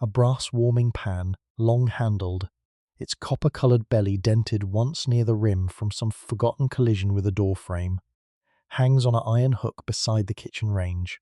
A brass warming pan, long-handled, its copper-coloured belly dented once near the rim from some forgotten collision with a door frame, hangs on an iron hook beside the kitchen range,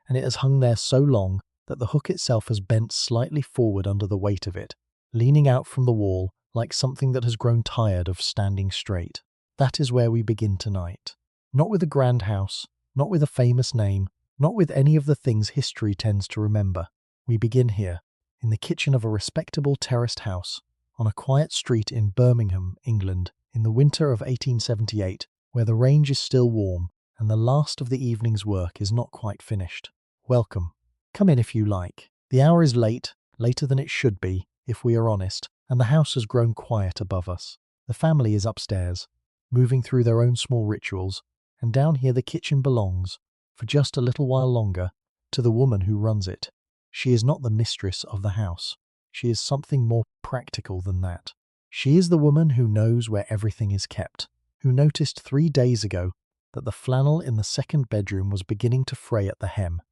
and it has hung there so long that the hook itself has bent slightly forward under the weight of it, leaning out from the wall like something that has grown tired of standing straight. That is where we begin tonight. Not with a grand house, not with a famous name, not with any of the things history tends to remember. We begin here, in the kitchen of a respectable terraced house, on a quiet street in Birmingham, England, in the winter of 1878, where the range is still warm and the last of the evening's work is not quite finished. Welcome. Come in if you like. The hour is late, later than it should be, if we are honest, and the house has grown quiet above us. The family is upstairs, moving through their own small rituals, and down here the kitchen belongs, for just a little while longer, to the woman who runs it. She is not the mistress of the house. She is something more practical than that. She is the woman who knows where everything is kept, who noticed 3 days ago that the flannel in the second bedroom was beginning to fray at the hem,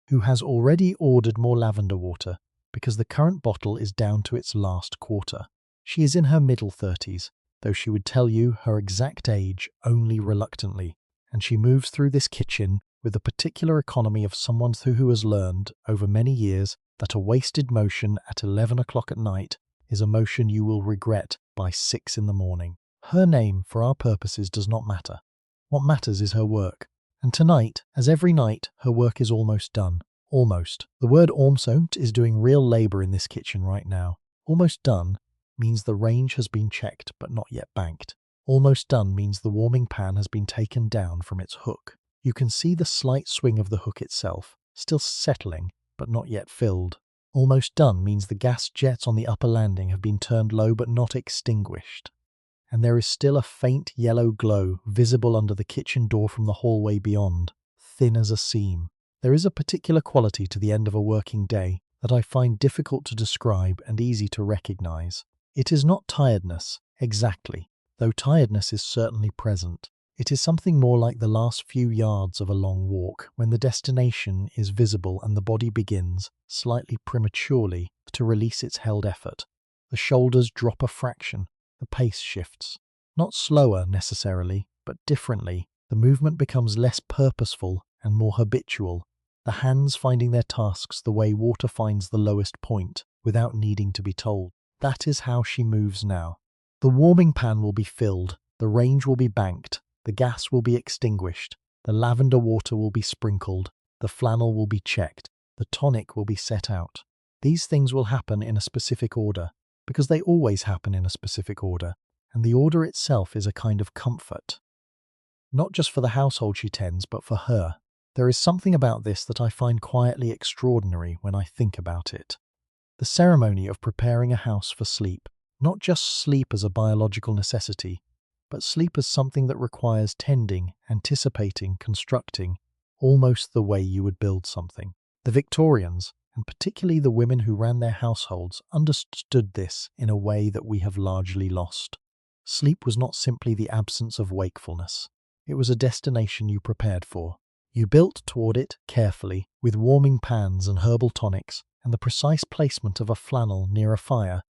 who has already ordered more lavender water because the current bottle is down to its last quarter. She is in her middle 30s, though she would tell you her exact age only reluctantly, and she moves through this kitchen with the particular economy of someone who has learned, over many years, that a wasted motion at 11 o'clock at night is a motion you will regret by 6 in the morning. Her name, for our purposes, does not matter. What matters is her work. And tonight, as every night, her work is almost done. Almost. The word almost is doing real labour in this kitchen right now. Almost done means the range has been checked but not yet banked. Almost done means the warming pan has been taken down from its hook. You can see the slight swing of the hook itself, still settling, but not yet filled. Almost done means the gas jets on the upper landing have been turned low but not extinguished, and there is still a faint yellow glow visible under the kitchen door from the hallway beyond, thin as a seam. There is a particular quality to the end of a working day that I find difficult to describe and easy to recognize. It is not tiredness, exactly, though tiredness is certainly present. It is something more like the last few yards of a long walk, when the destination is visible and the body begins, slightly prematurely, to release its held effort. The shoulders drop a fraction, the pace shifts. Not slower necessarily, but differently. The movement becomes less purposeful and more habitual, the hands finding their tasks the way water finds the lowest point, without needing to be told. That is how she moves now. The warming pan will be filled, the range will be banked, the gas will be extinguished, the lavender water will be sprinkled, the flannel will be checked, the tonic will be set out. These things will happen in a specific order, because they always happen in a specific order, and the order itself is a kind of comfort. Not just for the household she tends, but for her. There is something about this that I find quietly extraordinary when I think about it. The ceremony of preparing a house for sleep, not just sleep as a biological necessity, but sleep as something that requires tending, anticipating, constructing, almost the way you would build something. The Victorians, and particularly the women who ran their households, understood this in a way that we have largely lost. Sleep was not simply the absence of wakefulness. It was a destination you prepared for. You built toward it carefully, with warming pans and herbal tonics, and the precise placement of a flannel near a fire,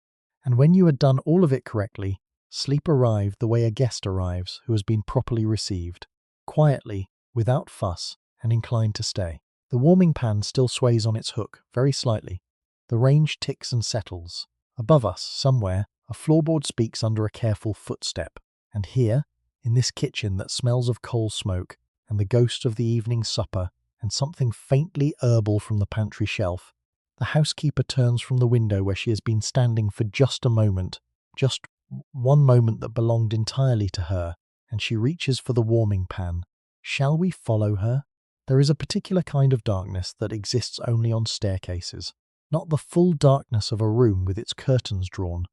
and when you had done all of it correctly, sleep arrived the way a guest arrives who has been properly received, quietly, without fuss, and inclined to stay. The warming pan still sways on its hook, very slightly. The range ticks and settles. Above us, somewhere, a floorboard speaks under a careful footstep, and here, in this kitchen that smells of coal smoke, and the ghost of the evening supper, and something faintly herbal from the pantry shelf, the housekeeper turns from the window where she has been standing for just a moment, just one moment that belonged entirely to her, and she reaches for the warming pan. Shall we follow her? There is a particular kind of darkness that exists only on staircases, not the full darkness of a room with its curtains drawn,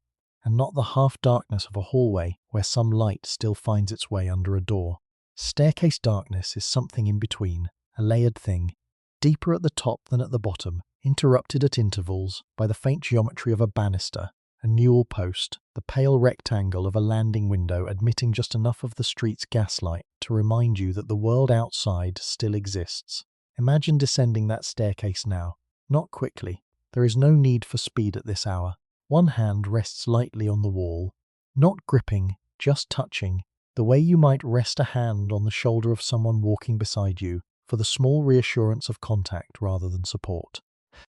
and not the half-darkness of a hallway where some light still finds its way under a door. Staircase darkness is something in between, a layered thing, deeper at the top than at the bottom, interrupted at intervals by the faint geometry of a banister, a newel post, the pale rectangle of a landing window admitting just enough of the street's gaslight to remind you that the world outside still exists. Imagine descending that staircase now, not quickly, There is no need for speed at this hour. One hand rests lightly on the wall, not gripping, just touching, the way you might rest a hand on the shoulder of someone walking beside you, for the small reassurance of contact rather than support.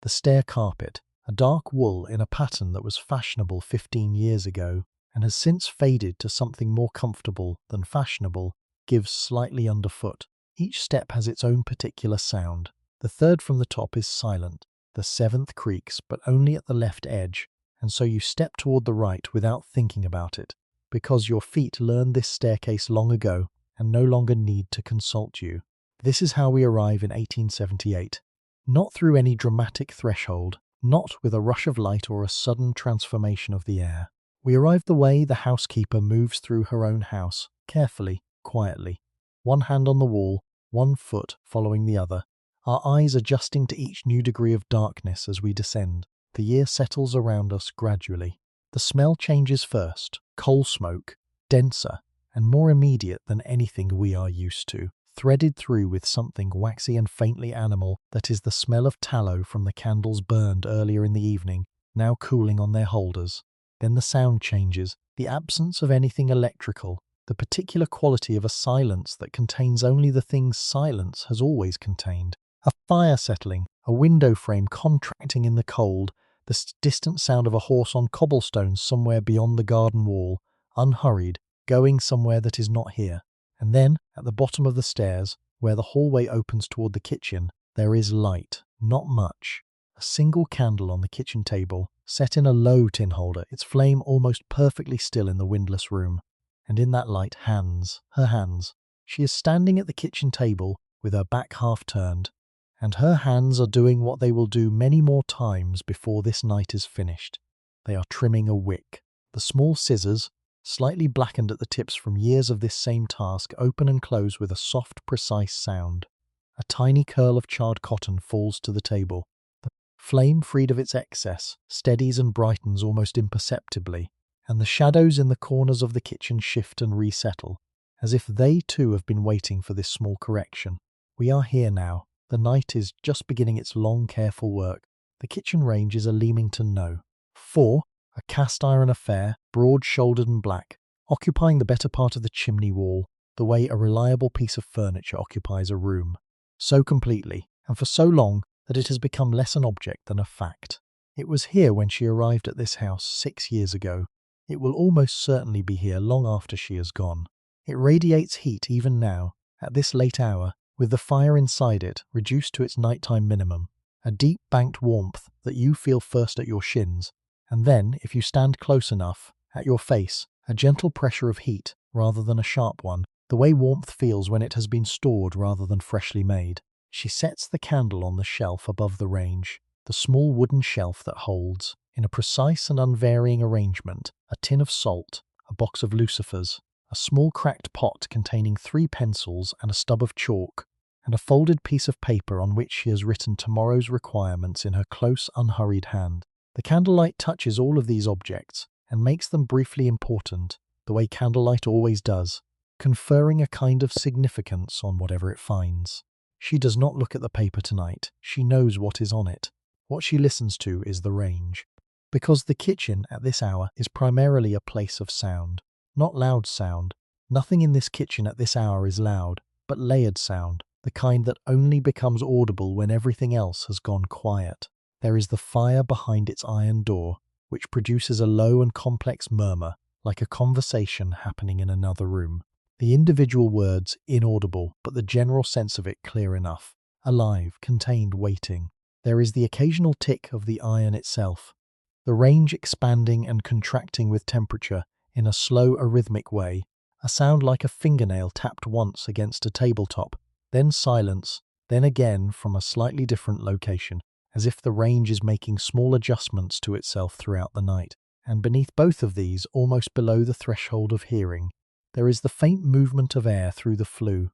The stair carpet, a dark wool in a pattern that was fashionable 15 years ago and has since faded to something more comfortable than fashionable, gives slightly underfoot. Each step has its own particular sound. The third from the top is silent. The seventh creaks, but only at the left edge, and so you step toward the right without thinking about it, because your feet learned this staircase long ago and no longer need to consult you. This is how we arrive in 1878. Not through any dramatic threshold, not with a rush of light or a sudden transformation of the air. We arrive the way the housekeeper moves through her own house, carefully, quietly. One hand on the wall, one foot following the other, our eyes adjusting to each new degree of darkness as we descend. The year settles around us gradually. The smell changes first, coal smoke, denser, and more immediate than anything we are used to, threaded through with something waxy and faintly animal that is the smell of tallow from the candles burned earlier in the evening, now cooling on their holders. Then the sound changes, the absence of anything electrical, the particular quality of a silence that contains only the things silence has always contained. A fire settling, a window frame contracting in the cold, the distant sound of a horse on cobblestones somewhere beyond the garden wall, unhurried, going somewhere that is not here. And then, at the bottom of the stairs, where the hallway opens toward the kitchen, there is light, not much. A single candle on the kitchen table, set in a low tin holder, its flame almost perfectly still in the windless room. And in that light, hands, her hands. She is standing at the kitchen table, with her back half turned, and her hands are doing what they will do many more times before this night is finished. They are trimming a wick. The small scissors, slightly blackened at the tips from years of this same task, open and close with a soft, precise sound. A tiny curl of charred cotton falls to the table. The flame, freed of its excess, steadies and brightens almost imperceptibly, and the shadows in the corners of the kitchen shift and resettle, as if they too have been waiting for this small correction. We are here now. The night is just beginning its long, careful work. The kitchen range is a Leamington No. 4, a cast-iron affair, broad-shouldered and black, occupying the better part of the chimney wall, the way a reliable piece of furniture occupies a room. So completely, and for so long, that it has become less an object than a fact. It was here when she arrived at this house 6 years ago. It will almost certainly be here long after she has gone. It radiates heat even now, at this late hour, with the fire inside it reduced to its nighttime minimum, a deep banked warmth that you feel first at your shins, and then, if you stand close enough, at your face, a gentle pressure of heat rather than a sharp one, the way warmth feels when it has been stored rather than freshly made. She sets the candle on the shelf above the range, the small wooden shelf that holds, in a precise and unvarying arrangement, a tin of salt, a box of lucifers, a small cracked pot containing 3 pencils and a stub of chalk, and a folded piece of paper on which she has written tomorrow's requirements in her close, unhurried hand. The candlelight touches all of these objects and makes them briefly important, the way candlelight always does, conferring a kind of significance on whatever it finds. She does not look at the paper tonight. She knows what is on it. What she listens to is the range. Because the kitchen at this hour is primarily a place of sound. Not loud sound. Nothing in this kitchen at this hour is loud, but layered sound, the kind that only becomes audible when everything else has gone quiet. There is the fire behind its iron door, which produces a low and complex murmur, like a conversation happening in another room. The individual words inaudible, but the general sense of it clear enough. Alive, contained, waiting. There is the occasional tick of the iron itself, the range expanding and contracting with temperature in a slow, arrhythmic way, a sound like a fingernail tapped once against a tabletop, then silence, then again from a slightly different location, as if the range is making small adjustments to itself throughout the night. And beneath both of these, almost below the threshold of hearing, there is the faint movement of air through the flue,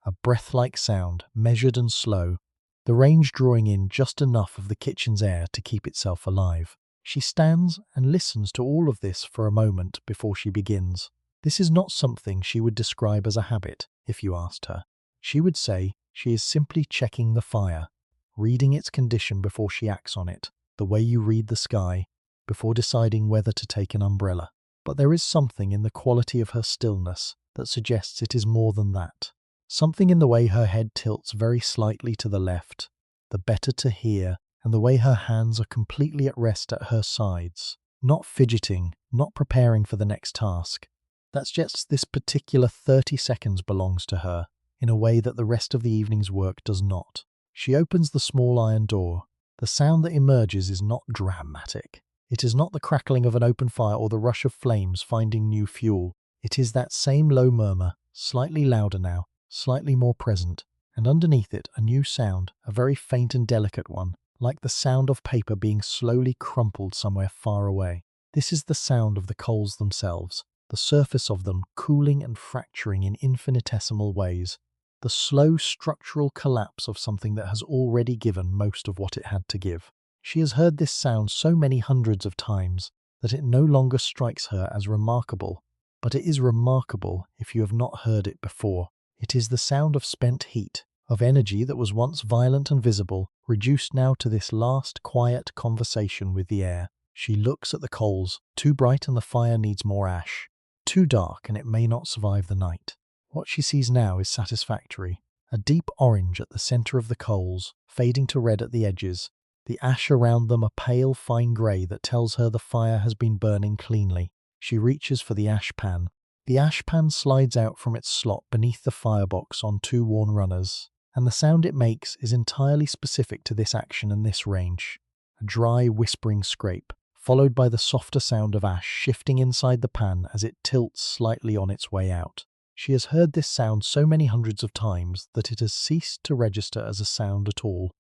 a breath-like sound, measured and slow, the range drawing in just enough of the kitchen's air to keep itself alive. She stands and listens to all of this for a moment before she begins. This is not something she would describe as a habit, if you asked her. She would say she is simply checking the fire, reading its condition before she acts on it. the way you read the sky, before deciding whether to take an umbrella. But there is something in the quality of her stillness that suggests it is more than that. Something in the way her head tilts very slightly to the left, the better to hear, and the way her hands are completely at rest at her sides, not fidgeting, not preparing for the next task. That's just this particular 30 seconds belongs to her, in a way that the rest of the evening's work does not. She opens the small iron door. The sound that emerges is not dramatic. It is not the crackling of an open fire or the rush of flames finding new fuel. It is that same low murmur, slightly louder now, slightly more present, and underneath it a new sound, a very faint and delicate one, like the sound of paper being slowly crumpled somewhere far away. This is the sound of the coals themselves, the surface of them cooling and fracturing in infinitesimal ways, the slow structural collapse of something that has already given most of what it had to give. She has heard this sound so many hundreds of times that it no longer strikes her as remarkable, but it is remarkable if you have not heard it before. It is the sound of spent heat, of energy that was once violent and visible, reduced now to this last quiet conversation with the air. She looks at the coals, too bright and the fire needs more ash, too dark and it may not survive the night. What she sees now is satisfactory. A deep orange at the centre of the coals, fading to red at the edges, the ash around them a pale fine grey that tells her the fire has been burning cleanly. She reaches for the ash pan. The ash pan slides out from its slot beneath the firebox on two worn runners, and the sound it makes is entirely specific to this action and this range. A dry, whispering scrape, followed by the softer sound of ash shifting inside the pan as it tilts slightly on its way out. She has heard this sound so many hundreds of times that it has ceased to register as a sound at all,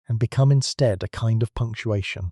and become instead a kind of punctuation,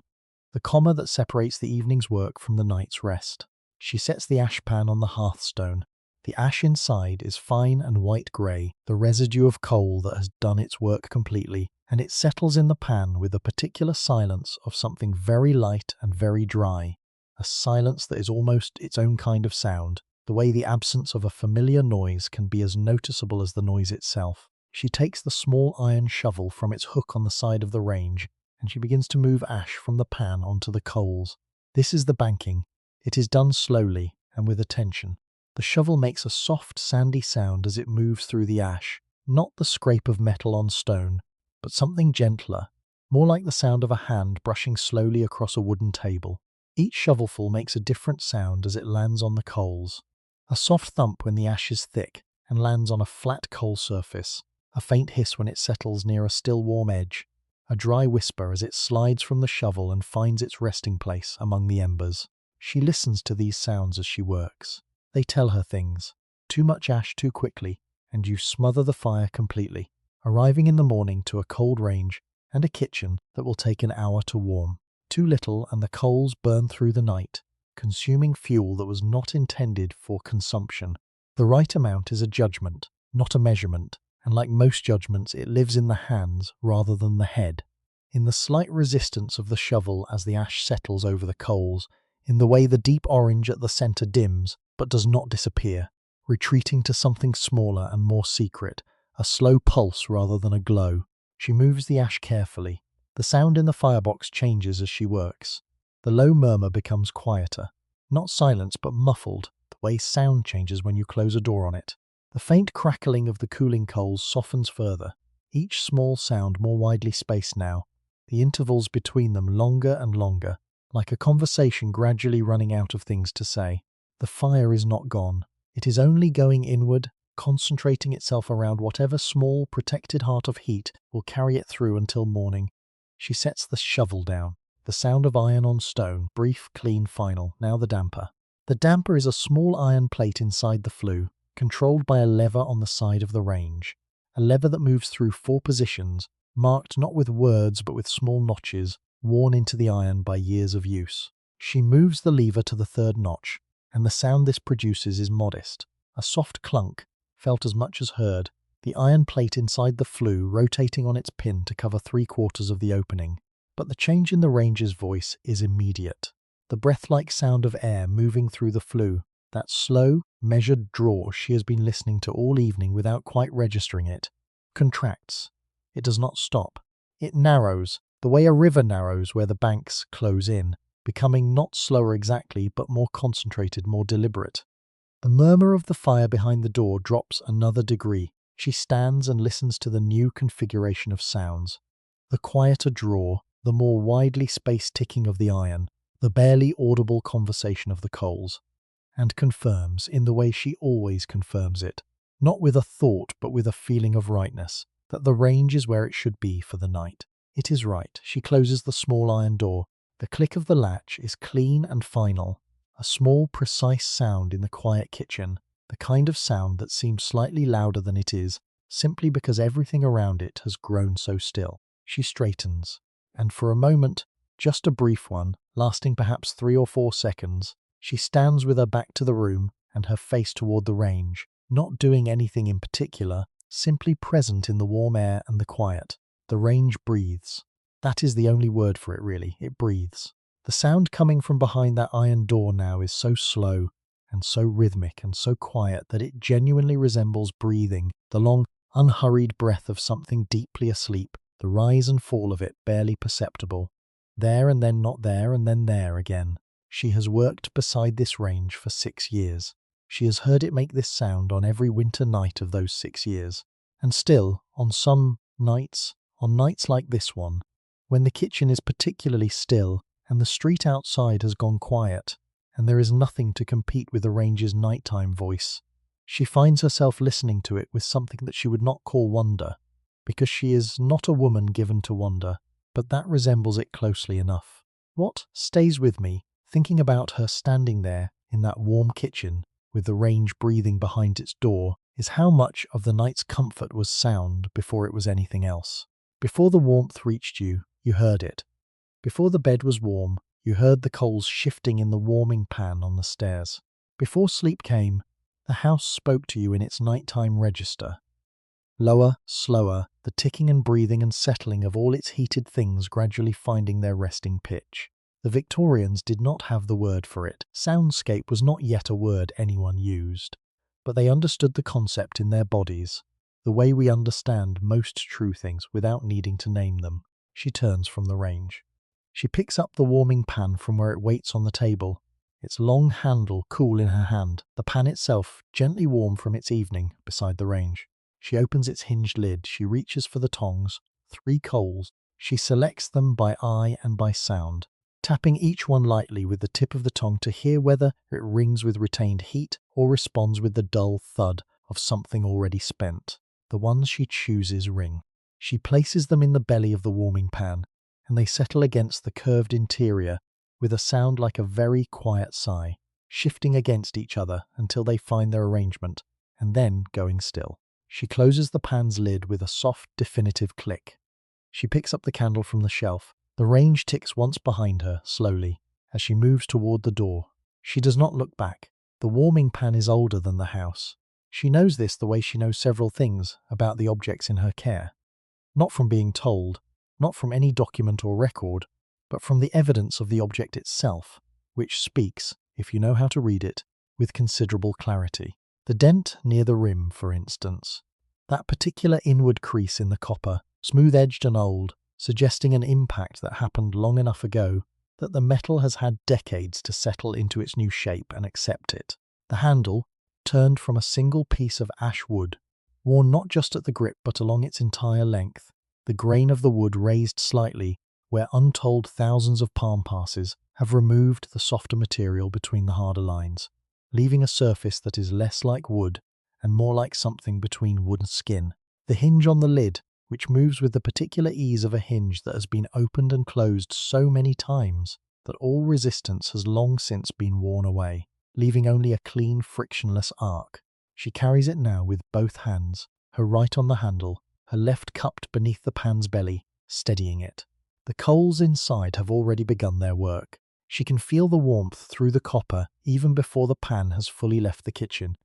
the comma that separates the evening's work from the night's rest. She sets the ash pan on the hearthstone. The ash inside is fine and white grey, the residue of coal that has done its work completely, and it settles in the pan with a particular silence of something very light and very dry, a silence that is almost its own kind of sound, the way the absence of a familiar noise can be as noticeable as the noise itself. She takes the small iron shovel from its hook on the side of the range, and she begins to move ash from the pan onto the coals. This is the banking. It is done slowly and with attention. The shovel makes a soft, sandy sound as it moves through the ash, not the scrape of metal on stone, but something gentler, more like the sound of a hand brushing slowly across a wooden table. Each shovelful makes a different sound as it lands on the coals. A soft thump when the ash is thick and lands on a flat coal surface, a faint hiss when it settles near a still warm edge, a dry whisper as it slides from the shovel and finds its resting place among the embers. She listens to these sounds as she works. They tell her things. Too much ash too quickly, and you smother the fire completely, arriving in the morning to a cold range and a kitchen that will take an hour to warm. Too little and the coals burn through the night, consuming fuel that was not intended for consumption. The right amount is a judgment, not a measurement, and like most judgments it lives in the hands rather than the head. In the slight resistance of the shovel as the ash settles over the coals, in the way the deep orange at the centre dims, but does not disappear, retreating to something smaller and more secret, a slow pulse rather than a glow. She moves the ash carefully. The sound in the firebox changes as she works. The low murmur becomes quieter, not silence but muffled, the way sound changes when you close a door on it. The faint crackling of the cooling coals softens further, each small sound more widely spaced now, the intervals between them longer and longer, like a conversation gradually running out of things to say. The fire is not gone. It is only going inward, concentrating itself around whatever small, protected heart of heat will carry it through until morning. She sets the shovel down. The sound of iron on stone, brief, clean, final, now the damper. The damper is a small iron plate inside the flue, controlled by a lever on the side of the range. A lever that moves through 4 positions, marked not with words but with small notches, worn into the iron by years of use. She moves the lever to the 3rd notch, and the sound this produces is modest. A soft clunk, felt as much as heard, the iron plate inside the flue rotating on its pin to cover 3/4 of the opening. But the change in the ranger's voice is immediate. The breath-like sound of air moving through the flue, that slow, measured draw she has been listening to all evening without quite registering it, contracts. It does not stop. It narrows, the way a river narrows where the banks close in, becoming not slower exactly, but more concentrated, more deliberate. The murmur of the fire behind the door drops another degree. She stands and listens to the new configuration of sounds. The quieter draw, the more widely spaced ticking of the iron, the barely audible conversation of the coals, and confirms, in the way she always confirms it, not with a thought but with a feeling of rightness, that the range is where it should be for the night. It is right. She closes the small iron door. The click of the latch is clean and final, a small, precise sound in the quiet kitchen, the kind of sound that seems slightly louder than it is, simply because everything around it has grown so still. She straightens, and for a moment, just a brief one, lasting perhaps 3 or 4 seconds, she stands with her back to the room and her face toward the range, not doing anything in particular, simply present in the warm air and the quiet. The range breathes. That is the only word for it, really. It breathes. The sound coming from behind that iron door now is so slow and so rhythmic and so quiet that it genuinely resembles breathing, the long, unhurried breath of something deeply asleep, the rise and fall of it barely perceptible. There and then not there and then there again. She has worked beside this range for 6 years. She has heard it make this sound on every winter night of those 6 years. And still, on some nights, on nights like this one, when the kitchen is particularly still and the street outside has gone quiet, and there is nothing to compete with the range's nighttime voice, she finds herself listening to it with something that she would not call wonder, because she is not a woman given to wonder, but that resembles it closely enough. What stays with me, thinking about her standing there in that warm kitchen, with the range breathing behind its door, is how much of the night's comfort was sound before it was anything else. Before the warmth reached you, you heard it. Before the bed was warm, you heard the coals shifting in the warming pan on the stairs. Before sleep came, the house spoke to you in its nighttime register. Lower, slower, the ticking and breathing and settling of all its heated things gradually finding their resting pitch. The Victorians did not have the word for it. Soundscape was not yet a word anyone used. But they understood the concept in their bodies, the way we understand most true things without needing to name them. She turns from the range. She picks up the warming pan from where it waits on the table, its long handle cool in her hand, the pan itself gently warm from its evening beside the range. She opens its hinged lid. She reaches for the tongs, 3 coals. She selects them by eye and by sound, tapping each one lightly with the tip of the tongue to hear whether it rings with retained heat or responds with the dull thud of something already spent. The ones she chooses ring. She places them in the belly of the warming pan, and they settle against the curved interior with a sound like a very quiet sigh, shifting against each other until they find their arrangement, and then going still. She closes the pan's lid with a soft, definitive click. She picks up the candle from the shelf. The range ticks once behind her, slowly, as she moves toward the door. She does not look back. The warming pan is older than the house. She knows this the way she knows several things about the objects in her care. Not from being told, not from any document or record, but from the evidence of the object itself, which speaks, if you know how to read it, with considerable clarity. The dent near the rim, for instance. That particular inward crease in the copper, smooth-edged and old, suggesting an impact that happened long enough ago that the metal has had decades to settle into its new shape and accept it. The handle, turned from a single piece of ash wood, worn not just at the grip but along its entire length, the grain of the wood raised slightly where untold thousands of palm passes have removed the softer material between the harder lines, leaving a surface that is less like wood and more like something between wood and skin. The hinge on the lid, which moves with the particular ease of a hinge that has been opened and closed so many times that all resistance has long since been worn away, leaving only a clean, frictionless arc. She carries it now with both hands, her right on the handle, her left cupped beneath the pan's belly, steadying it. The coals inside have already begun their work. She can feel the warmth through the copper even before the pan has fully left the kitchen.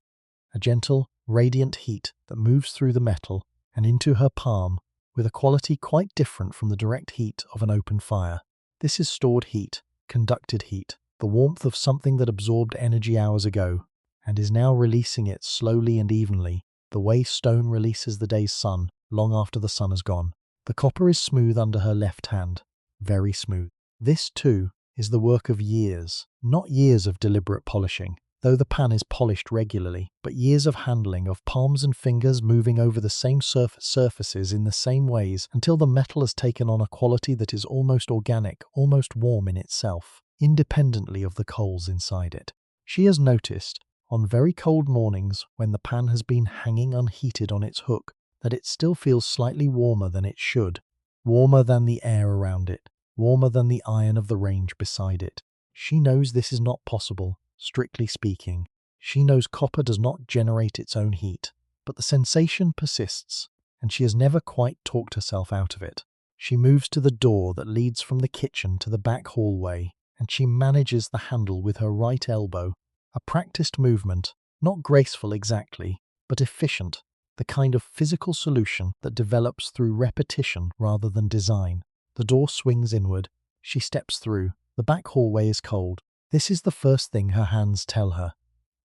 A gentle, radiant heat that moves through the metal and into her palm with a quality quite different from the direct heat of an open fire. This is stored heat, conducted heat, the warmth of something that absorbed energy hours ago and is now releasing it slowly and evenly, the way stone releases the day's sun long after the sun has gone. The copper is smooth under her left hand, very smooth. This, too, is the work of years, not years of deliberate polishing, though the pan is polished regularly, but years of handling, of palms and fingers moving over the same surfaces in the same ways until the metal has taken on a quality that is almost organic, almost warm in itself, independently of the coals inside it. She has noticed, on very cold mornings when the pan has been hanging unheated on its hook, that it still feels slightly warmer than it should, warmer than the air around it, warmer than the iron of the range beside it. She knows this is not possible, strictly speaking. She knows copper does not generate its own heat, but the sensation persists, and she has never quite talked herself out of it. She moves to the door that leads from the kitchen to the back hallway, and she manages the handle with her right elbow, a practiced movement, not graceful exactly, but efficient, the kind of physical solution that develops through repetition rather than design. The door swings inward. She steps through. The back hallway is cold. This is the first thing her hands tell her.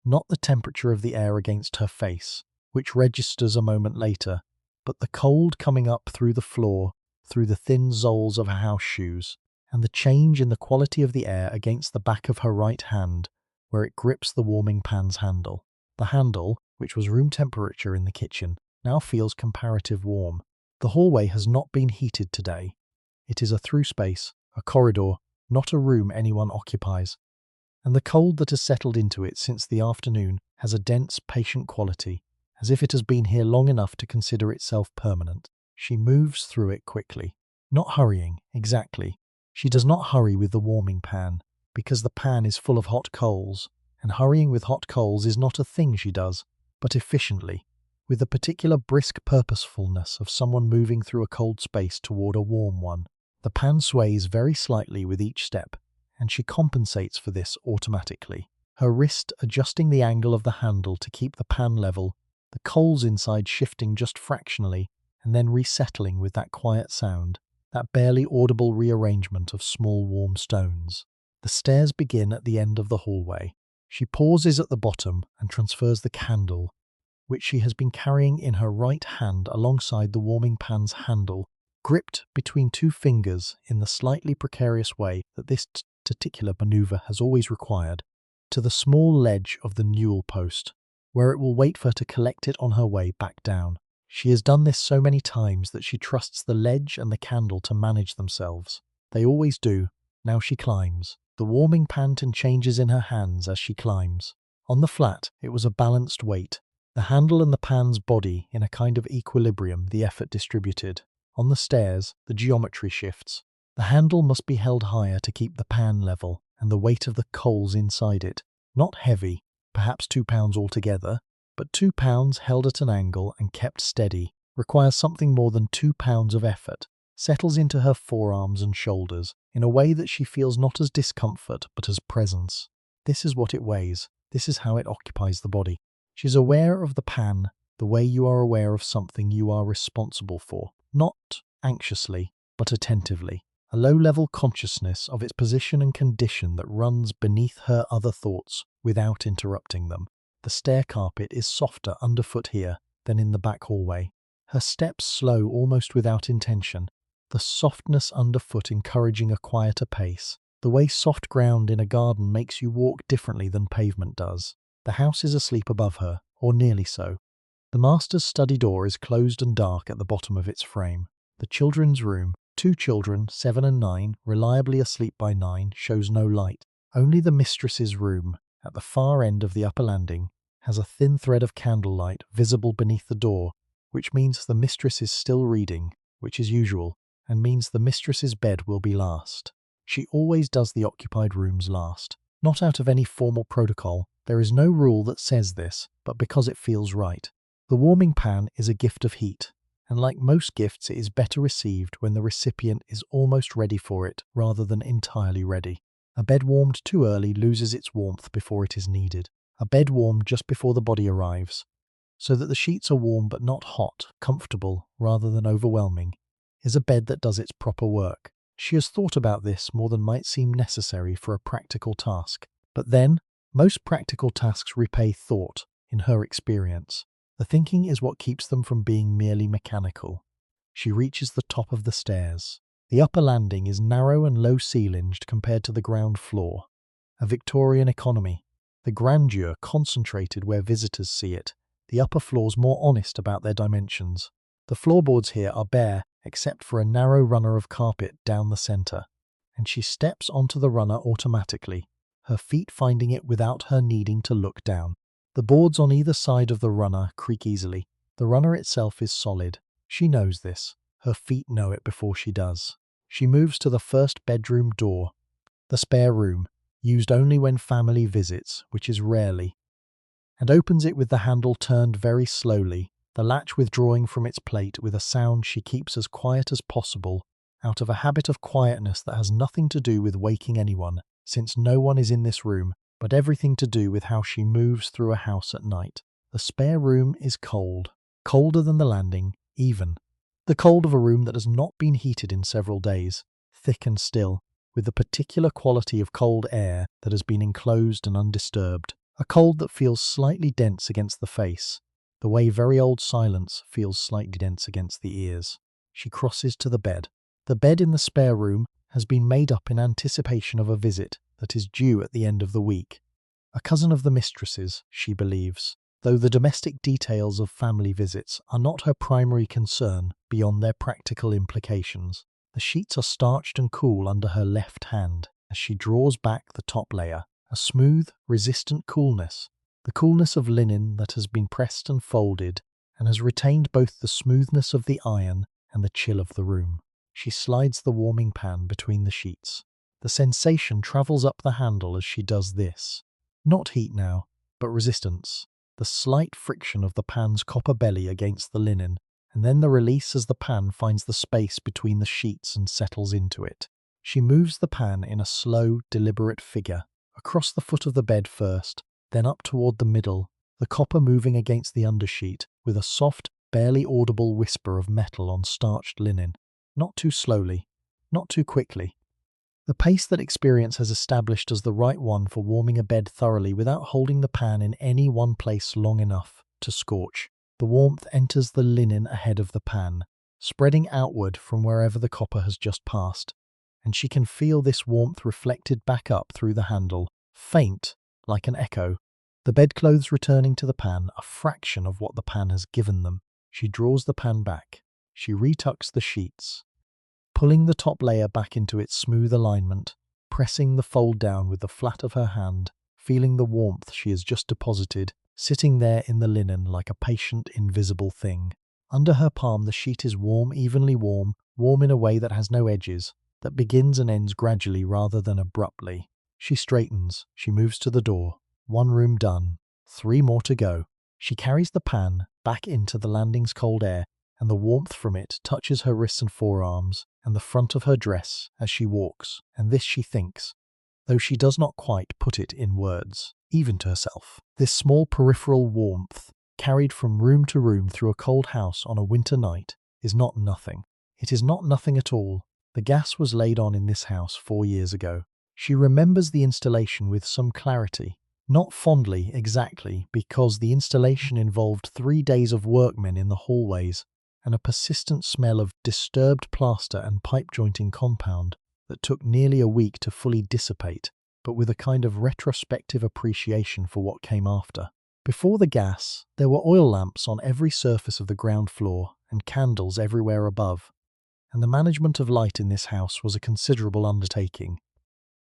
Not the temperature of the air against her face, which registers a moment later, but the cold coming up through the floor, through the thin soles of her house shoes, and the change in the quality of the air against the back of her right hand, where it grips the warming pan's handle. The handle, which was room temperature in the kitchen, now feels comparative warm. The hallway has not been heated today. It is a through space, a corridor, not a room anyone occupies. And the cold that has settled into it since the afternoon has a dense, patient quality, as if it has been here long enough to consider itself permanent. She moves through it quickly, not hurrying, exactly. She does not hurry with the warming pan, because the pan is full of hot coals, and hurrying with hot coals is not a thing she does, but efficiently, with the particular brisk purposefulness of someone moving through a cold space toward a warm one. The pan sways very slightly with each step, and she compensates for this automatically, her wrist adjusting the angle of the handle to keep the pan level, the coals inside shifting just fractionally, and then resettling with that quiet sound, that barely audible rearrangement of small warm stones. The stairs begin at the end of the hallway. She pauses at the bottom and transfers the candle, which she has been carrying in her right hand alongside the warming pan's handle, gripped between two fingers in the slightly precarious way that this particular maneuver has always required, to the small ledge of the newel post, where it will wait for her to collect it on her way back down. She has done this so many times that she trusts the ledge and the candle to manage themselves. They always do. Now she climbs. The warming pan changes in her hands as she climbs. On the flat, it was a balanced weight. The handle and the pan's body in a kind of equilibrium, the effort distributed. On the stairs, the geometry shifts. The handle must be held higher to keep the pan level, and the weight of the coals inside it. Not heavy, perhaps 2 pounds altogether, but 2 pounds held at an angle and kept steady, requires something more than 2 pounds of effort, settles into her forearms and shoulders, in a way that she feels not as discomfort but as presence. This is what it weighs. This is how it occupies the body. She is aware of the pan the way you are aware of something you are responsible for, not anxiously, but attentively. A low-level consciousness of its position and condition that runs beneath her other thoughts without interrupting them. The stair carpet is softer underfoot here than in the back hallway. Her steps slow almost without intention, the softness underfoot encouraging a quieter pace, the way soft ground in a garden makes you walk differently than pavement does. The house is asleep above her, or nearly so. The master's study door is closed and dark at the bottom of its frame. The children's room, 2 children, 7 and 9, reliably asleep by 9, shows no light. Only the mistress's room, at the far end of the upper landing, has a thin thread of candlelight visible beneath the door, which means the mistress is still reading, which is usual, and means the mistress's bed will be last. She always does the occupied rooms last. Not out of any formal protocol, there is no rule that says this, but because it feels right. The warming pan is a gift of heat, and like most gifts it is better received when the recipient is almost ready for it rather than entirely ready. A bed warmed too early loses its warmth before it is needed. A bed warmed just before the body arrives, so that the sheets are warm but not hot, comfortable rather than overwhelming, is a bed that does its proper work. She has thought about this more than might seem necessary for a practical task. But then, most practical tasks repay thought, in her experience. The thinking is what keeps them from being merely mechanical. She reaches the top of the stairs. The upper landing is narrow and low-ceilinged compared to the ground floor. A Victorian economy. The grandeur concentrated where visitors see it. The upper floors more honest about their dimensions. The floorboards here are bare except for a narrow runner of carpet down the centre. And she steps onto the runner automatically, her feet finding it without her needing to look down. The boards on either side of the runner creak easily. The runner itself is solid. She knows this. Her feet know it before she does. She moves to the first bedroom door, the spare room, used only when family visits, which is rarely, and opens it with the handle turned very slowly, the latch withdrawing from its plate with a sound she keeps as quiet as possible, out of a habit of quietness that has nothing to do with waking anyone, since no one is in this room, but everything to do with how she moves through a house at night. The spare room is cold, colder than the landing, even. The cold of a room that has not been heated in several days, thick and still, with the particular quality of cold air that has been enclosed and undisturbed. A cold that feels slightly dense against the face, the way very old silence feels slightly dense against the ears. She crosses to the bed. The bed in the spare room has been made up in anticipation of a visit that is due at the end of the week. A cousin of the mistress's, she believes, though the domestic details of family visits are not her primary concern beyond their practical implications. The sheets are starched and cool under her left hand as she draws back the top layer. A smooth, resistant coolness, the coolness of linen that has been pressed and folded and has retained both the smoothness of the iron and the chill of the room. She slides the warming pan between the sheets. The sensation travels up the handle as she does this. Not heat now, but resistance. The slight friction of the pan's copper belly against the linen, and then the release as the pan finds the space between the sheets and settles into it. She moves the pan in a slow, deliberate figure, across the foot of the bed first, then up toward the middle, the copper moving against the undersheet with a soft, barely audible whisper of metal on starched linen. Not too slowly, not too quickly. The pace that experience has established as the right one for warming a bed thoroughly without holding the pan in any one place long enough to scorch. The warmth enters the linen ahead of the pan, spreading outward from wherever the copper has just passed, and she can feel this warmth reflected back up through the handle, faint, like an echo. The bedclothes returning to the pan, a fraction of what the pan has given them. She draws the pan back. She retucks the sheets, pulling the top layer back into its smooth alignment, pressing the fold down with the flat of her hand, feeling the warmth she has just deposited, sitting there in the linen like a patient, invisible thing. Under her palm the sheet is warm, evenly warm, warm in a way that has no edges, that begins and ends gradually rather than abruptly. She straightens. She moves to the door. One room done. 3 more to go. She carries the pan back into the landing's cold air, and the warmth from it touches her wrists and forearms and the front of her dress as she walks, and this she thinks, though she does not quite put it in words, even to herself. This small peripheral warmth, carried from room to room through a cold house on a winter night, is not nothing. It is not nothing at all. The gas was laid on in this house 4 years ago. She remembers the installation with some clarity, not fondly exactly, because the installation involved 3 days of workmen in the hallways and a persistent smell of disturbed plaster and pipe jointing compound that took nearly a week to fully dissipate, but with a kind of retrospective appreciation for what came after. Before the gas, there were oil lamps on every surface of the ground floor and candles everywhere above, and the management of light in this house was a considerable undertaking.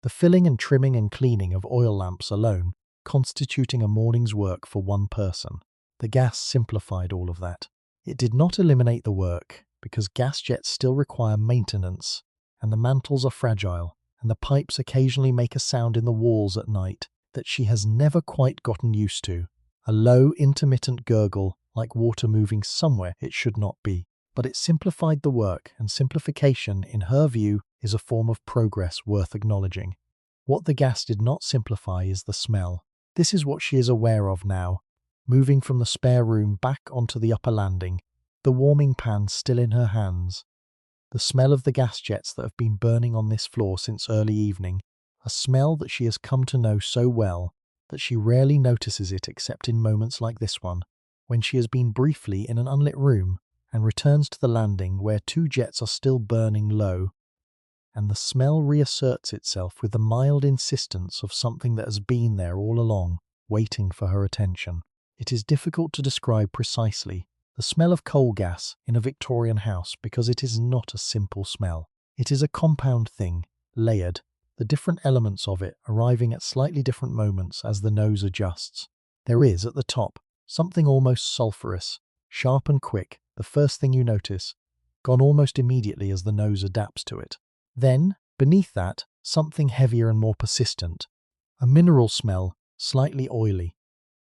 The filling and trimming and cleaning of oil lamps alone constituting a morning's work for one person. The gas simplified all of that. It did not eliminate the work, because gas jets still require maintenance, and the mantles are fragile, and the pipes occasionally make a sound in the walls at night that she has never quite gotten used to, a low, intermittent gurgle like water moving somewhere it should not be. But it simplified the work, and simplification, in her view, is a form of progress worth acknowledging. What the gas did not simplify is the smell. This is what she is aware of now, moving from the spare room back onto the upper landing, the warming pan still in her hands. The smell of the gas jets that have been burning on this floor since early evening, a smell that she has come to know so well that she rarely notices it except in moments like this one, when she has been briefly in an unlit room and returns to the landing where two jets are still burning low, and the smell reasserts itself with the mild insistence of something that has been there all along, waiting for her attention. It is difficult to describe precisely the smell of coal gas in a Victorian house because it is not a simple smell. It is a compound thing, layered, the different elements of it arriving at slightly different moments as the nose adjusts. There is, at the top, something almost sulphurous, sharp and quick, the first thing you notice, gone almost immediately as the nose adapts to it. Then, beneath that, something heavier and more persistent, a mineral smell, slightly oily,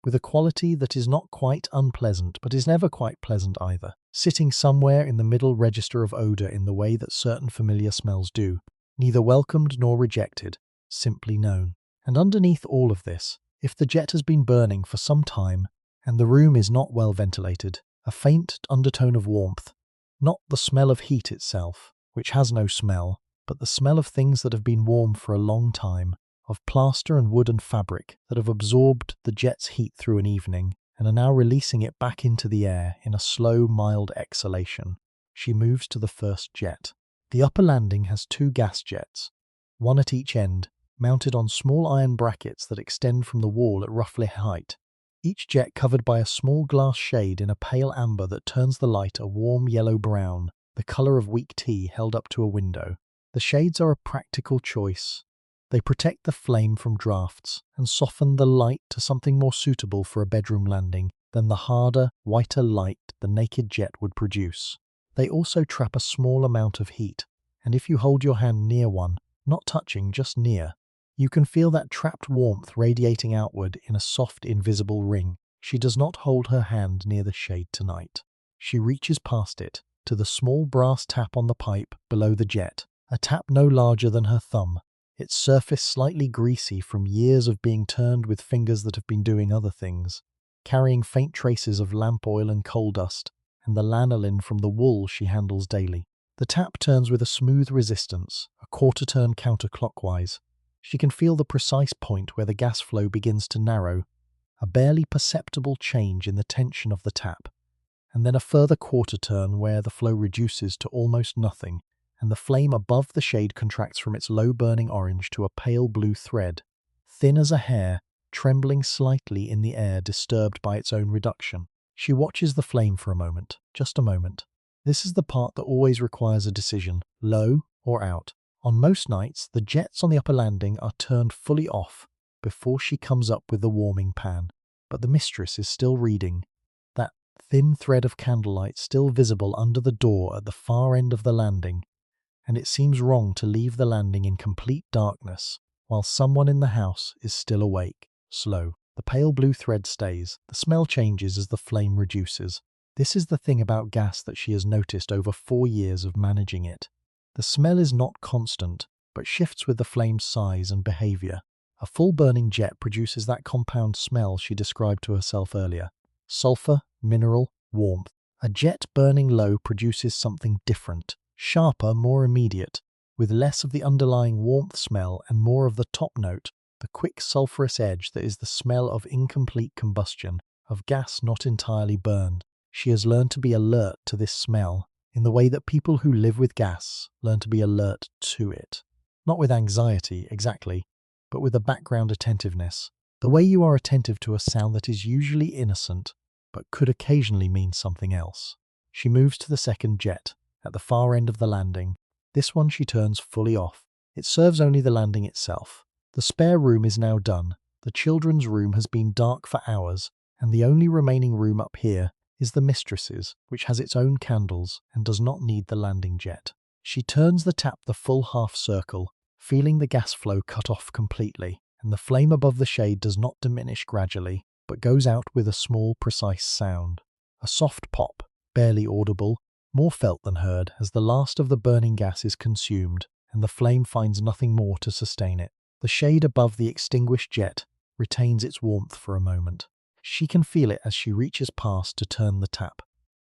with a quality that is not quite unpleasant but is never quite pleasant either, sitting somewhere in the middle register of odour in the way that certain familiar smells do, neither welcomed nor rejected, simply known. And underneath all of this, if the jet has been burning for some time and the room is not well ventilated, a faint undertone of warmth, not the smell of heat itself, which has no smell, but the smell of things that have been warm for a long time, of plaster and wood and fabric that have absorbed the jet's heat through an evening and are now releasing it back into the air in a slow, mild exhalation. She moves to the first jet. The upper landing has two gas jets, one at each end, mounted on small iron brackets that extend from the wall at roughly height. Each jet covered by a small glass shade in a pale amber that turns the light a warm yellow-brown, the colour of weak tea held up to a window. The shades are a practical choice. They protect the flame from drafts and soften the light to something more suitable for a bedroom landing than the harder, whiter light the naked jet would produce. They also trap a small amount of heat, and if you hold your hand near one, not touching, just near, you can feel that trapped warmth radiating outward in a soft, invisible ring. She does not hold her hand near the shade tonight. She reaches past it, to the small brass tap on the pipe below the jet, a tap no larger than her thumb, its surface slightly greasy from years of being turned with fingers that have been doing other things, carrying faint traces of lamp oil and coal dust, and the lanolin from the wool she handles daily. The tap turns with a smooth resistance, a quarter turn counterclockwise. She can feel the precise point where the gas flow begins to narrow, a barely perceptible change in the tension of the tap, and then a further quarter turn where the flow reduces to almost nothing, and the flame above the shade contracts from its low-burning orange to a pale blue thread, thin as a hair, trembling slightly in the air disturbed by its own reduction. She watches the flame for a moment, just a moment. This is the part that always requires a decision, low or out. On most nights, the jets on the upper landing are turned fully off before she comes up with the warming pan. But the mistress is still reading, that thin thread of candlelight still visible under the door at the far end of the landing, and it seems wrong to leave the landing in complete darkness while someone in the house is still awake. Slow. The pale blue thread stays. The smell changes as the flame reduces. This is the thing about gas that she has noticed over 4 years of managing it. The smell is not constant, but shifts with the flame's size and behaviour. A full burning jet produces that compound smell she described to herself earlier. Sulphur, mineral, warmth. A jet burning low produces something different, sharper, more immediate, with less of the underlying warmth smell and more of the top note, the quick sulphurous edge that is the smell of incomplete combustion, of gas not entirely burned. She has learned to be alert to this smell in the way that people who live with gas learn to be alert to it. Not with anxiety, exactly, but with a background attentiveness. The way you are attentive to a sound that is usually innocent, but could occasionally mean something else. She moves to the second jet, at the far end of the landing. This one she turns fully off. It serves only the landing itself. The spare room is now done. The children's room has been dark for hours, and the only remaining room up here is the mistress's, which has its own candles and does not need the landing jet. She turns the tap the full half circle, feeling the gas flow cut off completely, and the flame above the shade does not diminish gradually, but goes out with a small, precise sound. A soft pop, barely audible, more felt than heard as the last of the burning gas is consumed, and the flame finds nothing more to sustain it. The shade above the extinguished jet retains its warmth for a moment. She can feel it as she reaches past to turn the tap,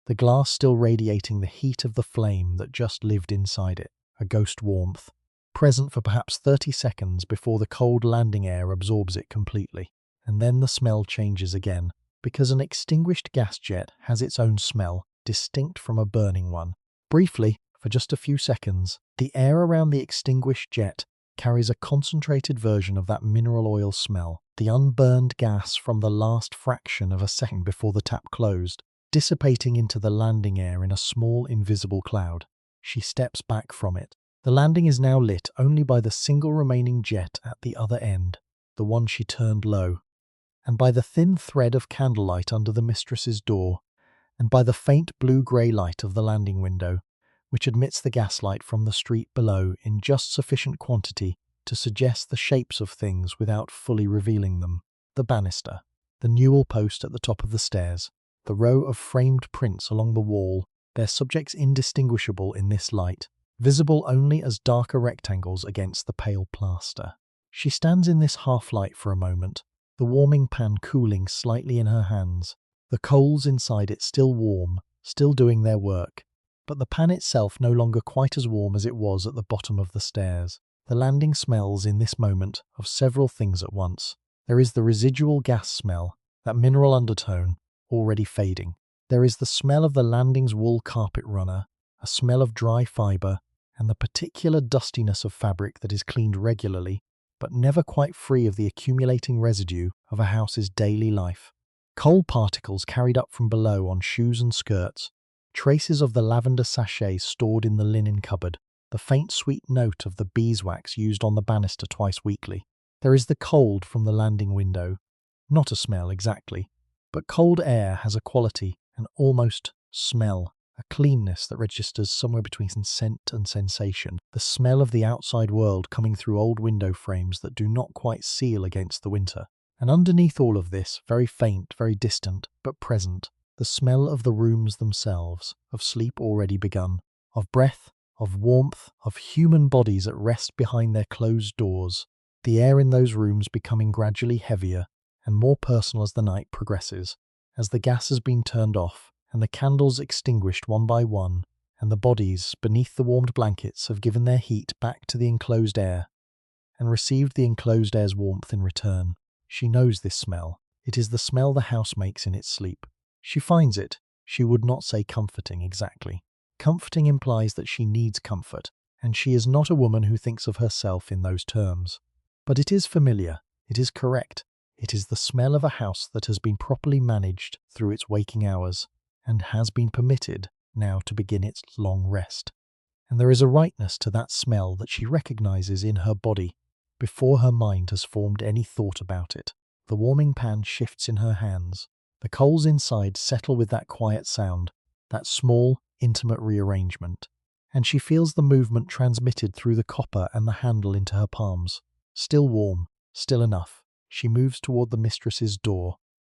the glass still radiating the heat of the flame that just lived inside it, a ghost warmth, present for perhaps 30 seconds before the cold landing air absorbs it completely. And then the smell changes again, because an extinguished gas jet has its own smell, distinct from a burning one. Briefly, for just a few seconds, the air around the extinguished jet carries a concentrated version of that mineral oil smell, the unburned gas from the last fraction of a second before the tap closed, dissipating into the landing air in a small invisible cloud. She steps back from it. The landing is now lit only by the single remaining jet at the other end, the one she turned low, and by the thin thread of candlelight under the mistress's door, and by the faint blue-grey light of the landing window, which admits the gaslight from the street below in just sufficient quantity to suggest the shapes of things without fully revealing them. The banister, the newel post at the top of the stairs, the row of framed prints along the wall, their subjects indistinguishable in this light, visible only as darker rectangles against the pale plaster. She stands in this half-light for a moment, the warming pan cooling slightly in her hands, the coals inside it still warm, still doing their work, but the pan itself no longer quite as warm as it was at the bottom of the stairs. The landing smells in this moment of several things at once. There is the residual gas smell, that mineral undertone, already fading. There is the smell of the landing's wool carpet runner, a smell of dry fibre, and the particular dustiness of fabric that is cleaned regularly, but never quite free of the accumulating residue of a house's daily life. Coal particles carried up from below on shoes and skirts, traces of the lavender sachet stored in the linen cupboard, the faint sweet note of the beeswax used on the banister twice weekly. There is the cold from the landing window. Not a smell exactly, but cold air has a quality, an almost smell, a cleanness that registers somewhere between scent and sensation, the smell of the outside world coming through old window frames that do not quite seal against the winter. And underneath all of this, very faint, very distant, but present, the smell of the rooms themselves, of sleep already begun, of breath, of warmth, of human bodies at rest behind their closed doors, the air in those rooms becoming gradually heavier and more personal as the night progresses, as the gas has been turned off and the candles extinguished one by one, and the bodies beneath the warmed blankets have given their heat back to the enclosed air and received the enclosed air's warmth in return. She knows this smell. It is the smell the house makes in its sleep. She finds it, she would not say comforting exactly. Comforting implies that she needs comfort, and she is not a woman who thinks of herself in those terms. But it is familiar, it is correct, it is the smell of a house that has been properly managed through its waking hours, and has been permitted now to begin its long rest. And there is a rightness to that smell that she recognizes in her body, before her mind has formed any thought about it. The warming pan shifts in her hands. The coals inside settle with that quiet sound, that small, intimate rearrangement, and she feels the movement transmitted through the copper and the handle into her palms. Still warm, still enough. She moves toward the mistress's door.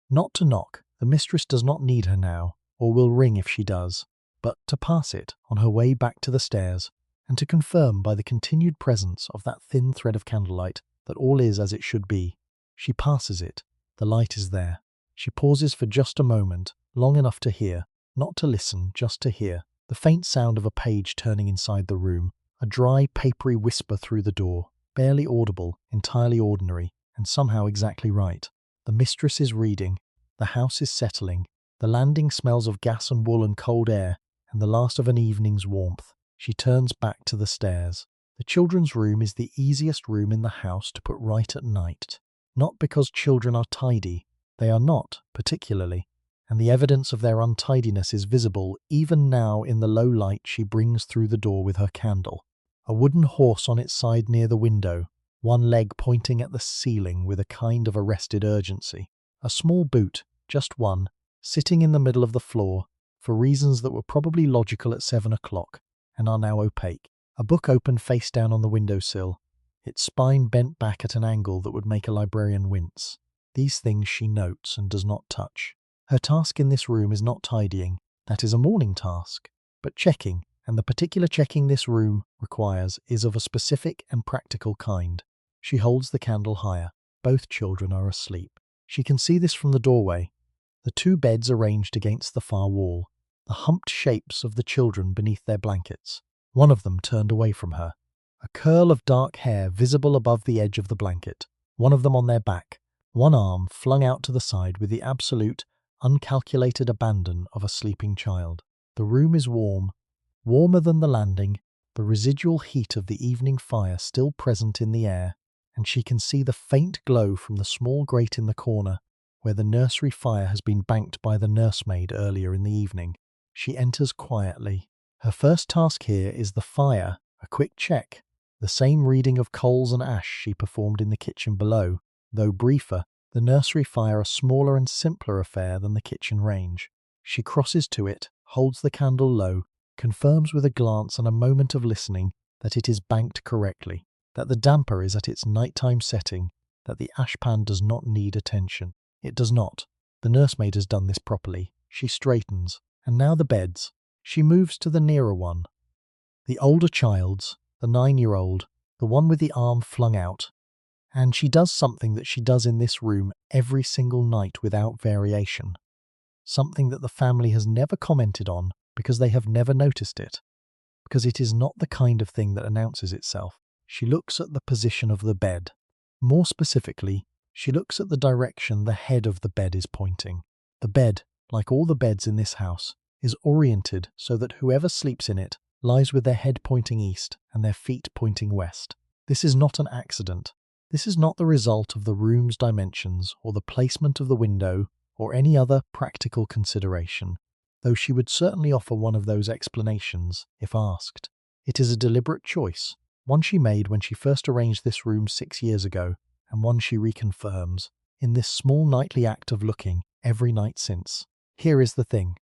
Not to knock, the mistress does not need her now, or will ring if she does, but to pass it on her way back to the stairs, and to confirm by the continued presence of that thin thread of candlelight that all is as it should be. She passes it. The light is there. She pauses for just a moment, long enough to hear, not to listen, just to hear, the faint sound of a page turning inside the room, a dry, papery whisper through the door, barely audible, entirely ordinary, and somehow exactly right. The mistress is reading. The house is settling. The landing smells of gas and wool and cold air, and the last of an evening's warmth. She turns back to the stairs. The children's room is the easiest room in the house to put right at night. Not because children are tidy. They are not, particularly, and the evidence of their untidiness is visible even now in the low light she brings through the door with her candle. A wooden horse on its side near the window, one leg pointing at the ceiling with a kind of arrested urgency. A small boot, just one, sitting in the middle of the floor, for reasons that were probably logical at 7 o'clock, and are now opaque. A book open face down on the windowsill, its spine bent back at an angle that would make a librarian wince. These things she notes and does not touch. Her task in this room is not tidying, that is a morning task, but checking, and the particular checking this room requires is of a specific and practical kind. She holds the candle higher. Both children are asleep. She can see this from the doorway. The two beds arranged against the far wall, the humped shapes of the children beneath their blankets, one of them turned away from her, a curl of dark hair visible above the edge of the blanket, one of them on their back, one arm flung out to the side with the absolute, uncalculated abandon of a sleeping child. The room is warm, warmer than the landing, the residual heat of the evening fire still present in the air, and she can see the faint glow from the small grate in the corner, where the nursery fire has been banked by the nursemaid earlier in the evening. She enters quietly. Her first task here is the fire, a quick check, the same reading of coals and ash she performed in the kitchen below, though briefer, the nursery fire a smaller and simpler affair than the kitchen range. She crosses to it, holds the candle low, confirms with a glance and a moment of listening that it is banked correctly, that the damper is at its nighttime setting, that the ashpan does not need attention. It does not. The nursemaid has done this properly. She straightens. And now the beds. She moves to the nearer one. The older child's, the 9-year-old, the one with the arm flung out. And she does something that she does in this room every single night without variation. Something that the family has never commented on because they have never noticed it. Because it is not the kind of thing that announces itself. She looks at the position of the bed. More specifically, she looks at the direction the head of the bed is pointing. The bed, like all the beds in this house, is oriented so that whoever sleeps in it lies with their head pointing east and their feet pointing west. This is not an accident. This is not the result of the room's dimensions or the placement of the window or any other practical consideration, though she would certainly offer one of those explanations if asked. It is a deliberate choice, one she made when she first arranged this room 6 years ago, and one she reconfirms in this small nightly act of looking every night since. Here is the thing,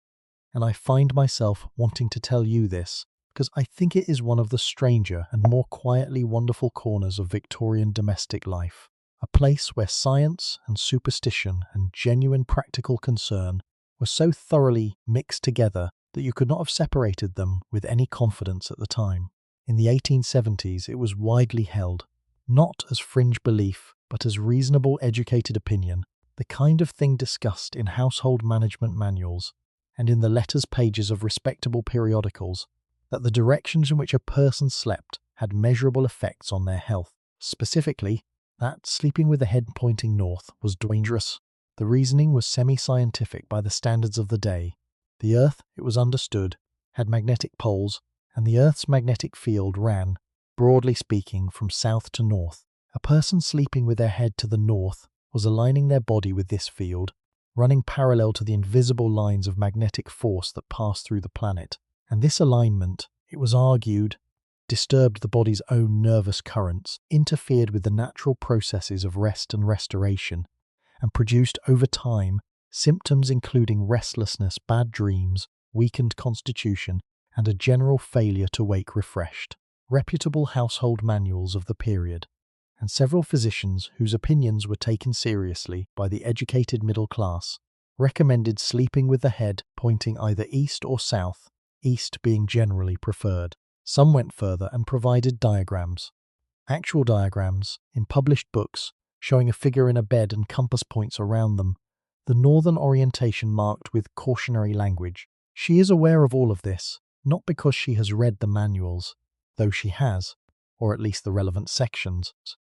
and I find myself wanting to tell you this because I think it is one of the stranger and more quietly wonderful corners of Victorian domestic life, a place where science and superstition and genuine practical concern were so thoroughly mixed together that you could not have separated them with any confidence at the time. In the 1870s, it was widely held, not as fringe belief, but as reasonable educated opinion, the kind of thing discussed in household management manuals and in the letters pages of respectable periodicals, that the directions in which a person slept had measurable effects on their health. Specifically, that sleeping with the head pointing north was dangerous. The reasoning was semi-scientific by the standards of the day. The Earth, it was understood, had magnetic poles, and the Earth's magnetic field ran, broadly speaking, from south to north. A person sleeping with their head to the north was aligning their body with this field, running parallel to the invisible lines of magnetic force that pass through the planet. And this alignment, it was argued, disturbed the body's own nervous currents, interfered with the natural processes of rest and restoration, and produced over time symptoms including restlessness, bad dreams, weakened constitution, and a general failure to wake refreshed. Reputable household manuals of the period, and several physicians whose opinions were taken seriously by the educated middle class, recommended sleeping with the head pointing either east or south, east being generally preferred. Some went further and provided diagrams. Actual diagrams, in published books, showing a figure in a bed and compass points around them, the northern orientation marked with cautionary language. She is aware of all of this, not because she has read the manuals, though she has, or at least the relevant sections,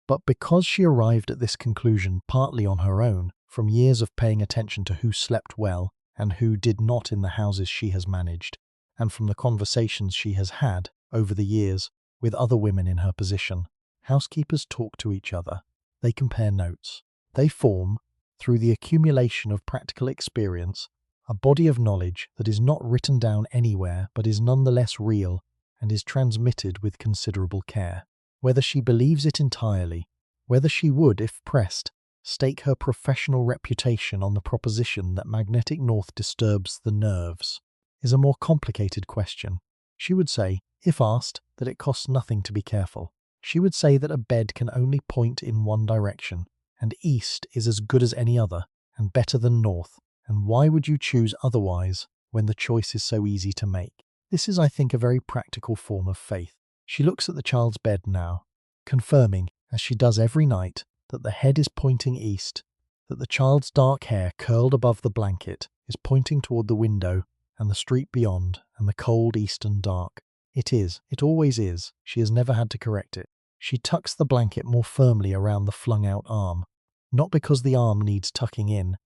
but because she arrived at this conclusion partly on her own, from years of paying attention to who slept well and who did not in the houses she has managed, and from the conversations she has had, over the years, with other women in her position. Housekeepers talk to each other. They compare notes. They form, through the accumulation of practical experience, a body of knowledge that is not written down anywhere but is nonetheless real and is transmitted with considerable care. Whether she believes it entirely, whether she would, if pressed, stake her professional reputation on the proposition that magnetic north disturbs the nerves, is a more complicated question. She would say, if asked, that it costs nothing to be careful. She would say that a bed can only point in one direction, and east is as good as any other, and better than north, and why would you choose otherwise when the choice is so easy to make? This is, I think, a very practical form of faith. She looks at the child's bed now, confirming, as she does every night, that the head is pointing east, that the child's dark hair curled above the blanket is pointing toward the window and the street beyond and the cold eastern dark. It is, it always is, she has never had to correct it. She tucks the blanket more firmly around the flung-out arm, not because the arm needs tucking in,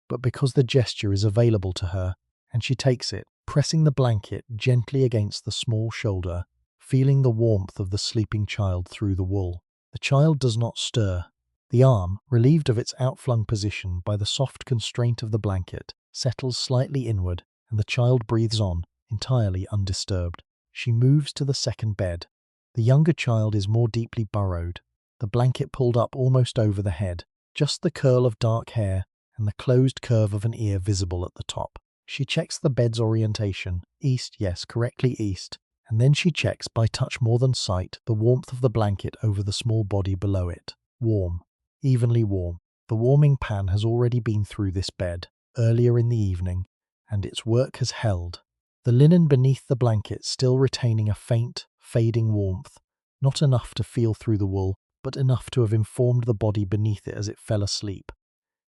but because the gesture is available to her, and she takes it, pressing the blanket gently against the small shoulder, feeling the warmth of the sleeping child through the wool. The child does not stir. The arm, relieved of its outflung position by the soft constraint of the blanket, settles slightly inward, and the child breathes on, entirely undisturbed. She moves to the second bed. The younger child is more deeply burrowed, the blanket pulled up almost over the head, just the curl of dark hair and the closed curve of an ear visible at the top. She checks the bed's orientation, east, yes, correctly east, and then she checks by touch more than sight the warmth of the blanket over the small body below it. Warm, evenly warm. The warming pan has already been through this bed, earlier in the evening, and its work has held. The linen beneath the blanket still retaining a faint, fading warmth, not enough to feel through the wool, but enough to have informed the body beneath it as it fell asleep.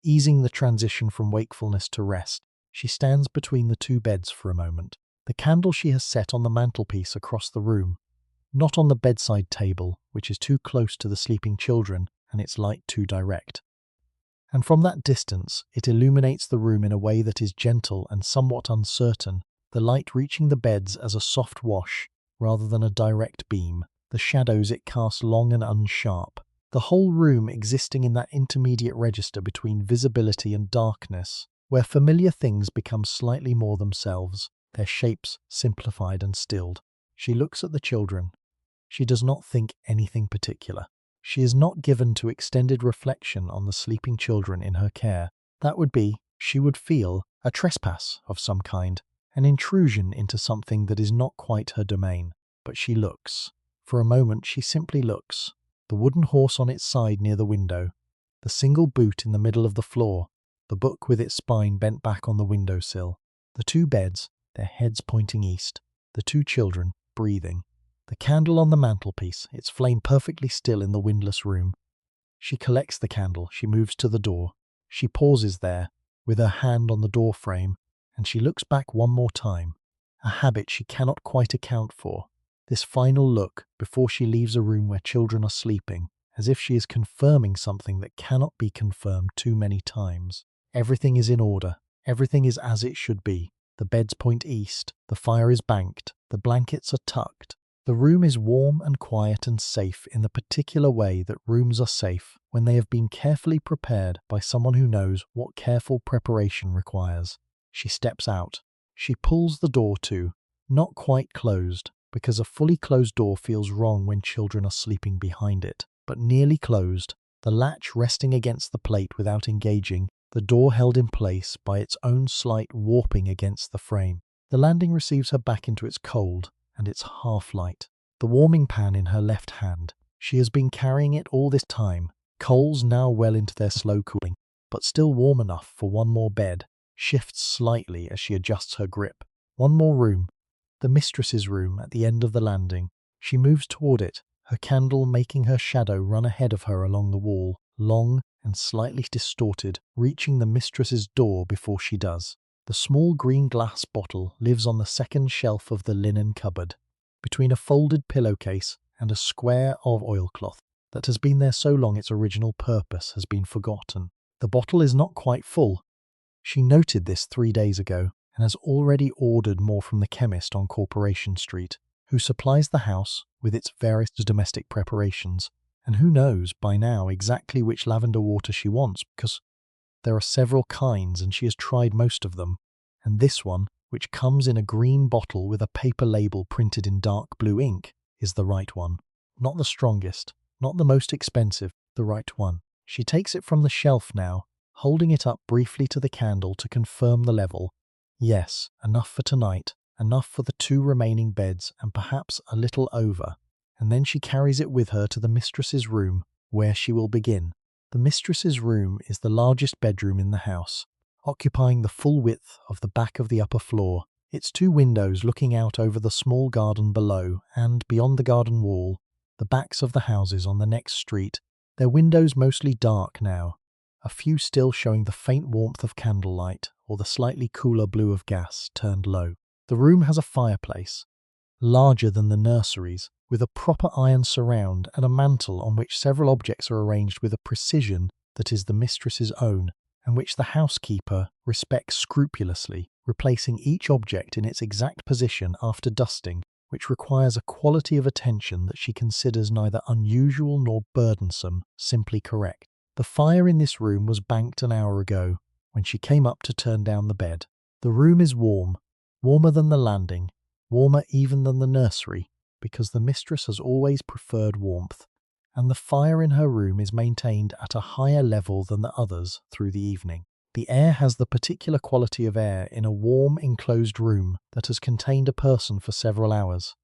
Easing the transition from wakefulness to rest, she stands between the two beds for a moment. The candle she has set on the mantelpiece across the room, not on the bedside table, which is too close to the sleeping children and its light too direct. And from that distance, it illuminates the room in a way that is gentle and somewhat uncertain, the light reaching the beds as a soft wash rather than a direct beam, the shadows it casts long and unsharp. The whole room existing in that intermediate register between visibility and darkness, where familiar things become slightly more themselves, their shapes simplified and stilled. She looks at the children. She does not think anything particular. She is not given to extended reflection on the sleeping children in her care. That would be, she would feel, a trespass of some kind, an intrusion into something that is not quite her domain. But she looks. For a moment she simply looks. The wooden horse on its side near the window, the single boot in the middle of the floor, the book with its spine bent back on the windowsill, the two beds, their heads pointing east, the two children, breathing, the candle on the mantelpiece, its flame perfectly still in the windless room. She collects the candle, she moves to the door. She pauses there, with her hand on the door frame, and she looks back one more time, a habit she cannot quite account for. This final look before she leaves a room where children are sleeping, as if she is confirming something that cannot be confirmed too many times. Everything is in order. Everything is as it should be. The beds point east. The fire is banked. The blankets are tucked. The room is warm and quiet and safe in the particular way that rooms are safe when they have been carefully prepared by someone who knows what careful preparation requires. She steps out. She pulls the door to, not quite closed, because a fully closed door feels wrong when children are sleeping behind it, but nearly closed, the latch resting against the plate without engaging, the door held in place by its own slight warping against the frame. The landing receives her back into its cold and its half-light. The warming pan in her left hand. She has been carrying it all this time, coals now well into their slow cooling, but still warm enough for one more bed, shifts slightly as she adjusts her grip. One more room. The mistress's room at the end of the landing. She moves toward it, her candle making her shadow run ahead of her along the wall, long and slightly distorted, reaching the mistress's door before she does. The small green glass bottle lives on the second shelf of the linen cupboard, between a folded pillowcase and a square of oilcloth that has been there so long its original purpose has been forgotten. The bottle is not quite full. She noted this 3 days ago, and has already ordered more from the chemist on Corporation Street, who supplies the house with its various domestic preparations, and who knows by now exactly which lavender water she wants, because there are several kinds and she has tried most of them, and this one, which comes in a green bottle with a paper label printed in dark blue ink, is the right one. Not the strongest, not the most expensive, the right one. She takes it from the shelf now, holding it up briefly to the candle to confirm the level. Yes, enough for tonight, enough for the 2 remaining beds, and perhaps a little over. And then she carries it with her to the mistress's room, where she will begin. The mistress's room is the largest bedroom in the house, occupying the full width of the back of the upper floor, its 2 windows looking out over the small garden below and, beyond the garden wall, the backs of the houses on the next street, their windows mostly dark now, a few still showing the faint warmth of candlelight or the slightly cooler blue of gas turned low. The room has a fireplace, larger than the nursery's, with a proper iron surround and a mantel on which several objects are arranged with a precision that is the mistress's own, and which the housekeeper respects scrupulously, replacing each object in its exact position after dusting, which requires a quality of attention that she considers neither unusual nor burdensome, simply correct. The fire in this room was banked an hour ago, when she came up to turn down the bed. The room is warm, warmer than the landing, warmer even than the nursery, because the mistress has always preferred warmth, and the fire in her room is maintained at a higher level than the others through the evening. The air has the particular quality of air in a warm, enclosed room that has contained a person for several hours.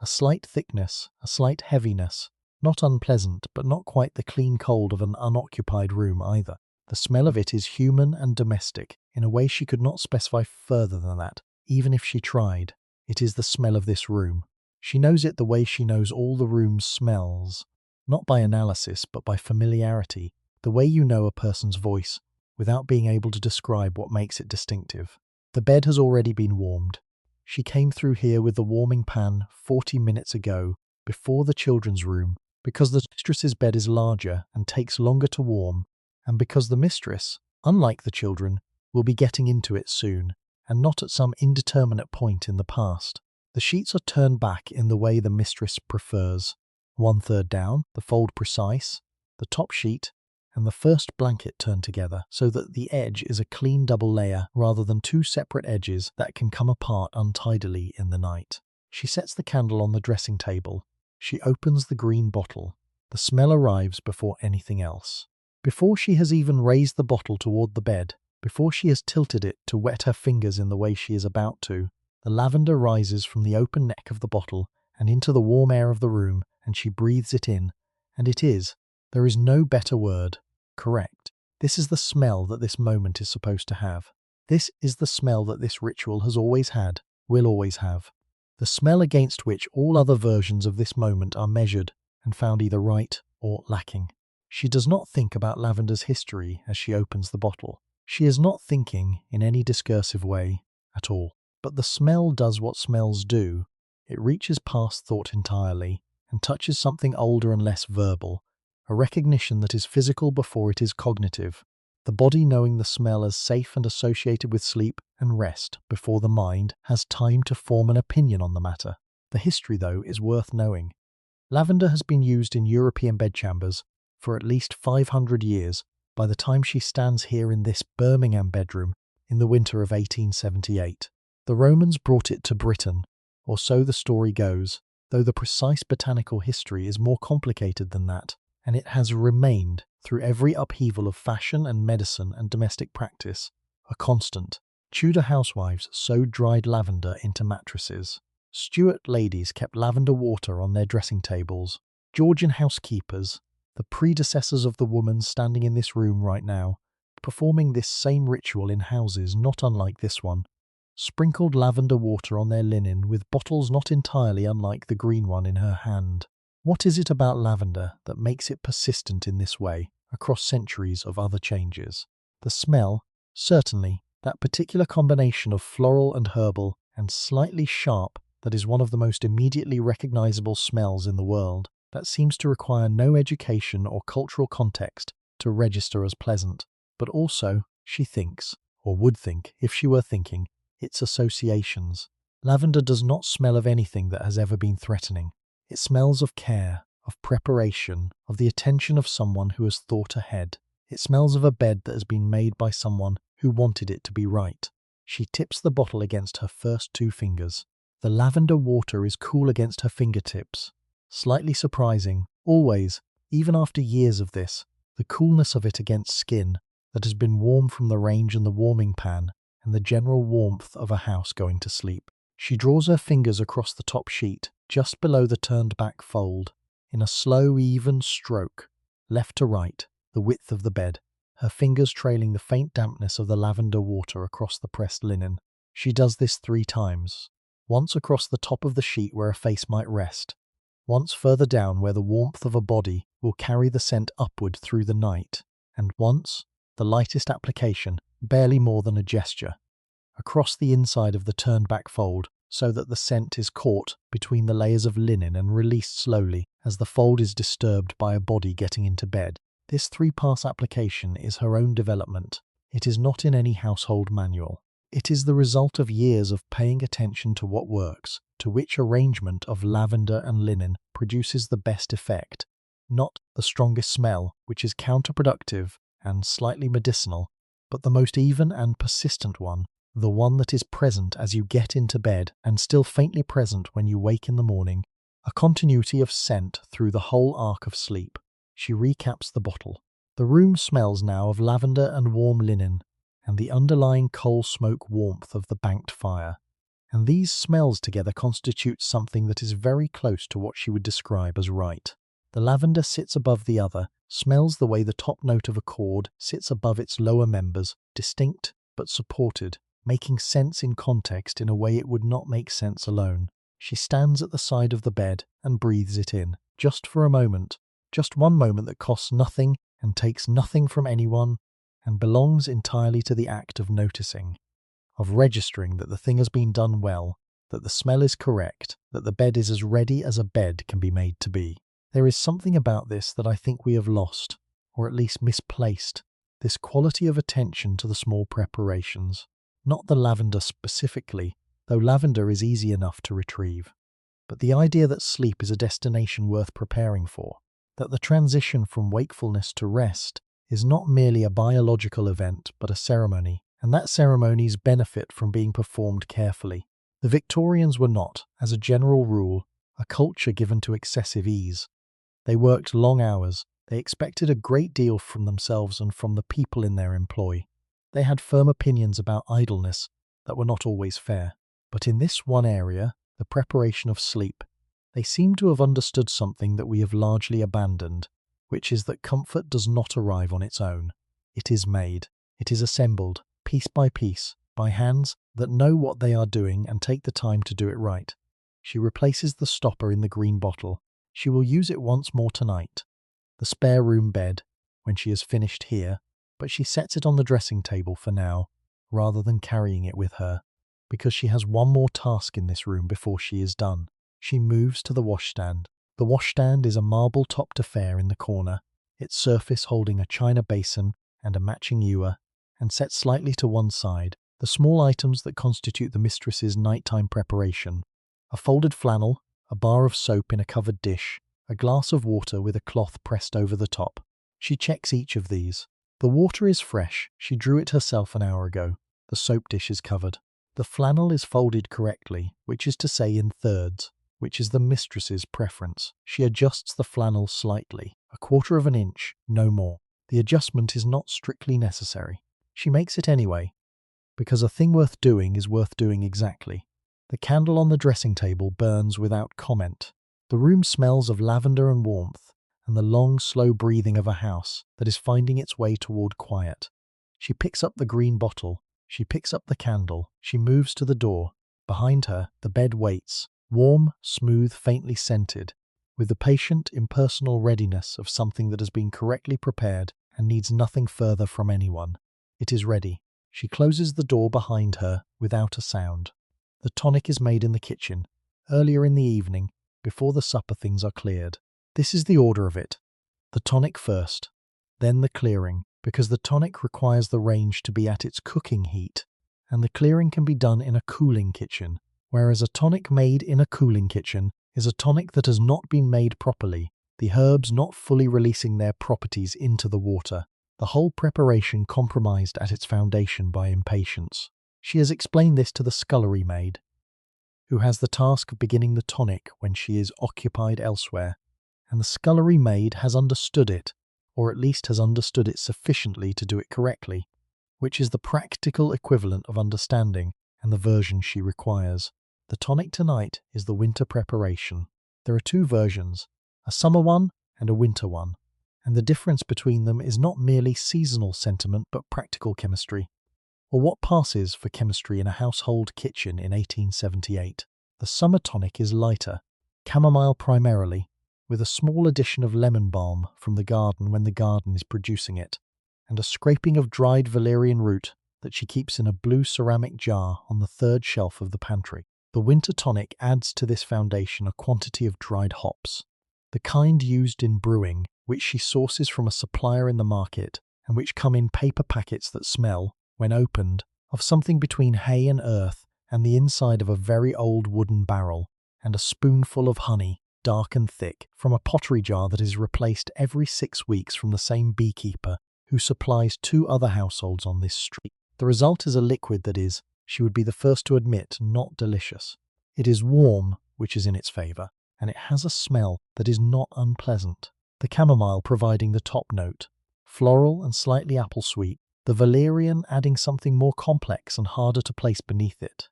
A slight thickness, a slight heaviness, not unpleasant, but not quite the clean cold of an unoccupied room either. The smell of it is human and domestic, in a way she could not specify further than that, even if she tried. It is the smell of this room. She knows it the way she knows all the room's smells, not by analysis, but by familiarity, the way you know a person's voice, without being able to describe what makes it distinctive. The bed has already been warmed. She came through here with the warming pan 40 minutes ago, before the children's room, because the mistress's bed is larger and takes longer to warm, and because the mistress, unlike the children, will be getting into it soon, and not at some indeterminate point in the past. The sheets are turned back in the way the mistress prefers. 1/3 down, the fold precise, the top sheet, and the first blanket turned together so that the edge is a clean double layer rather than two separate edges that can come apart untidily in the night. She sets the candle on the dressing table. She opens the green bottle. The smell arrives before anything else. Before she has even raised the bottle toward the bed, before she has tilted it to wet her fingers in the way she is about to, the lavender rises from the open neck of the bottle and into the warm air of the room, and she breathes it in, and there is no better word, correct. This is the smell that this moment is supposed to have. This is the smell that this ritual has always had, will always have. The smell against which all other versions of this moment are measured and found either right or lacking. She does not think about lavender's history as she opens the bottle. She is not thinking in any discursive way at all. But the smell does what smells do. It reaches past thought entirely and touches something older and less verbal, a recognition that is physical before it is cognitive, the body knowing the smell as safe and associated with sleep and rest before the mind has time to form an opinion on the matter. The history, though, is worth knowing. Lavender has been used in European bedchambers for at least 500 years by the time she stands here in this Birmingham bedroom in the winter of 1878. The Romans brought it to Britain, or so the story goes, though the precise botanical history is more complicated than that, and it has remained, through every upheaval of fashion and medicine and domestic practice, a constant. Tudor housewives sewed dried lavender into mattresses. Stuart ladies kept lavender water on their dressing tables. Georgian housekeepers, the predecessors of the woman standing in this room right now, performing this same ritual in houses not unlike this one, sprinkled lavender water on their linen with bottles not entirely unlike the green one in her hand. What is it about lavender that makes it persistent in this way across centuries of other changes? The smell, certainly, that particular combination of floral and herbal and slightly sharp that is one of the most immediately recognizable smells in the world, that seems to require no education or cultural context to register as pleasant, but also, she thinks, or would think if she were thinking, its associations. Lavender does not smell of anything that has ever been threatening. It smells of care, of preparation, of the attention of someone who has thought ahead. It smells of a bed that has been made by someone who wanted it to be right. She tips the bottle against her first two fingers. The lavender water is cool against her fingertips. Slightly surprising, always, even after years of this, the coolness of it against skin that has been warm from the range and the warming pan, and the general warmth of a house going to sleep. She draws her fingers across the top sheet, just below the turned-back fold, in a slow, even stroke, left to right, the width of the bed, her fingers trailing the faint dampness of the lavender water across the pressed linen. She does this 3 times, once across the top of the sheet where a face might rest, once further down where the warmth of a body will carry the scent upward through the night, and once, the lightest application, barely more than a gesture, across the inside of the turned-back fold so that the scent is caught between the layers of linen and released slowly as the fold is disturbed by a body getting into bed. This 3-pass application is her own development. It is not in any household manual. It is the result of years of paying attention to what works, to which arrangement of lavender and linen produces the best effect, not the strongest smell, which is counterproductive and slightly medicinal, but the most even and persistent one, the one that is present as you get into bed and still faintly present when you wake in the morning, a continuity of scent through the whole arc of sleep. She recaps the bottle. The room smells now of lavender and warm linen, and the underlying coal smoke warmth of the banked fire. And these smells together constitute something that is very close to what she would describe as right. The lavender sits above the other, smells the way the top note of a chord sits above its lower members, distinct but supported, making sense in context in a way it would not make sense alone. She stands at the side of the bed and breathes it in, just for a moment, just one moment that costs nothing and takes nothing from anyone, and belongs entirely to the act of noticing, of registering that the thing has been done well, that the smell is correct, that the bed is as ready as a bed can be made to be. There is something about this that I think we have lost, or at least misplaced, this quality of attention to the small preparations. Not the lavender specifically, though lavender is easy enough to retrieve, but the idea that sleep is a destination worth preparing for, that the transition from wakefulness to rest is not merely a biological event but a ceremony, and that ceremonies benefit from being performed carefully. The Victorians were not, as a general rule, a culture given to excessive ease. They worked long hours, they expected a great deal from themselves and from the people in their employ. They had firm opinions about idleness that were not always fair. But in this one area, the preparation of sleep, they seem to have understood something that we have largely abandoned, which is that comfort does not arrive on its own. It is made. It is assembled, piece by piece, by hands that know what they are doing and take the time to do it right. She replaces the stopper in the green bottle. She will use it once more tonight. The spare room bed, when she has finished here, but she sets it on the dressing table for now, rather than carrying it with her, because she has one more task in this room before she is done. She moves to the washstand. The washstand is a marble-topped affair in the corner, its surface holding a china basin and a matching ewer, and set slightly to one side, the small items that constitute the mistress's nighttime preparation: a folded flannel, a bar of soap in a covered dish, a glass of water with a cloth pressed over the top. She checks each of these. The water is fresh, she drew it herself an hour ago. The soap dish is covered. The flannel is folded correctly, which is to say in thirds, which is the mistress's preference. She adjusts the flannel slightly, a quarter of an inch, no more. The adjustment is not strictly necessary. She makes it anyway, because a thing worth doing is worth doing exactly. The candle on the dressing table burns without comment. The room smells of lavender and warmth, and the long, slow breathing of a house that is finding its way toward quiet. She picks up the green bottle. She picks up the candle. She moves to the door. Behind her, the bed waits, warm, smooth, faintly scented, with the patient, impersonal readiness of something that has been correctly prepared and needs nothing further from anyone. It is ready. She closes the door behind her without a sound. The tonic is made in the kitchen, earlier in the evening, before the supper things are cleared. This is the order of it. The tonic first, then the clearing, because the tonic requires the range to be at its cooking heat, and the clearing can be done in a cooling kitchen, whereas a tonic made in a cooling kitchen is a tonic that has not been made properly, the herbs not fully releasing their properties into the water, the whole preparation compromised at its foundation by impatience. She has explained this to the scullery maid, who has the task of beginning the tonic when she is occupied elsewhere, and the scullery maid has understood it, or at least has understood it sufficiently to do it correctly, which is the practical equivalent of understanding and the version she requires. The tonic tonight is the winter preparation. There are two versions, a summer one and a winter one, and the difference between them is not merely seasonal sentiment but practical chemistry, or what passes for chemistry in a household kitchen in 1878. The summer tonic is lighter, chamomile primarily, with a small addition of lemon balm from the garden when the garden is producing it, and a scraping of dried valerian root that she keeps in a blue ceramic jar on the third shelf of the pantry. The winter tonic adds to this foundation a quantity of dried hops, the kind used in brewing, which she sources from a supplier in the market and which come in paper packets that smell, when opened, of something between hay and earth and the inside of a very old wooden barrel, and a spoonful of honey, dark and thick, from a pottery jar that is replaced every 6 weeks from the same beekeeper who supplies 2 other households on this street. The result is a liquid that is, she would be the first to admit, not delicious. It is warm, which is in its favour, and it has a smell that is not unpleasant. The chamomile providing the top note, floral and slightly apple sweet, the valerian adding something more complex and harder to place beneath it.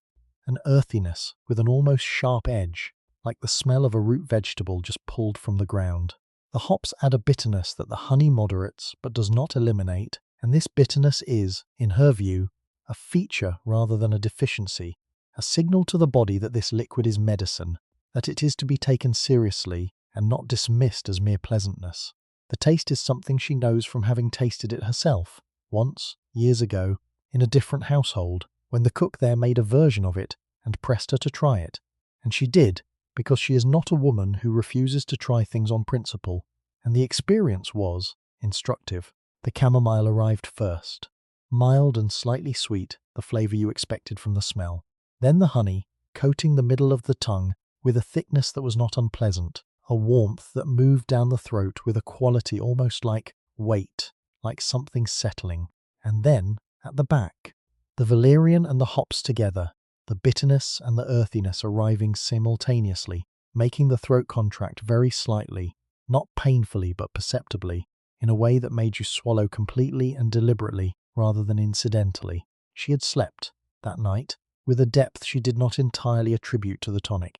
An earthiness with an almost sharp edge, like the smell of a root vegetable just pulled from the ground. The hops add a bitterness that the honey moderates but does not eliminate, and this bitterness is, in her view, a feature rather than a deficiency, a signal to the body that this liquid is medicine, that it is to be taken seriously and not dismissed as mere pleasantness. The taste is something she knows from having tasted it herself, once, years ago, in a different household, when the cook there made a version of it and pressed her to try it. And she did, because she is not a woman who refuses to try things on principle, and the experience was instructive. The chamomile arrived first, mild and slightly sweet, the flavour you expected from the smell. Then the honey, coating the middle of the tongue with a thickness that was not unpleasant, a warmth that moved down the throat with a quality almost like weight, like something settling. And then, at the back, the valerian and the hops together, the bitterness and the earthiness arriving simultaneously, making the throat contract very slightly, not painfully but perceptibly, in a way that made you swallow completely and deliberately rather than incidentally. She had slept, that night, with a depth she did not entirely attribute to the tonic,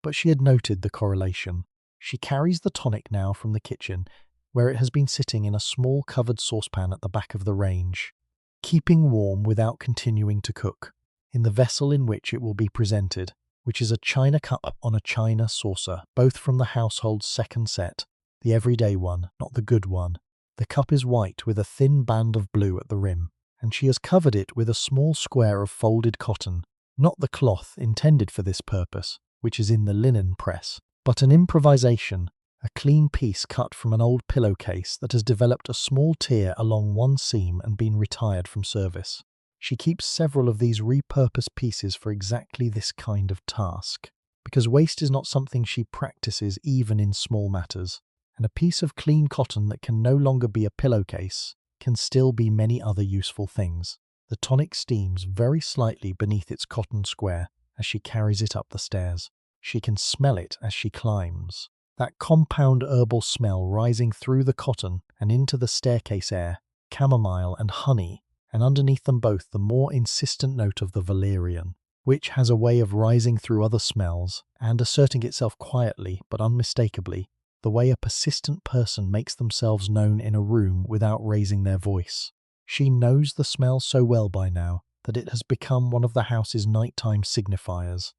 but she had noted the correlation. She carries the tonic now from the kitchen, where it has been sitting in a small covered saucepan at the back of the range, keeping warm without continuing to cook, in the vessel in which it will be presented, which is a china cup on a china saucer, both from the household's second set, the everyday one, not the good one. The cup is white with a thin band of blue at the rim, and she has covered it with a small square of folded cotton, not the cloth intended for this purpose, which is in the linen press, but an improvisation, a clean piece cut from an old pillowcase that has developed a small tear along one seam and been retired from service. She keeps several of these repurposed pieces for exactly this kind of task, because waste is not something she practices even in small matters, and a piece of clean cotton that can no longer be a pillowcase can still be many other useful things. The tonic steams very slightly beneath its cotton square as she carries it up the stairs. She can smell it as she climbs. That compound herbal smell rising through the cotton and into the staircase air, chamomile and honey, and underneath them both the more insistent note of the valerian, which has a way of rising through other smells and asserting itself quietly but unmistakably, the way a persistent person makes themselves known in a room without raising their voice. She knows the smell so well by now that it has become one of the house's nighttime signifiers,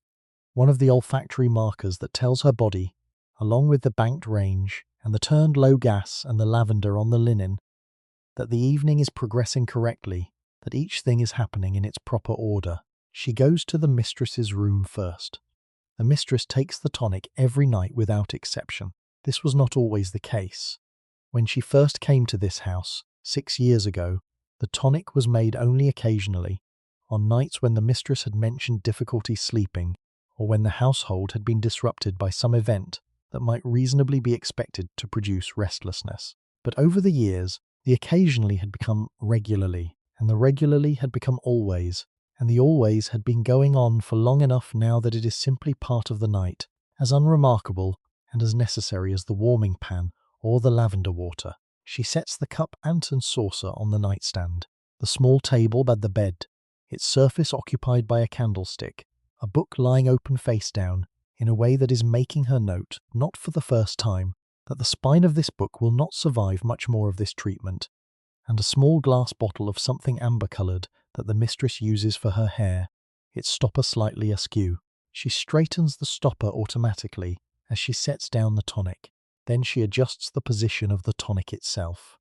one of the olfactory markers that tells her body, along with the banked range and the turned low gas and the lavender on the linen, that the evening is progressing correctly, that each thing is happening in its proper order. She goes to the mistress's room first. The mistress takes the tonic every night without exception. This was not always the case. When she first came to this house, 6 years ago, the tonic was made only occasionally, on nights when the mistress had mentioned difficulty sleeping, or when the household had been disrupted by some event that might reasonably be expected to produce restlessness. But over the years, the occasionally had become regularly, and the regularly had become always, and the always had been going on for long enough now that it is simply part of the night, as unremarkable and as necessary as the warming pan or the lavender water. She sets the cup and saucer on the nightstand, the small table by the bed, its surface occupied by a candlestick, a book lying open face down, in a way that is making her note, not for the first time, that the spine of this book will not survive much more of this treatment, and a small glass bottle of something amber-coloured that the mistress uses for her hair, its stopper slightly askew. She straightens the stopper automatically as she sets down the tonic. Then she adjusts the position of the tonic itself.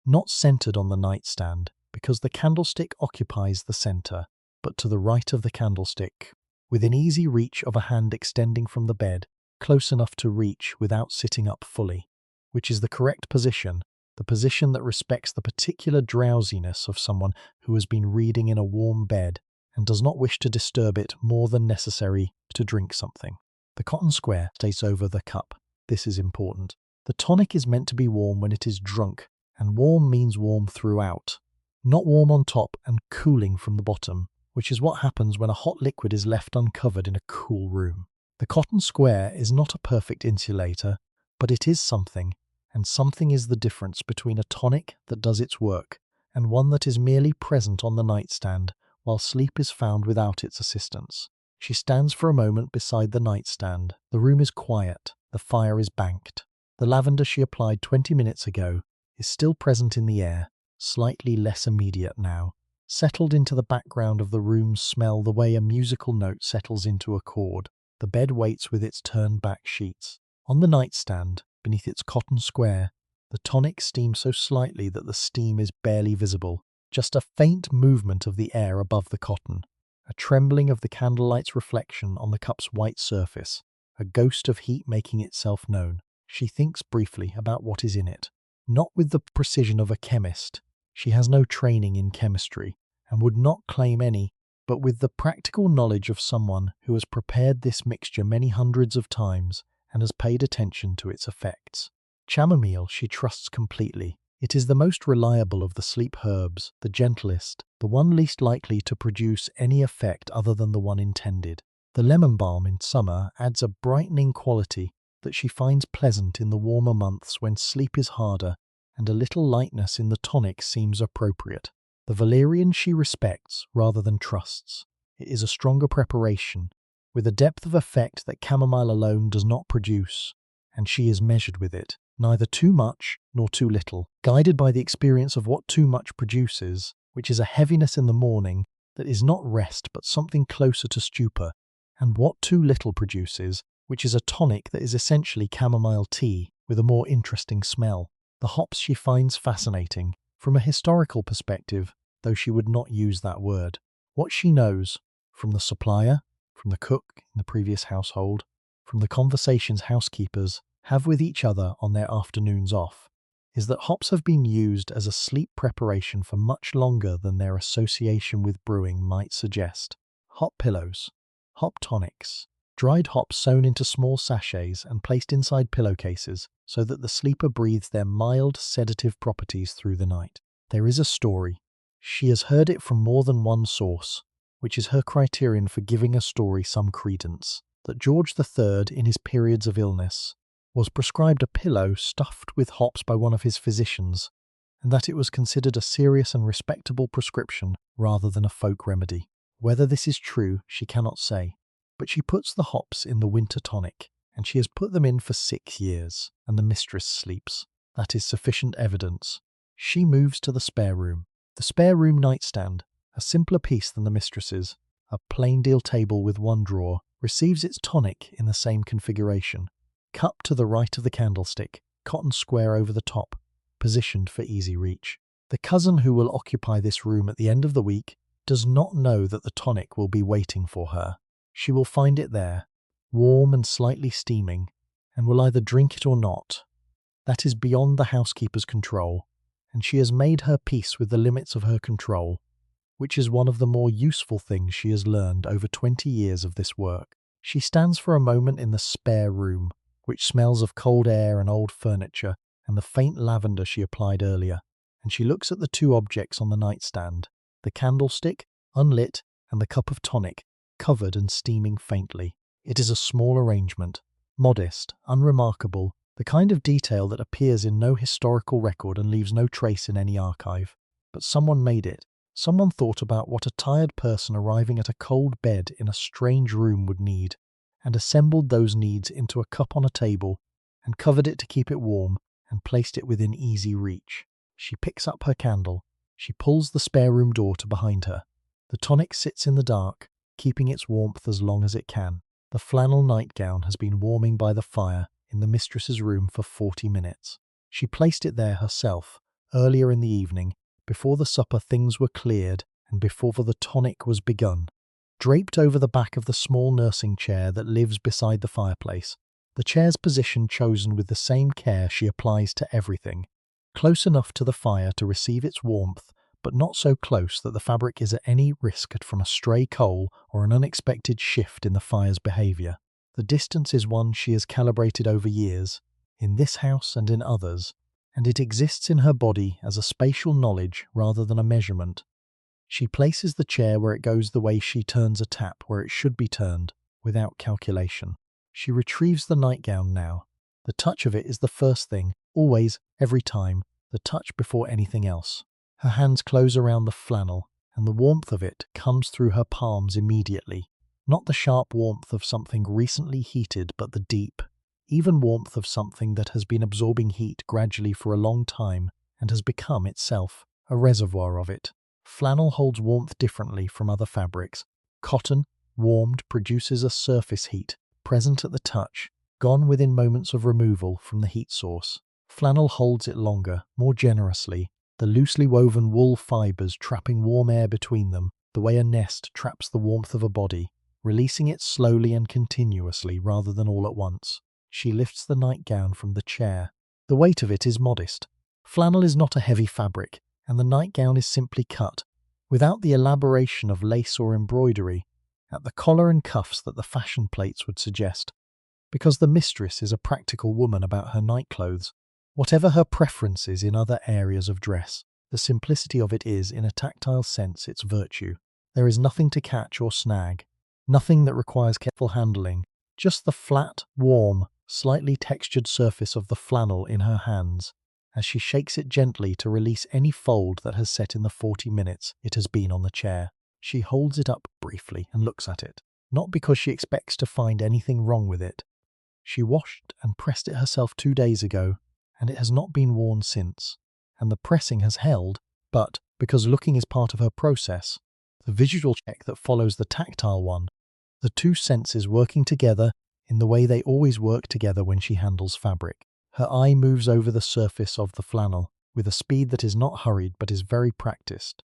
Not centred on the nightstand, because the candlestick occupies the centre, but to the right of the candlestick, within easy reach of a hand extending from the bed, close enough to reach without sitting up fully, which is the correct position, the position that respects the particular drowsiness of someone who has been reading in a warm bed and does not wish to disturb it more than necessary to drink something. The cotton square stays over the cup. This is important. The tonic is meant to be warm when it is drunk, and warm means warm throughout, not warm on top and cooling from the bottom, which is what happens when a hot liquid is left uncovered in a cool room. The cotton square is not a perfect insulator, but it is something, and something is the difference between a tonic that does its work and one that is merely present on the nightstand while sleep is found without its assistance. She stands for a moment beside the nightstand. The room is quiet. The fire is banked. The lavender she applied 20 minutes ago is still present in the air, slightly less immediate now, settled into the background of the room's smell the way a musical note settles into a chord. The bed waits with its turned back sheets. On the nightstand, beneath its cotton square, the tonic steams so slightly that the steam is barely visible, just a faint movement of the air above the cotton, a trembling of the candlelight's reflection on the cup's white surface, a ghost of heat making itself known. She thinks briefly about what is in it. Not with the precision of a chemist. She has no training in chemistry, and would not claim any, but with the practical knowledge of someone who has prepared this mixture many hundreds of times and has paid attention to its effects. Chamomile she trusts completely. It is the most reliable of the sleep herbs, the gentlest, the one least likely to produce any effect other than the one intended. The lemon balm in summer adds a brightening quality that she finds pleasant in the warmer months when sleep is harder and a little lightness in the tonic seems appropriate. The valerian she respects rather than trusts. It is a stronger preparation, with a depth of effect that chamomile alone does not produce, and she is measured with it, neither too much nor too little, guided by the experience of what too much produces, which is a heaviness in the morning that is not rest but something closer to stupor, and what too little produces, which is a tonic that is essentially chamomile tea with a more interesting smell. The hops she finds fascinating, from a historical perspective, though she would not use that word. What she knows, from the supplier, from the cook in the previous household, from the conversations housekeepers have with each other on their afternoons off, is that hops have been used as a sleep preparation for much longer than their association with brewing might suggest. Hop pillows, hop tonics, dried hops sewn into small sachets and placed inside pillowcases so that the sleeper breathes their mild sedative properties through the night. There is a story. She has heard it from more than one source, which is her criterion for giving a story some credence, that George III, in his periods of illness, was prescribed a pillow stuffed with hops by one of his physicians, and that it was considered a serious and respectable prescription rather than a folk remedy. Whether this is true, she cannot say, but she puts the hops in the winter tonic, and she has put them in for 6 years, and the mistress sleeps. That is sufficient evidence. She moves to the spare room. The spare room nightstand, a simpler piece than the mistress's, a plain deal table with one drawer, receives its tonic in the same configuration. Cup to the right of the candlestick, cotton square over the top, positioned for easy reach. The cousin who will occupy this room at the end of the week does not know that the tonic will be waiting for her. She will find it there, warm and slightly steaming, and will either drink it or not. That is beyond the housekeeper's control, and she has made her peace with the limits of her control, which is one of the more useful things she has learned over 20 years of this work. She stands for a moment in the spare room, which smells of cold air and old furniture and the faint lavender she applied earlier, and she looks at the two objects on the nightstand, the candlestick, unlit, and the cup of tonic, covered and steaming faintly. It is a small arrangement, modest, unremarkable, the kind of detail that appears in no historical record and leaves no trace in any archive. But someone made it. Someone thought about what a tired person arriving at a cold bed in a strange room would need, and assembled those needs into a cup on a table, and covered it to keep it warm, and placed it within easy reach. She picks up her candle. She pulls the spare room door to behind her. The tonic sits in the dark, keeping its warmth as long as it can. The flannel nightgown has been warming by the fire in the mistress's room for 40 minutes. She placed it there herself, earlier in the evening, before the supper things were cleared and before the tonic was begun. Draped over the back of the small nursing chair that lives beside the fireplace, the chair's position chosen with the same care she applies to everything, close enough to the fire to receive its warmth, but not so close that the fabric is at any risk from a stray coal or an unexpected shift in the fire's behavior. The distance is one she has calibrated over years, in this house and in others, and it exists in her body as a spatial knowledge rather than a measurement. She places the chair where it goes the way she turns a tap where it should be turned, without calculation. She retrieves the nightgown now. The touch of it is the first thing, always, every time, the touch before anything else. Her hands close around the flannel, and the warmth of it comes through her palms immediately. Not the sharp warmth of something recently heated, but the deep, even warmth of something that has been absorbing heat gradually for a long time and has become itself a reservoir of it. Flannel holds warmth differently from other fabrics. Cotton, warmed, produces a surface heat, present at the touch, gone within moments of removal from the heat source. Flannel holds it longer, more generously, the loosely woven wool fibers trapping warm air between them, the way a nest traps the warmth of a body, releasing it slowly and continuously rather than all at once. She lifts the nightgown from the chair. The weight of it is modest. Flannel is not a heavy fabric, and the nightgown is simply cut, without the elaboration of lace or embroidery, at the collar and cuffs that the fashion plates would suggest. Because the mistress is a practical woman about her nightclothes, whatever her preferences in other areas of dress, the simplicity of it is, in a tactile sense, its virtue. There is nothing to catch or snag, nothing that requires careful handling, just the flat, warm, slightly textured surface of the flannel in her hands, as she shakes it gently to release any fold that has set in the 40 minutes it has been on the chair. She holds it up briefly and looks at it, not because she expects to find anything wrong with it. She washed and pressed it herself 2 days ago, and it has not been worn since, and the pressing has held, but, because looking is part of her process, the visual check that follows the tactile one, the two senses working together in the way they always work together when she handles fabric. Her eye moves over the surface of the flannel, with a speed that is not hurried but is very practiced.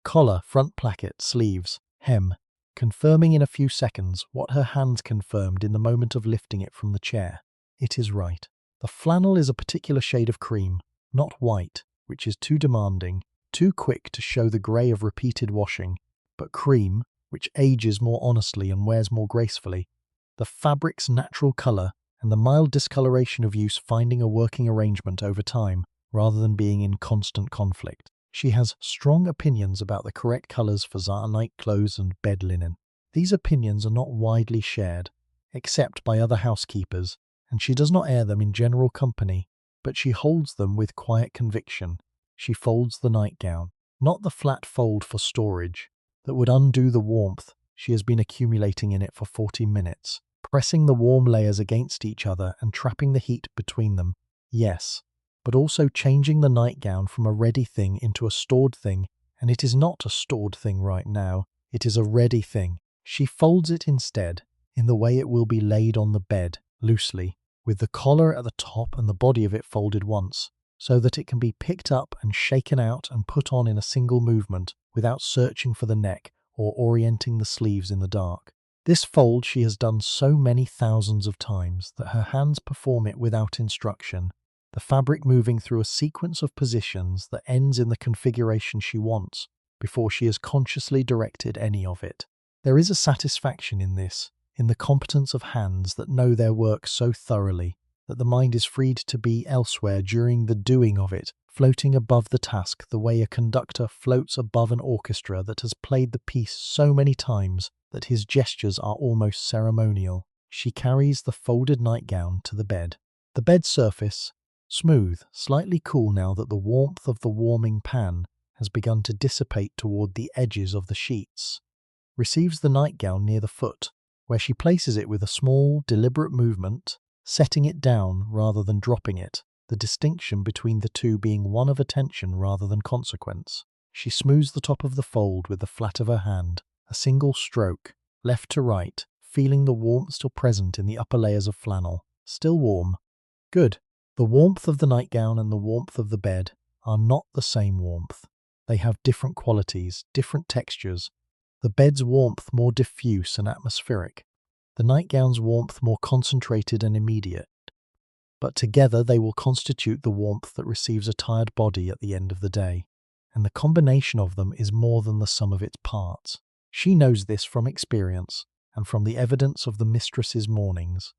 Collar, front placket, sleeves, hem, confirming in a few seconds what her hands confirmed in the moment of lifting it from the chair. It is right. The flannel is a particular shade of cream, not white, which is too demanding, too quick to show the grey of repeated washing, but cream, which ages more honestly and wears more gracefully. The fabric's natural colour and the mild discoloration of use finding a working arrangement over time, rather than being in constant conflict. She has strong opinions about the correct colours for night clothes and bed linen. These opinions are not widely shared, except by other housekeepers, and she does not air them in general company, but she holds them with quiet conviction. She folds the nightgown, not the flat fold for storage, that would undo the warmth she has been accumulating in it for 40 minutes, pressing the warm layers against each other and trapping the heat between them, yes, but also changing the nightgown from a ready thing into a stored thing, and it is not a stored thing right now, it is a ready thing. She folds it instead, in the way it will be laid on the bed, loosely, with the collar at the top and the body of it folded once, so that it can be picked up and shaken out and put on in a single movement, without searching for the neck or orienting the sleeves in the dark. This fold she has done so many thousands of times that her hands perform it without instruction, the fabric moving through a sequence of positions that ends in the configuration she wants, before she has consciously directed any of it. There is a satisfaction in this, in the competence of hands that know their work so thoroughly, that the mind is freed to be elsewhere during the doing of it, floating above the task the way a conductor floats above an orchestra that has played the piece so many times that his gestures are almost ceremonial. She carries the folded nightgown to the bed. The bed surface, smooth, slightly cool now that the warmth of the warming pan has begun to dissipate toward the edges of the sheets, receives the nightgown near the foot, where she places it with a small, deliberate movement, setting it down rather than dropping it, the distinction between the two being one of attention rather than consequence. She smooths the top of the fold with the flat of her hand, a single stroke, left to right, feeling the warmth still present in the upper layers of flannel. Still warm. Good. The warmth of the nightgown and the warmth of the bed are not the same warmth. They have different qualities, different textures. The bed's warmth more diffuse and atmospheric, the nightgown's warmth more concentrated and immediate. but together they will constitute the warmth that receives a tired body at the end of the day. And the combination of them is more than the sum of its parts. She knows this from experience and from the evidence of the mistress's mornings.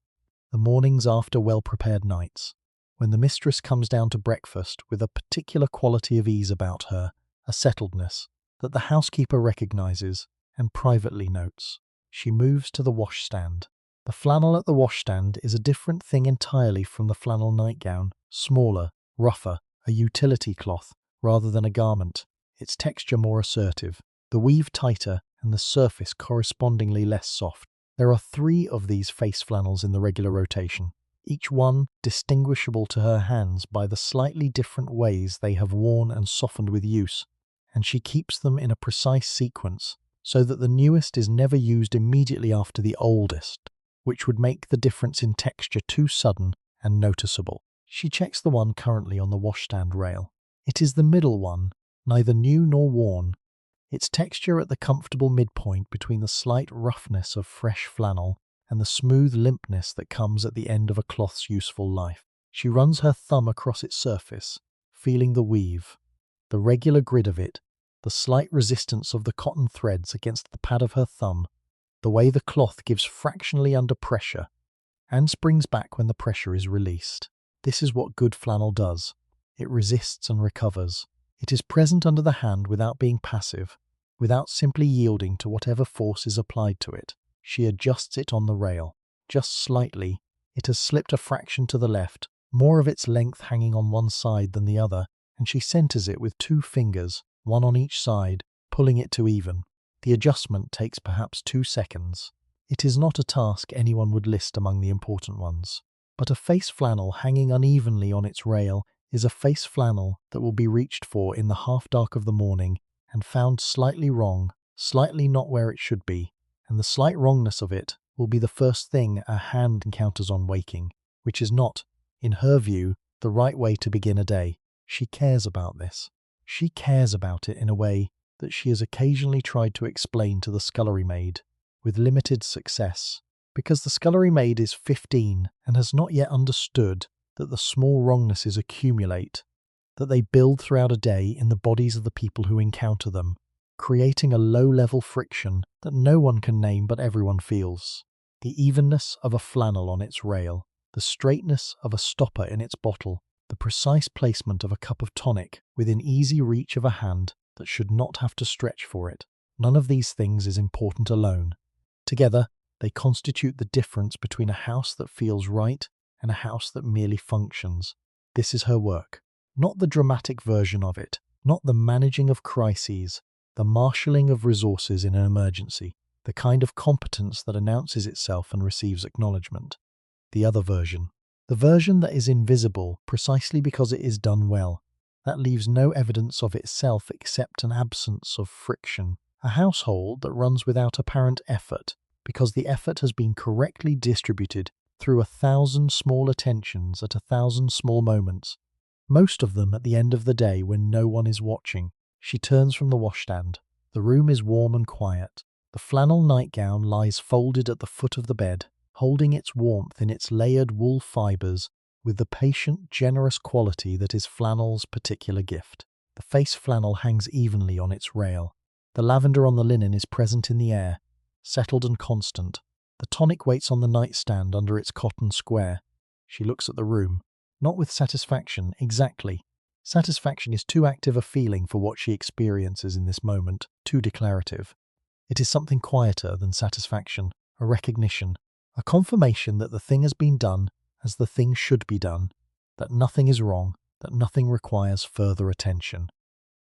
The mornings after well-prepared nights, when the mistress comes down to breakfast with a particular quality of ease about her, a settledness, that the housekeeper recognizes and privately notes. She moves to the washstand. The flannel at the washstand is a different thing entirely from the flannel nightgown, smaller, rougher, a utility cloth rather than a garment, its texture more assertive, the weave tighter and the surface correspondingly less soft. There are 3 of these face flannels in the regular rotation, each one distinguishable to her hands by the slightly different ways they have worn and softened with use, and she keeps them in a precise sequence, so that the newest is never used immediately after the oldest, which would make the difference in texture too sudden and noticeable. She checks the one currently on the washstand rail. It is the middle one, neither new nor worn, its texture at the comfortable midpoint between the slight roughness of fresh flannel and the smooth limpness that comes at the end of a cloth's useful life. She runs her thumb across its surface, feeling the weave, the regular grid of it, the slight resistance of the cotton threads against the pad of her thumb, the way the cloth gives fractionally under pressure and springs back when the pressure is released. This is what good flannel does. It resists and recovers. It is present under the hand without being passive, without simply yielding to whatever force is applied to it. She adjusts it on the rail. Just slightly, it has slipped a fraction to the left, more of its length hanging on one side than the other, and she centers it with 2 fingers, one on each side, pulling it to even. The adjustment takes perhaps 2 seconds. It is not a task anyone would list among the important ones. But a face flannel hanging unevenly on its rail is a face flannel that will be reached for in the half-dark of the morning and found slightly wrong, slightly not where it should be, and the slight wrongness of it will be the first thing a hand encounters on waking, which is not, in her view, the right way to begin a day. She cares about this. She cares about it in a way that she has occasionally tried to explain to the scullery maid, with limited success, because the scullery maid is 15 and has not yet understood that the small wrongnesses accumulate, that they build throughout a day in the bodies of the people who encounter them, creating a low-level friction that no one can name but everyone feels. The evenness of a flannel on its rail, the straightness of a stopper in its bottle, the precise placement of a cup of tonic within easy reach of a hand that should not have to stretch for it. None of these things is important alone. Together, they constitute the difference between a house that feels right and a house that merely functions. This is her work. Not the dramatic version of it, not the managing of crises, the marshalling of resources in an emergency, the kind of competence that announces itself and receives acknowledgement. The other version. The version that is invisible precisely because it is done well, that leaves no evidence of itself except an absence of friction. A household that runs without apparent effort, because the effort has been correctly distributed through 1,000 small attentions at 1,000 small moments, most of them at the end of the day when no one is watching. She turns from the washstand. The room is warm and quiet. The flannel nightgown lies folded at the foot of the bed, holding its warmth in its layered wool fibres with the patient, generous quality that is flannel's particular gift. The face flannel hangs evenly on its rail. The lavender on the linen is present in the air, settled and constant. The tonic waits on the nightstand under its cotton square. She looks at the room, not with satisfaction, exactly. Satisfaction is too active a feeling for what she experiences in this moment, too declarative. It is something quieter than satisfaction, a recognition, a confirmation that the thing has been done as the thing should be done, that nothing is wrong, that nothing requires further attention.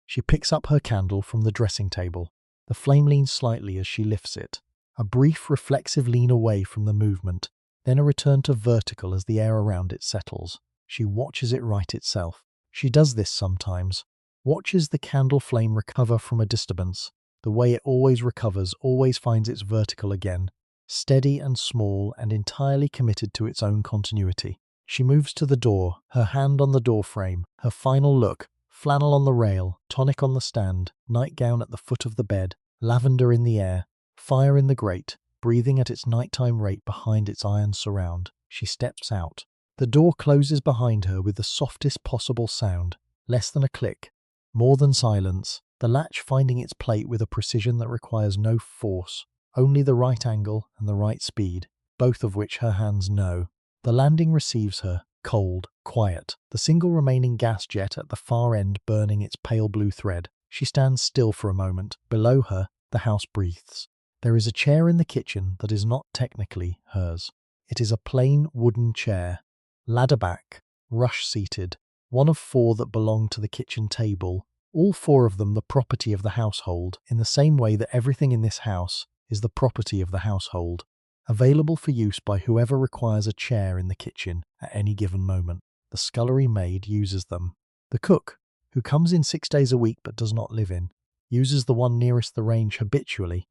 She picks up her candle from the dressing table. The flame leans slightly as she lifts it. A brief reflexive lean away from the movement, then a return to vertical as the air around it settles. She watches it right itself. She does this sometimes, watches the candle flame recover from a disturbance. The way it always recovers always finds its vertical again, steady and small and entirely committed to its own continuity. She moves to the door, her hand on the door frame, her final look, flannel on the rail, tonic on the stand, nightgown at the foot of the bed, lavender in the air, fire in the grate, breathing at its nighttime rate behind its iron surround. She steps out. The door closes behind her with the softest possible sound, less than a click, more than silence, the latch finding its plate with a precision that requires no force, only the right angle and the right speed, both of which her hands know. The landing receives her, cold, quiet, the single remaining gas jet at the far end burning its pale blue thread. She stands still for a moment. Below her, the house breathes. There is a chair in the kitchen that is not technically hers. It is a plain wooden chair, ladder back, rush-seated, one of 4 that belong to the kitchen table, all 4 of them the property of the household, in the same way that everything in this house is the property of the household, available for use by whoever requires a chair in the kitchen at any given moment. The scullery maid uses them. The cook, who comes in 6 days a week but does not live in, uses the one nearest the range habitually,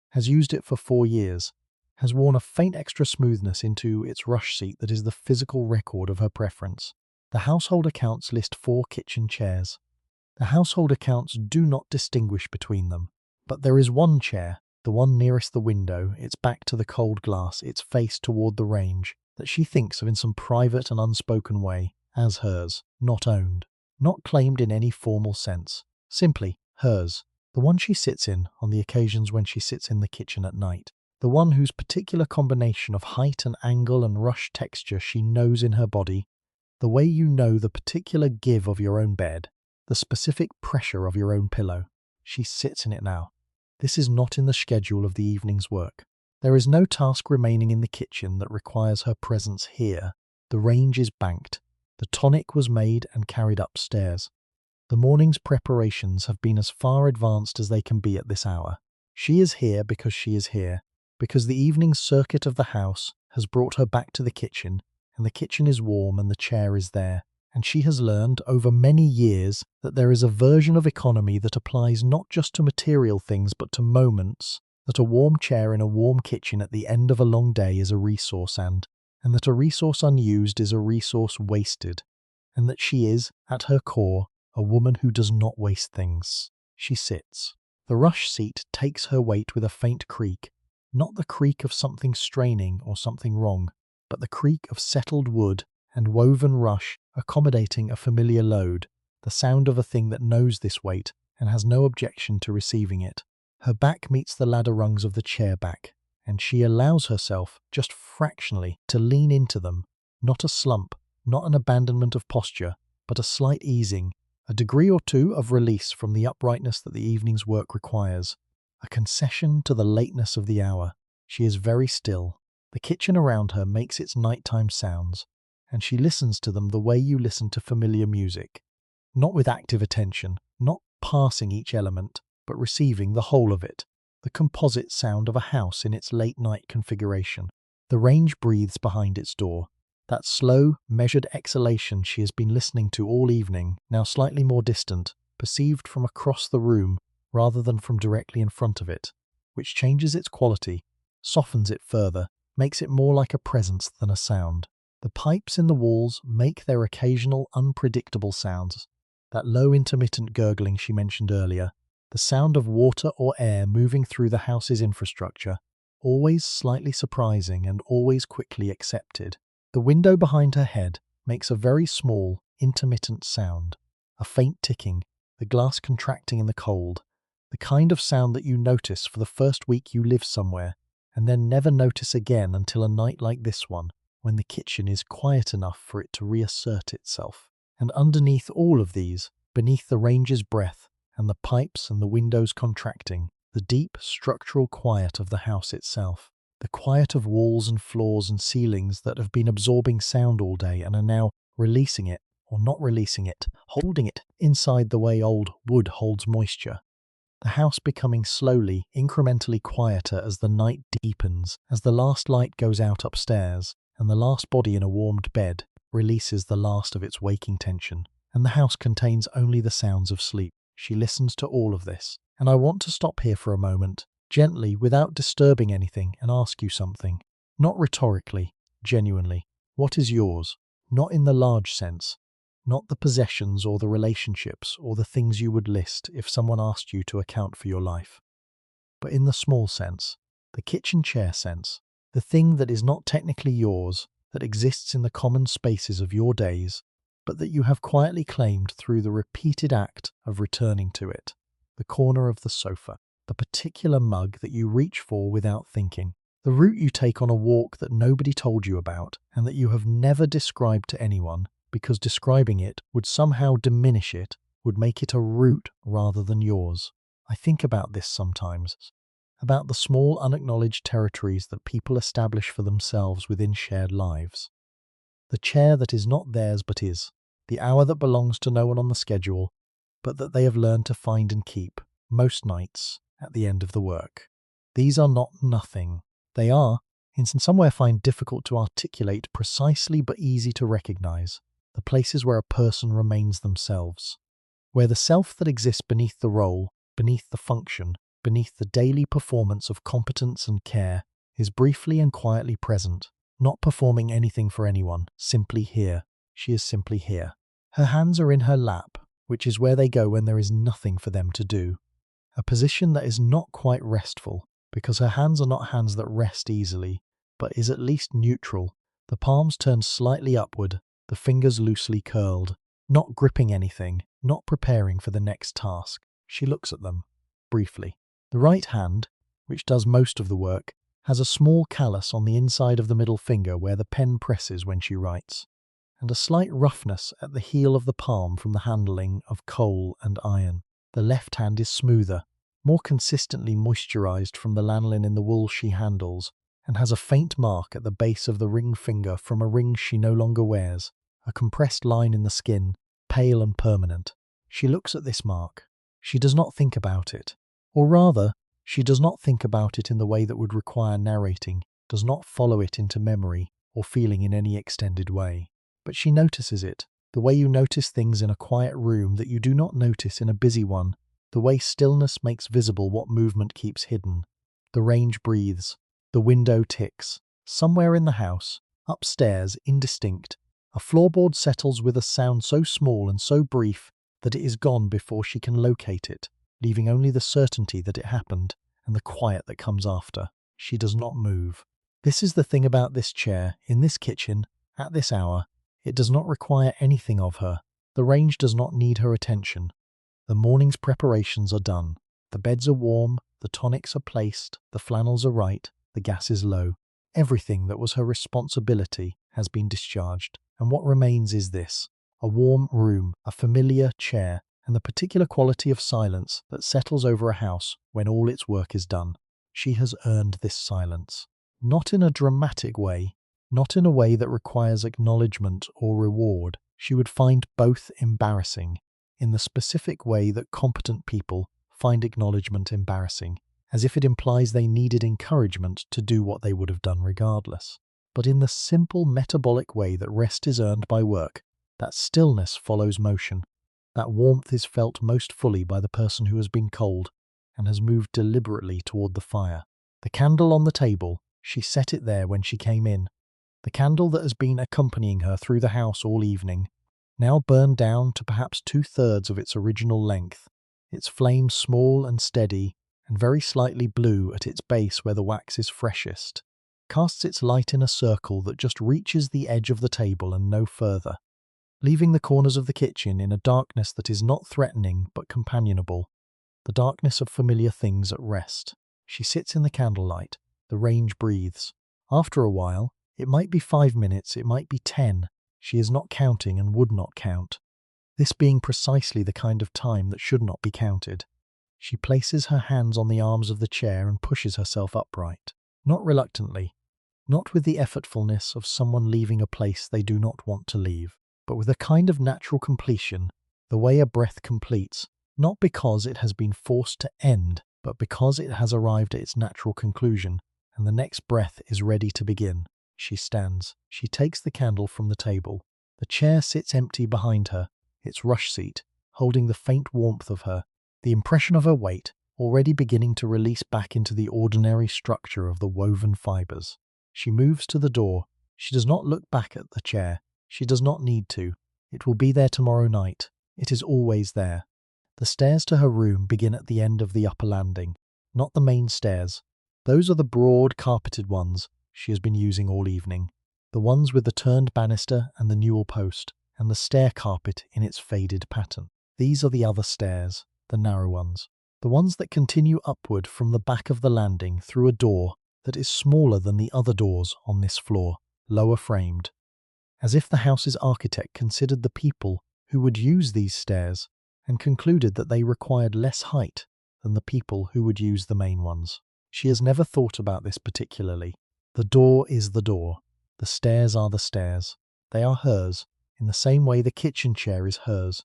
has used it for 4 years, has worn a faint extra smoothness into its rush seat that is the physical record of her preference. The household accounts list 4 kitchen chairs. The household accounts do not distinguish between them, but there is one chair, the one nearest the window, its back to the cold glass, its face toward the range, that she thinks of in some private and unspoken way, as hers, not owned, not claimed in any formal sense, simply hers, the one she sits in on the occasions when she sits in the kitchen at night. The one whose particular combination of height and angle and rush texture she knows in her body, the way you know the particular give of your own bed, the specific pressure of your own pillow. She sits in it now. This is not in the schedule of the evening's work. There is no task remaining in the kitchen that requires her presence here. The range is banked. The tonic was made and carried upstairs. The morning's preparations have been as far advanced as they can be at this hour. She is here because she is here, because the evening circuit of the house has brought her back to the kitchen, and the kitchen is warm and the chair is there, and she has learned over many years that there is a version of economy that applies not just to material things but to moments, that a warm chair in a warm kitchen at the end of a long day is a resource and that a resource unused is a resource wasted, and that she is, at her core, a woman who does not waste things. She sits. The rush seat takes her weight with a faint creak, not the creak of something straining or something wrong, but the creak of settled wood and woven rush accommodating a familiar load, the sound of a thing that knows this weight and has no objection to receiving it. Her back meets the ladder rungs of the chair back, and she allows herself, just fractionally, to lean into them, not a slump, not an abandonment of posture, but a slight easing, a degree or 2 of release from the uprightness that the evening's work requires, a concession to the lateness of the hour. She is very still. The kitchen around her makes its nighttime sounds, and she listens to them the way you listen to familiar music, not with active attention, not parsing each element, but receiving the whole of it, the composite sound of a house in its late-night configuration. The range breathes behind its door. That slow, measured exhalation she has been listening to all evening, now slightly more distant, perceived from across the room rather than from directly in front of it, which changes its quality, softens it further, makes it more like a presence than a sound. The pipes in the walls make their occasional unpredictable sounds, that low intermittent gurgling she mentioned earlier, the sound of water or air moving through the house's infrastructure, always slightly surprising and always quickly accepted. The window behind her head makes a very small, intermittent sound, a faint ticking, the glass contracting in the cold, the kind of sound that you notice for the first week you live somewhere, and then never notice again until a night like this one, when the kitchen is quiet enough for it to reassert itself. And underneath all of these, beneath the range's breath, and the pipes and the windows contracting, the deep structural quiet of the house itself, the quiet of walls and floors and ceilings that have been absorbing sound all day and are now releasing it, or not releasing it, holding it inside the way old wood holds moisture. The house becoming slowly, incrementally quieter as the night deepens, as the last light goes out upstairs, and the last body in a warmed bed releases the last of its waking tension, and the house contains only the sounds of sleep. She listens to all of this, and I want to stop here for a moment, gently, without disturbing anything, and ask you something. Not rhetorically, genuinely. What is yours? Not in the large sense. Not the possessions or the relationships or the things you would list if someone asked you to account for your life. But in the small sense, the kitchen chair sense, the thing that is not technically yours, that exists in the common spaces of your days, but that you have quietly claimed through the repeated act of returning to it. The corner of the sofa, the particular mug that you reach for without thinking, the route you take on a walk that nobody told you about and that you have never described to anyone because describing it would somehow diminish it, would make it a route rather than yours. I think about this sometimes, about the small unacknowledged territories that people establish for themselves within shared lives. The chair that is not theirs but is, the hour that belongs to no one on the schedule, but that they have learned to find and keep, most nights, at the end of the work. These are not nothing. They are, in some way I find difficult to articulate precisely but easy to recognize, the places where a person remains themselves, where the self that exists beneath the role, beneath the function, beneath the daily performance of competence and care, is briefly and quietly present, not performing anything for anyone, simply here. She is simply here. Her hands are in her lap, which is where they go when there is nothing for them to do. A position that is not quite restful, because her hands are not hands that rest easily, but is at least neutral, the palms turned slightly upward, the fingers loosely curled, not gripping anything, not preparing for the next task. She looks at them, briefly. The right hand, which does most of the work, has a small callus on the inside of the middle finger where the pen presses when she writes, and a slight roughness at the heel of the palm from the handling of coal and iron. The left hand is smoother, more consistently moisturized from the lanolin in the wool she handles, and has a faint mark at the base of the ring finger from a ring she no longer wears, a compressed line in the skin, pale and permanent. She looks at this mark. She does not think about it. Or rather, she does not think about it in the way that would require narrating, does not follow it into memory or feeling in any extended way. But she notices it, the way you notice things in a quiet room that you do not notice in a busy one, the way stillness makes visible what movement keeps hidden. The range breathes, the window ticks. Somewhere in the house, upstairs, indistinct, a floorboard settles with a sound so small and so brief that it is gone before she can locate it, leaving only the certainty that it happened and the quiet that comes after. She does not move. This is the thing about this chair, in this kitchen, at this hour. It does not require anything of her. The range does not need her attention. The morning's preparations are done. The beds are warm, the tonics are placed, the flannels are right, the gas is low. Everything that was her responsibility has been discharged, and what remains is this: a warm room, a familiar chair, and the particular quality of silence that settles over a house when all its work is done. She has earned this silence. Not in a dramatic way, not in a way that requires acknowledgement or reward. She would find both embarrassing, in the specific way that competent people find acknowledgement embarrassing, as if it implies they needed encouragement to do what they would have done regardless. But in the simple metabolic way that rest is earned by work, that stillness follows motion, that warmth is felt most fully by the person who has been cold and has moved deliberately toward the fire. The candle on the table, she set it there when she came in. The candle that has been accompanying her through the house all evening, now burned down to perhaps 2/3 of its original length, its flame small and steady and very slightly blue at its base where the wax is freshest, casts its light in a circle that just reaches the edge of the table and no further, leaving the corners of the kitchen in a darkness that is not threatening but companionable, the darkness of familiar things at rest. She sits in the candlelight. The range breathes. After a while, it might be 5 minutes, it might be 10. She is not counting and would not count, this being precisely the kind of time that should not be counted. She places her hands on the arms of the chair and pushes herself upright, not reluctantly, not with the effortfulness of someone leaving a place they do not want to leave, but with a kind of natural completion, the way a breath completes, not because it has been forced to end, but because it has arrived at its natural conclusion, and the next breath is ready to begin. She stands. She takes the candle from the table. The chair sits empty behind her, its rush seat, holding the faint warmth of her, the impression of her weight, already beginning to release back into the ordinary structure of the woven fibers. She moves to the door. She does not look back at the chair. She does not need to. It will be there tomorrow night. It is always there. The stairs to her room begin at the end of the upper landing, not the main stairs. Those are the broad, carpeted ones she has been using all evening. the ones with the turned banister and the newel post, and the stair carpet in its faded pattern. These are the other stairs, the narrow ones, the ones that continue upward from the back of the landing through a door that is smaller than the other doors on this floor, lower framed, as if the house's architect considered the people who would use these stairs and concluded that they required less height than the people who would use the main ones. She has never thought about this particularly. The door is the door. The stairs are the stairs. They are hers, in the same way the kitchen chair is hers.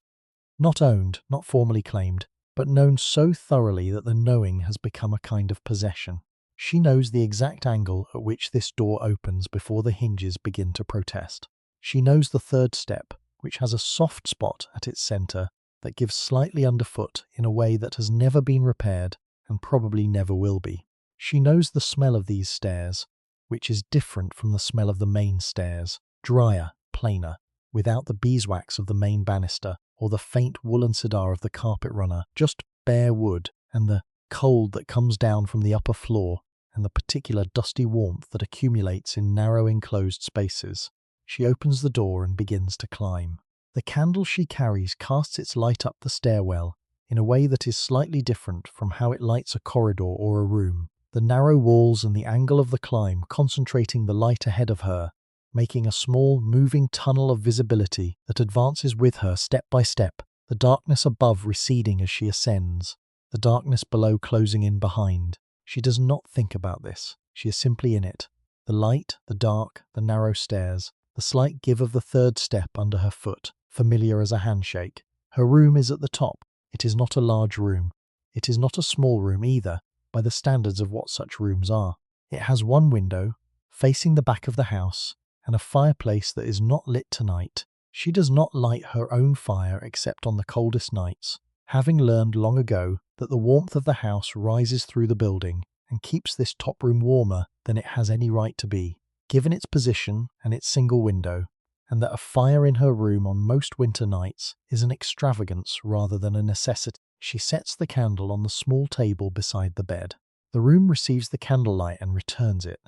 Not owned, not formally claimed, but known so thoroughly that the knowing has become a kind of possession. She knows the exact angle at which this door opens before the hinges begin to protest. She knows the third step, which has a soft spot at its centre that gives slightly underfoot in a way that has never been repaired and probably never will be. She knows the smell of these stairs, which is different from the smell of the main stairs, drier, plainer, without the beeswax of the main banister or the faint woolen cedar of the carpet runner, just bare wood and the cold that comes down from the upper floor and the particular dusty warmth that accumulates in narrow enclosed spaces. She opens the door and begins to climb. The candle she carries casts its light up the stairwell in a way that is slightly different from how it lights a corridor or a room. The narrow walls and the angle of the climb concentrating the light ahead of her, making a small, moving tunnel of visibility that advances with her step by step, the darkness above receding as she ascends, the darkness below closing in behind. She does not think about this. She is simply in it. The light, the dark, the narrow stairs, the slight give of the third step under her foot, familiar as a handshake. Her room is at the top. It is not a large room. It is not a small room either, by the standards of what such rooms are. It has one window, facing the back of the house, and a fireplace that is not lit tonight. She does not light her own fire except on the coldest nights, having learned long ago that the warmth of the house rises through the building and keeps this top room warmer than it has any right to be, given its position and its single window, and that a fire in her room on most winter nights is an extravagance rather than a necessity. She sets the candle on the small table beside the bed. The room receives the candlelight and returns it.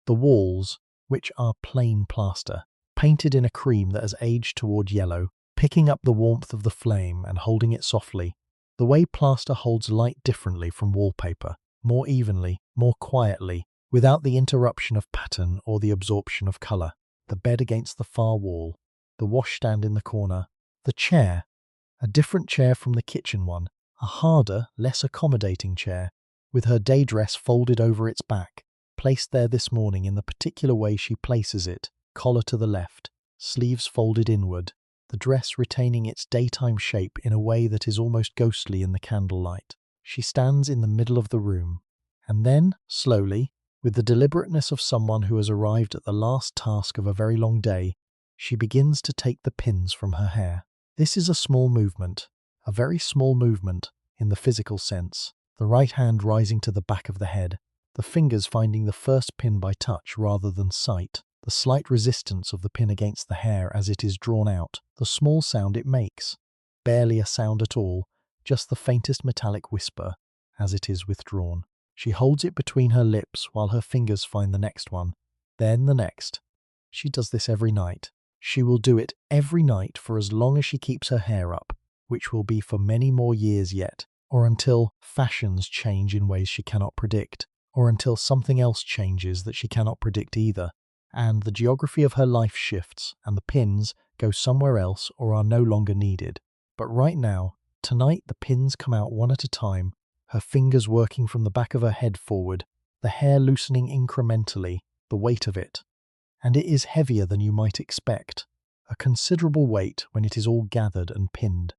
The walls, which are plain plaster, painted in a cream that has aged toward yellow, picking up the warmth of the flame and holding it softly. The way plaster holds light differently from wallpaper, more evenly, more quietly, without the interruption of pattern or the absorption of colour. The bed against the far wall, the washstand in the corner, the chair, a different chair from the kitchen one, a harder, less accommodating chair, with her day dress folded over its back, placed there this morning in the particular way she places it, collar to the left, sleeves folded inward, the dress retaining its daytime shape in a way that is almost ghostly in the candlelight. She stands in the middle of the room, and then, slowly, with the deliberateness of someone who has arrived at the last task of a very long day, she begins to take the pins from her hair. This is a small movement, a very small movement in the physical sense, the right hand rising to the back of the head, the fingers finding the first pin by touch rather than sight, the slight resistance of the pin against the hair as it is drawn out, the small sound it makes, barely a sound at all, just the faintest metallic whisper as it is withdrawn. She holds it between her lips while her fingers find the next one, then the next. She does this every night. She will do it every night for as long as she keeps her hair up, which will be for many more years yet, or until fashions change in ways she cannot predict, or until something else changes that she cannot predict either, and the geography of her life shifts and the pins go somewhere else or are no longer needed. But right now, tonight, the pins come out one at a time, her fingers working from the back of her head forward, the hair loosening incrementally, the weight of it. And it is heavier than you might expect, a considerable weight when it is all gathered and pinned.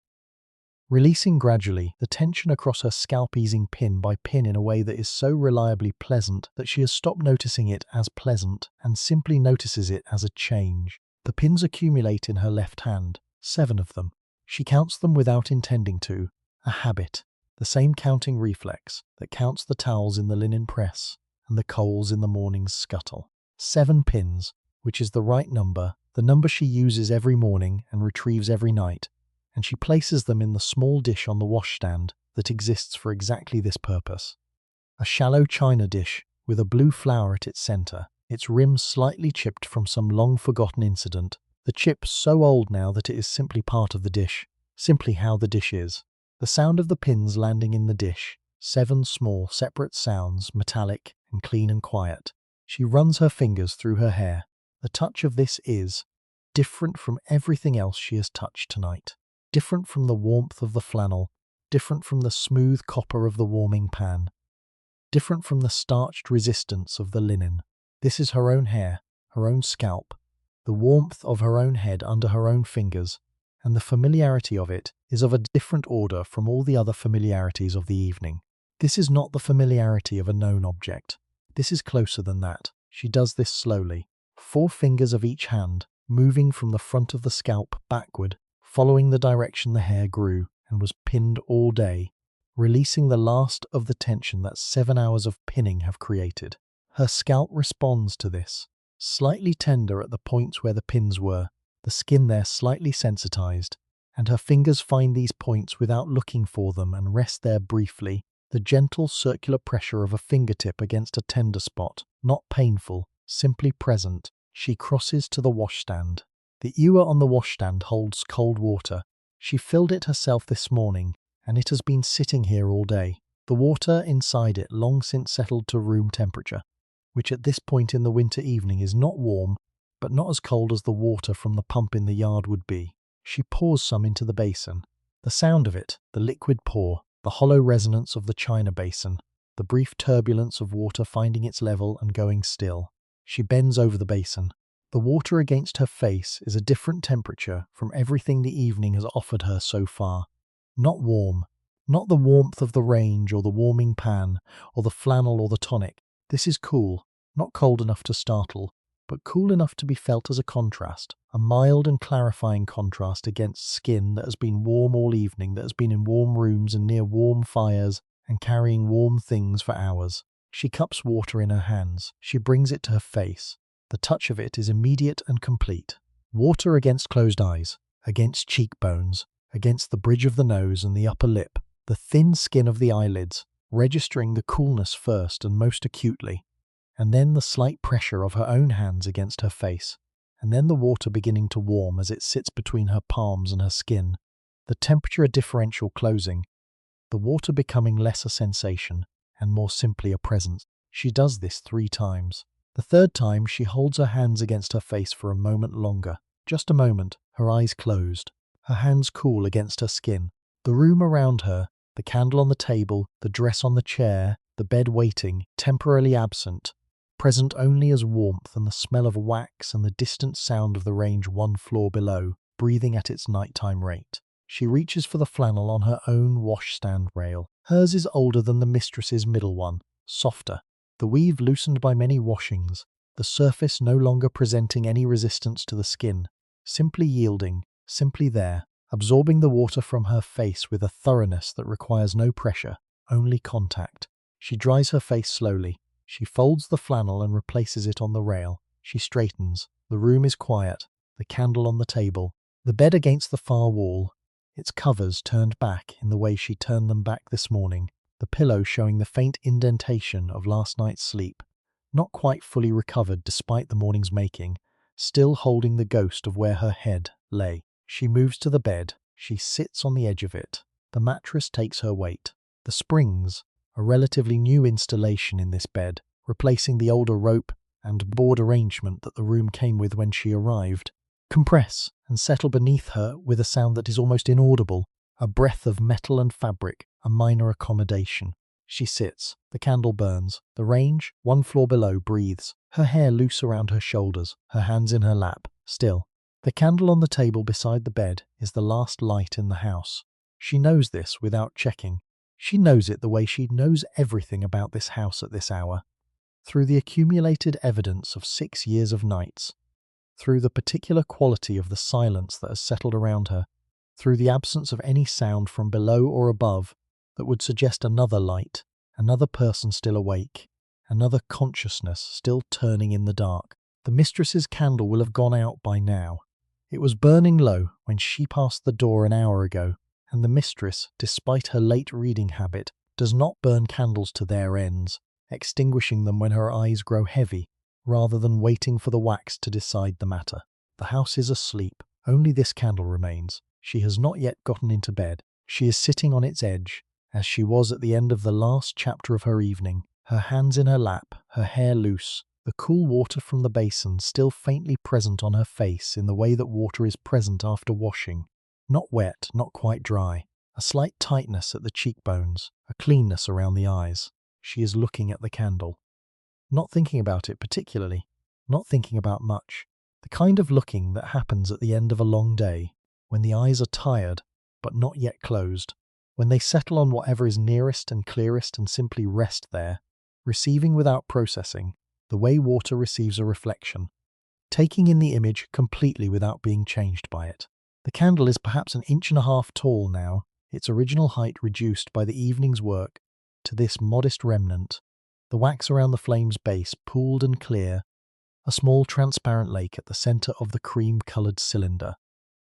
Releasing gradually, the tension across her scalp easing pin by pin in a way that is so reliably pleasant that she has stopped noticing it as pleasant and simply notices it as a change. The pins accumulate in her left hand, 7 of them. She counts them without intending to, a habit, the same counting reflex that counts the towels in the linen press and the coals in the morning's scuttle. 7 pins, which is the right number, the number she uses every morning and retrieves every night, and she places them in the small dish on the washstand that exists for exactly this purpose. A shallow china dish with a blue flower at its centre. its rim slightly chipped from some long-forgotten incident, the chip so old now that it is simply part of the dish, simply how the dish is. The sound of the pins landing in the dish, 7 small, separate sounds, metallic and clean and quiet. She runs her fingers through her hair. The touch of this is different from everything else she has touched tonight. Different from the warmth of the flannel, different from the smooth copper of the warming pan, different from the starched resistance of the linen. This is her own hair, her own scalp, the warmth of her own head under her own fingers, and the familiarity of it is of a different order from all the other familiarities of the evening. This is not the familiarity of a known object. This is closer than that. She does this slowly. 4 fingers of each hand, moving from the front of the scalp backward, following the direction the hair grew and was pinned all day, releasing the last of the tension that 7 hours of pinning have created. Her scalp responds to this, slightly tender at the points where the pins were, the skin there slightly sensitized, and her fingers find these points without looking for them and rest there briefly, the gentle circular pressure of a fingertip against a tender spot, not painful, simply present. She crosses to the washstand. The ewer on the washstand holds cold water. She filled it herself this morning, and it has been sitting here all day. The water inside it long since settled to room temperature, which at this point in the winter evening is not warm, but not as cold as the water from the pump in the yard would be. She pours some into the basin. The sound of it, the liquid pour, the hollow resonance of the china basin, the brief turbulence of water finding its level and going still. She bends over the basin. The water against her face is a different temperature from everything the evening has offered her so far. Not warm, not the warmth of the range or the warming pan or the flannel or the tonic. This is cool, not cold enough to startle, but cool enough to be felt as a contrast, a mild and clarifying contrast against skin that has been warm all evening, that has been in warm rooms and near warm fires and carrying warm things for hours. She cups water in her hands. She brings it to her face. The touch of it is immediate and complete. Water against closed eyes, against cheekbones, against the bridge of the nose and the upper lip, the thin skin of the eyelids, registering the coolness first and most acutely, and then the slight pressure of her own hands against her face, and then the water beginning to warm as it sits between her palms and her skin, the temperature differential closing, the water becoming less a sensation and more simply a presence. She does this 3 times. The 3rd time she holds her hands against her face for a moment longer, just a moment, her eyes closed, her hands cool against her skin, the room around her, the candle on the table, the dress on the chair, the bed waiting, temporarily absent, present only as warmth and the smell of wax and the distant sound of the range 1 floor below, breathing at its nighttime rate. She reaches for the flannel on her own washstand rail. Hers is older than the mistress's middle one, softer, the weave loosened by many washings, the surface no longer presenting any resistance to the skin, simply yielding, simply there, absorbing the water from her face with a thoroughness that requires no pressure, only contact. She dries her face slowly. She folds the flannel and replaces it on the rail. She straightens. The room is quiet, the candle on the table, the bed against the far wall, its covers turned back in the way she turned them back this morning, the pillow showing the faint indentation of last night's sleep, not quite fully recovered despite the morning's making, still holding the ghost of where her head lay. She moves to the bed. She sits on the edge of it. The mattress takes her weight. The springs, a relatively new installation in this bed, replacing the older rope and board arrangement that the room came with when she arrived, compress and settle beneath her with a sound that is almost inaudible, a breath of metal and fabric, a minor accommodation. She sits. The candle burns. The range, 1 floor below, breathes, her hair loose around her shoulders, her hands in her lap, still. The candle on the table beside the bed is the last light in the house. She knows this without checking. She knows it the way she knows everything about this house at this hour, through the accumulated evidence of 6 years of nights, through the particular quality of the silence that has settled around her, through the absence of any sound from below or above that would suggest another light, another person still awake, another consciousness still turning in the dark. The mistress's candle will have gone out by now. It was burning low when she passed the door an hour ago, and the mistress, despite her late reading habit, does not burn candles to their ends, extinguishing them when her eyes grow heavy, rather than waiting for the wax to decide the matter. The house is asleep. Only this candle remains. She has not yet gotten into bed. She is sitting on its edge, as she was at the end of the last chapter of her evening, her hands in her lap, her hair loose, the cool water from the basin still faintly present on her face in the way that water is present after washing. Not wet, not quite dry. A slight tightness at the cheekbones, a cleanness around the eyes. She is looking at the candle. Not thinking about it particularly, not thinking about much. The kind of looking that happens at the end of a long day, when the eyes are tired, but not yet closed, when they settle on whatever is nearest and clearest and simply rest there, receiving without processing, the way water receives a reflection, taking in the image completely without being changed by it. The candle is perhaps 1.5 inches tall now, its original height reduced by the evening's work to this modest remnant, the wax around the flame's base pooled and clear, a small transparent lake at the centre of the cream-coloured cylinder,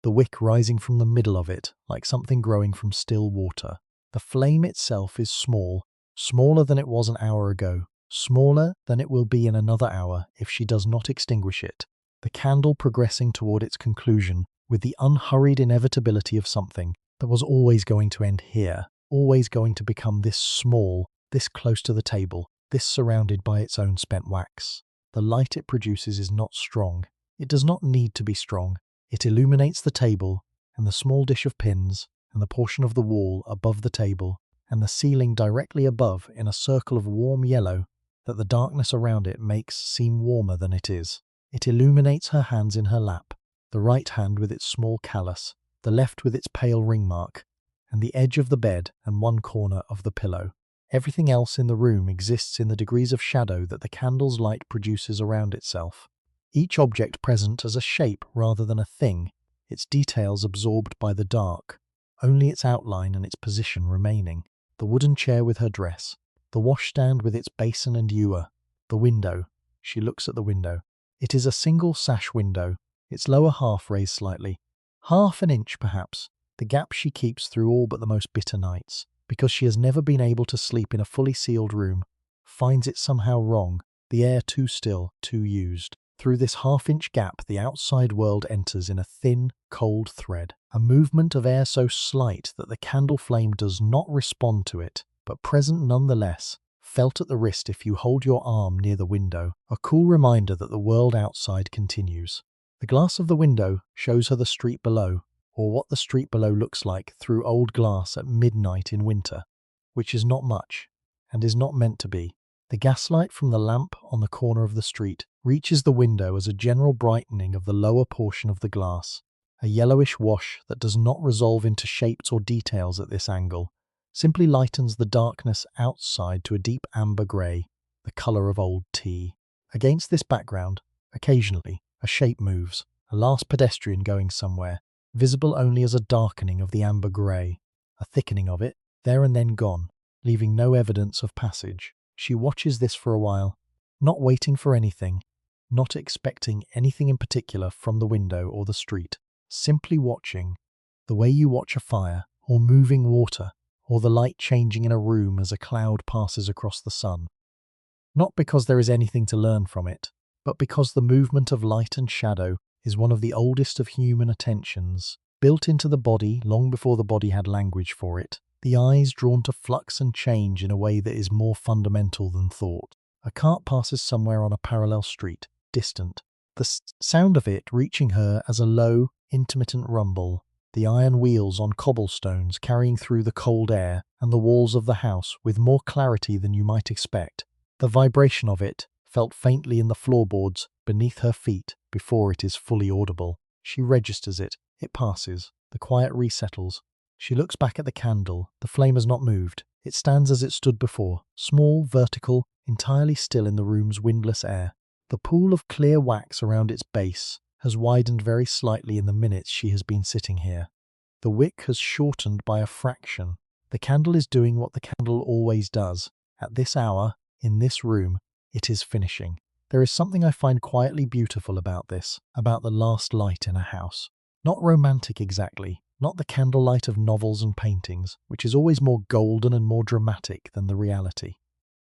the wick rising from the middle of it like something growing from still water. The flame itself is small, smaller than it was an hour ago, smaller than it will be in another hour if she does not extinguish it, the candle progressing toward its conclusion with the unhurried inevitability of something that was always going to end here, always going to become this small, this close to the table, this surrounded by its own spent wax. The light it produces is not strong. It does not need to be strong. It illuminates the table, and the small dish of pins, and the portion of the wall above the table, and the ceiling directly above in a circle of warm yellow that the darkness around it makes seem warmer than it is. It illuminates her hands in her lap, the right hand with its small callus, the left with its pale ring mark, and the edge of the bed and one corner of the pillow. Everything else in the room exists in the degrees of shadow that the candle's light produces around itself. Each object present as a shape rather than a thing, its details absorbed by the dark, only its outline and its position remaining. The wooden chair with her dress, the washstand with its basin and ewer, the window. She looks at the window. It is a single sash window, its lower half raised slightly. 1/2 inch perhaps, the gap she keeps through all but the most bitter nights, because she has never been able to sleep in a fully sealed room, finds it somehow wrong, the air too still, too used. Through this 1/2 inch gap the outside world enters in a thin, cold thread, a movement of air so slight that the candle flame does not respond to it, but present nonetheless, felt at the wrist if you hold your arm near the window, a cool reminder that the world outside continues. The glass of the window shows her the street below, or what the street below looks like through old glass at midnight in winter, which is not much, and is not meant to be. The gaslight from the lamp on the corner of the street reaches the window as a general brightening of the lower portion of the glass, a yellowish wash that does not resolve into shapes or details at this angle, simply lightens the darkness outside to a deep amber grey, the colour of old tea. Against this background, occasionally, a shape moves, a last pedestrian going somewhere, visible only as a darkening of the amber grey, a thickening of it, there and then gone, leaving no evidence of passage. She watches this for a while, not waiting for anything, not expecting anything in particular from the window or the street, simply watching, the way you watch a fire, or moving water, or the light changing in a room as a cloud passes across the sun. Not because there is anything to learn from it, but because the movement of light and shadow is one of the oldest of human attentions, built into the body long before the body had language for it, the eyes drawn to flux and change in a way that is more fundamental than thought. A cart passes somewhere on a parallel street, distant, the sound of it reaching her as a low, intermittent rumble, the iron wheels on cobblestones carrying through the cold air and the walls of the house with more clarity than you might expect, the vibration of it felt faintly in the floorboards beneath her feet before it is fully audible. She registers it, it passes, the quiet resettles. She looks back at the candle, the flame has not moved. It stands as it stood before, small, vertical, entirely still in the room's windless air. The pool of clear wax around its base has widened very slightly in the minutes she has been sitting here. The wick has shortened by a fraction. The candle is doing what the candle always does. At this hour, in this room, it is finishing. There is something I find quietly beautiful about this, about the last light in a house. Not romantic exactly, not the candlelight of novels and paintings, which is always more golden and more dramatic than the reality.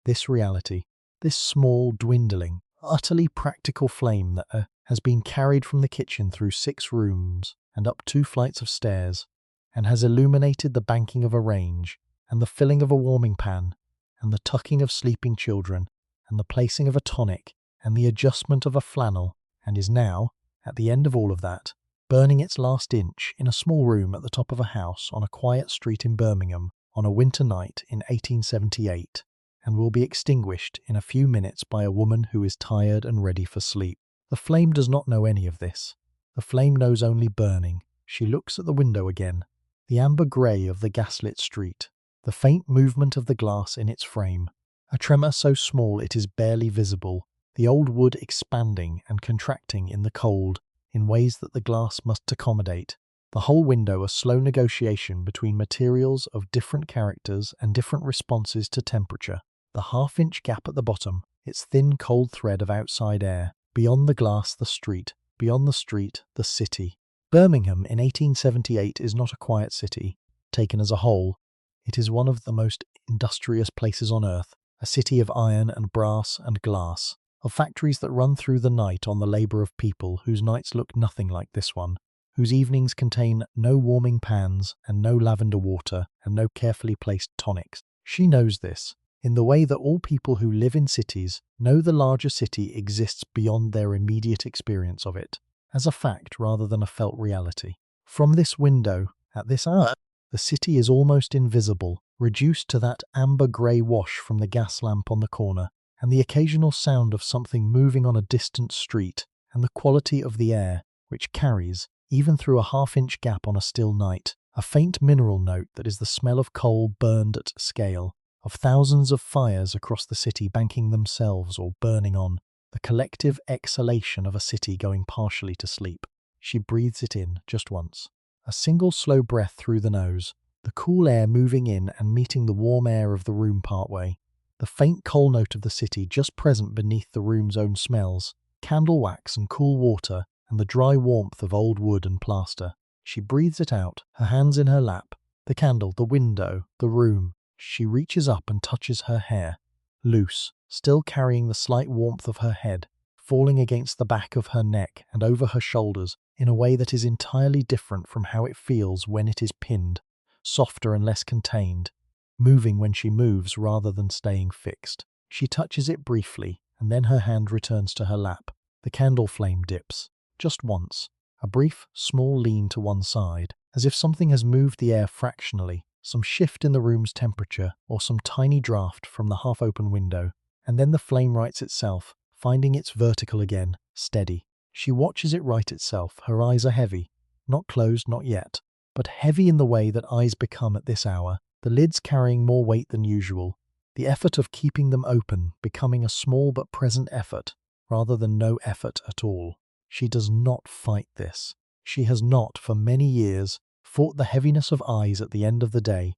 This reality, this small dwindling, utterly practical flame that has been carried from the kitchen through 6 rooms and up 2 flights of stairs, and has illuminated the banking of a range, and the filling of a warming pan, and the tucking of sleeping children, and the placing of a tonic, and the adjustment of a flannel, and is now, at the end of all of that, burning its last inch in a small room at the top of a house on a quiet street in Birmingham on a winter night in 1878, and will be extinguished in a few minutes by a woman who is tired and ready for sleep. The flame does not know any of this. The flame knows only burning. She looks at the window again, the amber grey of the gaslit street, the faint movement of the glass in its frame, a tremor so small it is barely visible, the old wood expanding and contracting in the cold in ways that the glass must accommodate. The whole window a slow negotiation between materials of different characters and different responses to temperature. The half-inch gap at the bottom, its thin cold thread of outside air. Beyond the glass, the street. Beyond the street, the city. Birmingham in 1878 is not a quiet city. Taken as a whole, it is one of the most industrious places on earth, a city of iron and brass and glass, of factories that run through the night on the labour of people whose nights look nothing like this one, whose evenings contain no warming pans and no lavender water and no carefully placed tonics. She knows this, in the way that all people who live in cities know the larger city exists beyond their immediate experience of it, as a fact rather than a felt reality. From this window, at this hour, the city is almost invisible, reduced to that amber-grey wash from the gas lamp on the corner, and the occasional sound of something moving on a distant street, and the quality of the air, which carries, even through a half-inch gap on a still night, a faint mineral note that is the smell of coal burned at scale, of thousands of fires across the city banking themselves or burning on, the collective exhalation of a city going partially to sleep. She breathes it in just once. A single slow breath through the nose, the cool air moving in and meeting the warm air of the room partway, the faint coal note of the city just present beneath the room's own smells, candle wax and cool water, and the dry warmth of old wood and plaster. She breathes it out, her hands in her lap, the candle, the window, the room. She reaches up and touches her hair, loose, still carrying the slight warmth of her head, falling against the back of her neck and over her shoulders in a way that is entirely different from how it feels when it is pinned, softer and less contained, moving when she moves rather than staying fixed. She touches it briefly, and then her hand returns to her lap. The candle flame dips, just once, a brief, small lean to one side, as if something has moved the air fractionally, some shift in the room's temperature, or some tiny draught from the half-open window, and then the flame rights itself, finding its vertical again, steady. She watches it right itself. Her eyes are heavy, not closed, not yet, but heavy in the way that eyes become at this hour, the lids carrying more weight than usual, the effort of keeping them open becoming a small but present effort, rather than no effort at all. She does not fight this. She has not, for many years, fought the heaviness of eyes at the end of the day,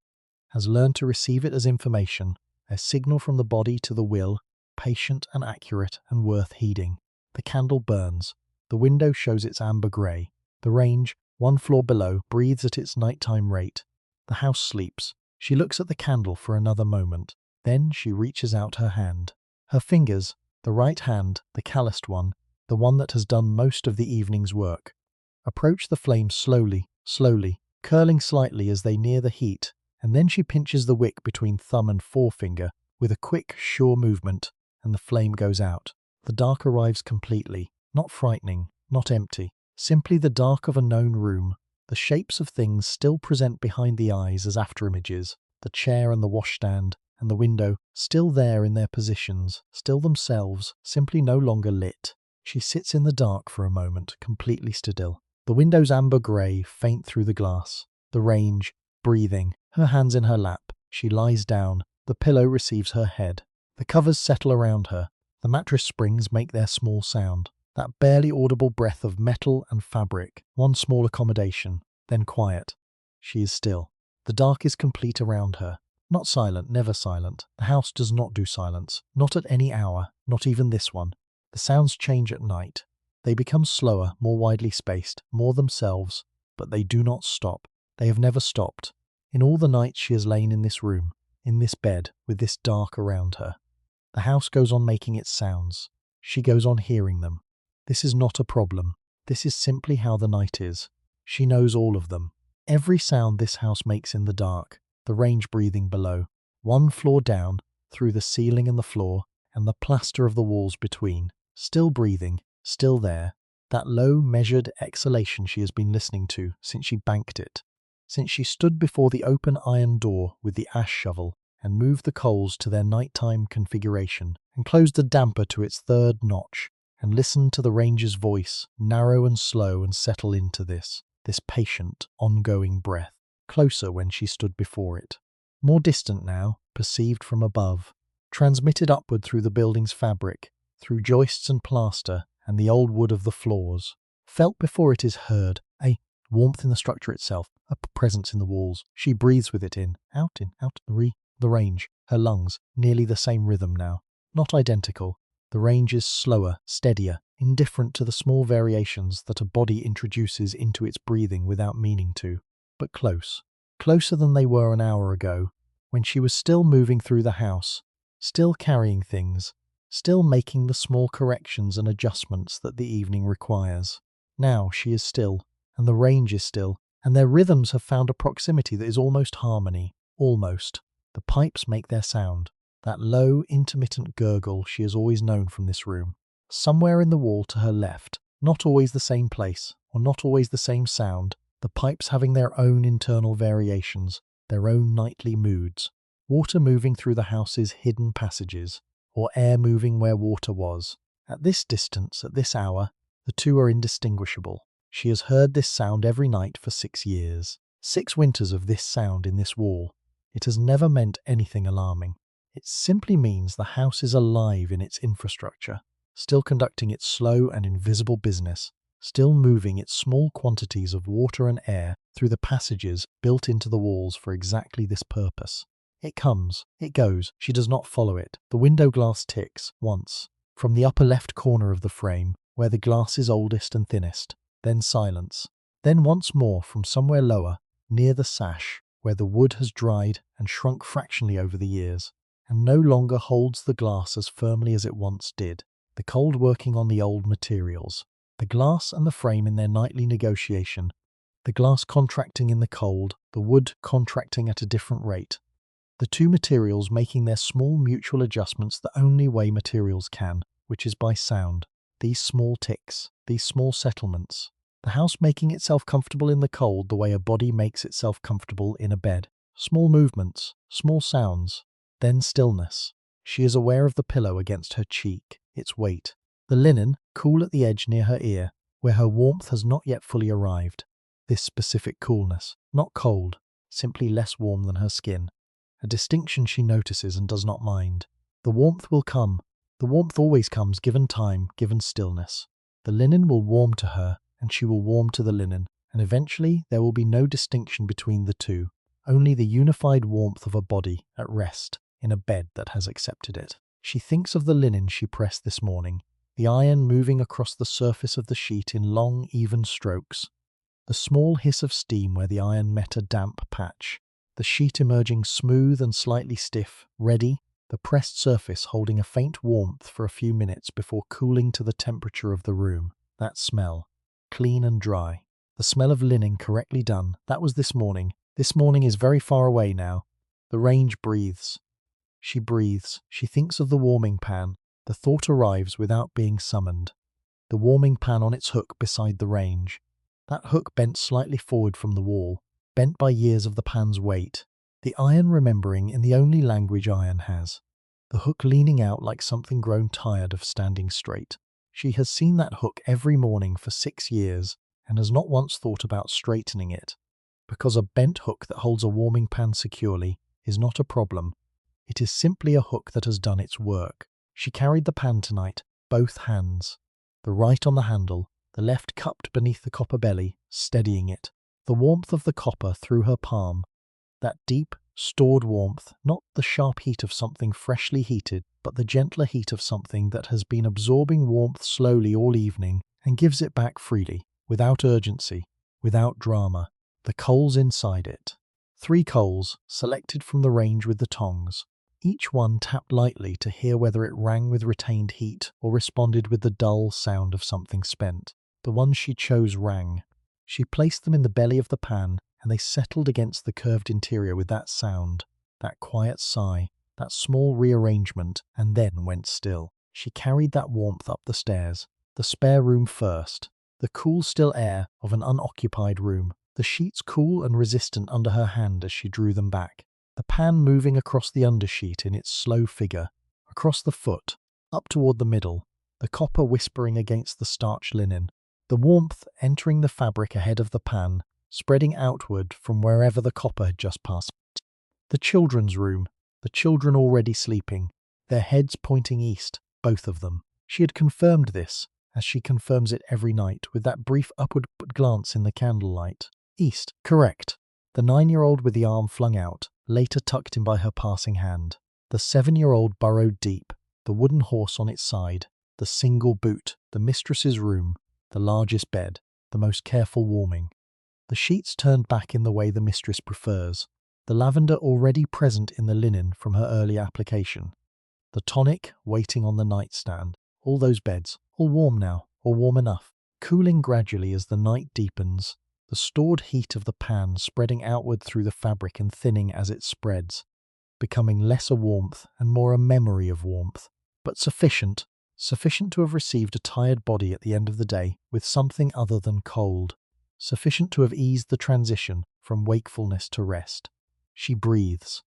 has learned to receive it as information, a signal from the body to the will, patient and accurate and worth heeding. The candle burns. The window shows its amber grey. The range, 1 floor below, breathes at its nighttime rate. The house sleeps. She looks at the candle for another moment. Then she reaches out her hand. Her fingers, the right hand, the calloused one, the one that has done most of the evening's work, approach the flame slowly, slowly, curling slightly as they near the heat, and then she pinches the wick between thumb and forefinger with a quick, sure movement, and the flame goes out. The dark arrives completely, not frightening, not empty, simply the dark of a known room. The shapes of things still present behind the eyes as afterimages, the chair and the washstand and the window still there in their positions, still themselves, simply no longer lit. She sits in the dark for a moment, completely still. The window's amber grey, faint through the glass. The range, breathing, her hands in her lap. She lies down. The pillow receives her head. The covers settle around her. The mattress springs make their small sound. That barely audible breath of metal and fabric. One small accommodation. Then quiet. She is still. The dark is complete around her. Not silent, never silent. The house does not do silence. Not at any hour. Not even this one. The sounds change at night. They become slower, more widely spaced, more themselves, but they do not stop. They have never stopped. In all the nights she has lain in this room, in this bed, with this dark around her. The house goes on making its sounds. She goes on hearing them. This is not a problem. This is simply how the night is. She knows all of them. Every sound this house makes in the dark, the range breathing below, one floor down, through the ceiling and the floor, and the plaster of the walls between, still breathing, still there, that low, measured exhalation she has been listening to since she banked it, since she stood before the open iron door with the ash shovel and moved the coals to their nighttime configuration and closed the damper to its third notch and listened to the ranger's voice, narrow and slow, and settle into this patient, ongoing breath, closer when she stood before it. More distant now, perceived from above, transmitted upward through the building's fabric, through joists and plaster and the old wood of the floors, felt before it is heard, a warmth in the structure itself, a presence in the walls. She breathes with it in, the range, her lungs, nearly the same rhythm now. Not identical. The range is slower, steadier, indifferent to the small variations that a body introduces into its breathing without meaning to, but close. Closer than they were an hour ago, when she was still moving through the house, still carrying things, still making the small corrections and adjustments that the evening requires. Now she is still, and the range is still, and their rhythms have found a proximity that is almost harmony. Almost. The pipes make their sound, that low, intermittent gurgle she has always known from this room. Somewhere in the wall to her left, not always the same place, or not always the same sound, the pipes having their own internal variations, their own nightly moods. Water moving through the house's hidden passages, or air moving where water was. At this distance, at this hour, the two are indistinguishable. She has heard this sound every night for 6 years. 6 winters of this sound in this wall. It has never meant anything alarming. It simply means the house is alive in its infrastructure, still conducting its slow and invisible business, still moving its small quantities of water and air through the passages built into the walls for exactly this purpose. It comes, it goes, she does not follow it. The window glass ticks, once, from the upper left corner of the frame, where the glass is oldest and thinnest, then silence, then once more from somewhere lower, near the sash, where the wood has dried and shrunk fractionally over the years, and no longer holds the glass as firmly as it once did, the cold working on the old materials, the glass and the frame in their nightly negotiation, the glass contracting in the cold, the wood contracting at a different rate, the two materials making their small mutual adjustments the only way materials can, which is by sound. These small ticks, these small settlements, the house making itself comfortable in the cold the way a body makes itself comfortable in a bed. Small movements, small sounds, then stillness. She is aware of the pillow against her cheek, its weight. The linen, cool at the edge near her ear, where her warmth has not yet fully arrived. This specific coolness, not cold, simply less warm than her skin. A distinction she notices and does not mind. The warmth will come. The warmth always comes given time, given stillness. The linen will warm to her, and she will warm to the linen, and eventually there will be no distinction between the two, only the unified warmth of a body at rest in a bed that has accepted it. She thinks of the linen she pressed this morning, the iron moving across the surface of the sheet in long, even strokes, the small hiss of steam where the iron met a damp patch, the sheet emerging smooth and slightly stiff, ready, the pressed surface holding a faint warmth for a few minutes before cooling to the temperature of the room. That smell, clean and dry. The smell of linen correctly done. That was this morning. This morning is very far away now. The range breathes. She breathes. She thinks of the warming pan. The thought arrives without being summoned. The warming pan on its hook beside the range. That hook bent slightly forward from the wall, bent by years of the pan's weight. The iron remembering in the only language iron has. The hook leaning out like something grown tired of standing straight. She has seen that hook every morning for 6 years and has not once thought about straightening it. Because a bent hook that holds a warming pan securely is not a problem. It is simply a hook that has done its work. She carried the pan tonight, both hands. The right on the handle, the left cupped beneath the copper belly, steadying it. The warmth of the copper through her palm. That deep, stored warmth, not the sharp heat of something freshly heated, but the gentler heat of something that has been absorbing warmth slowly all evening and gives it back freely, without urgency, without drama. The coals inside it. 3 coals, selected from the range with the tongs. Each one tapped lightly to hear whether it rang with retained heat or responded with the dull sound of something spent. The ones she chose rang. She placed them in the belly of the pan, and they settled against the curved interior with that sound, that quiet sigh, that small rearrangement, and then went still. She carried that warmth up the stairs. The spare room first. The cool, still air of an unoccupied room. The sheets cool and resistant under her hand as she drew them back. The pan moving across the undersheet in its slow figure, across the foot, up toward the middle, the copper whispering against the starched linen, the warmth entering the fabric ahead of the pan, spreading outward from wherever the copper had just passed. The children's room, the children already sleeping, their heads pointing east, both of them. She had confirmed this, as she confirms it every night, with that brief upward glance in the candlelight. East, correct. The 9-year-old with the arm flung out, later tucked in by her passing hand. The 7-year-old burrowed deep, the wooden horse on its side, the single boot, the mistress's room, the largest bed, the most careful warming. The sheets turned back in the way the mistress prefers, the lavender already present in the linen from her early application, the tonic waiting on the nightstand, all those beds, all warm now, or warm enough, cooling gradually as the night deepens, the stored heat of the pan spreading outward through the fabric and thinning as it spreads, becoming less a warmth and more a memory of warmth, but sufficient to have received a tired body at the end of the day with something other than cold, sufficient to have eased the transition from wakefulness to rest. She breathes.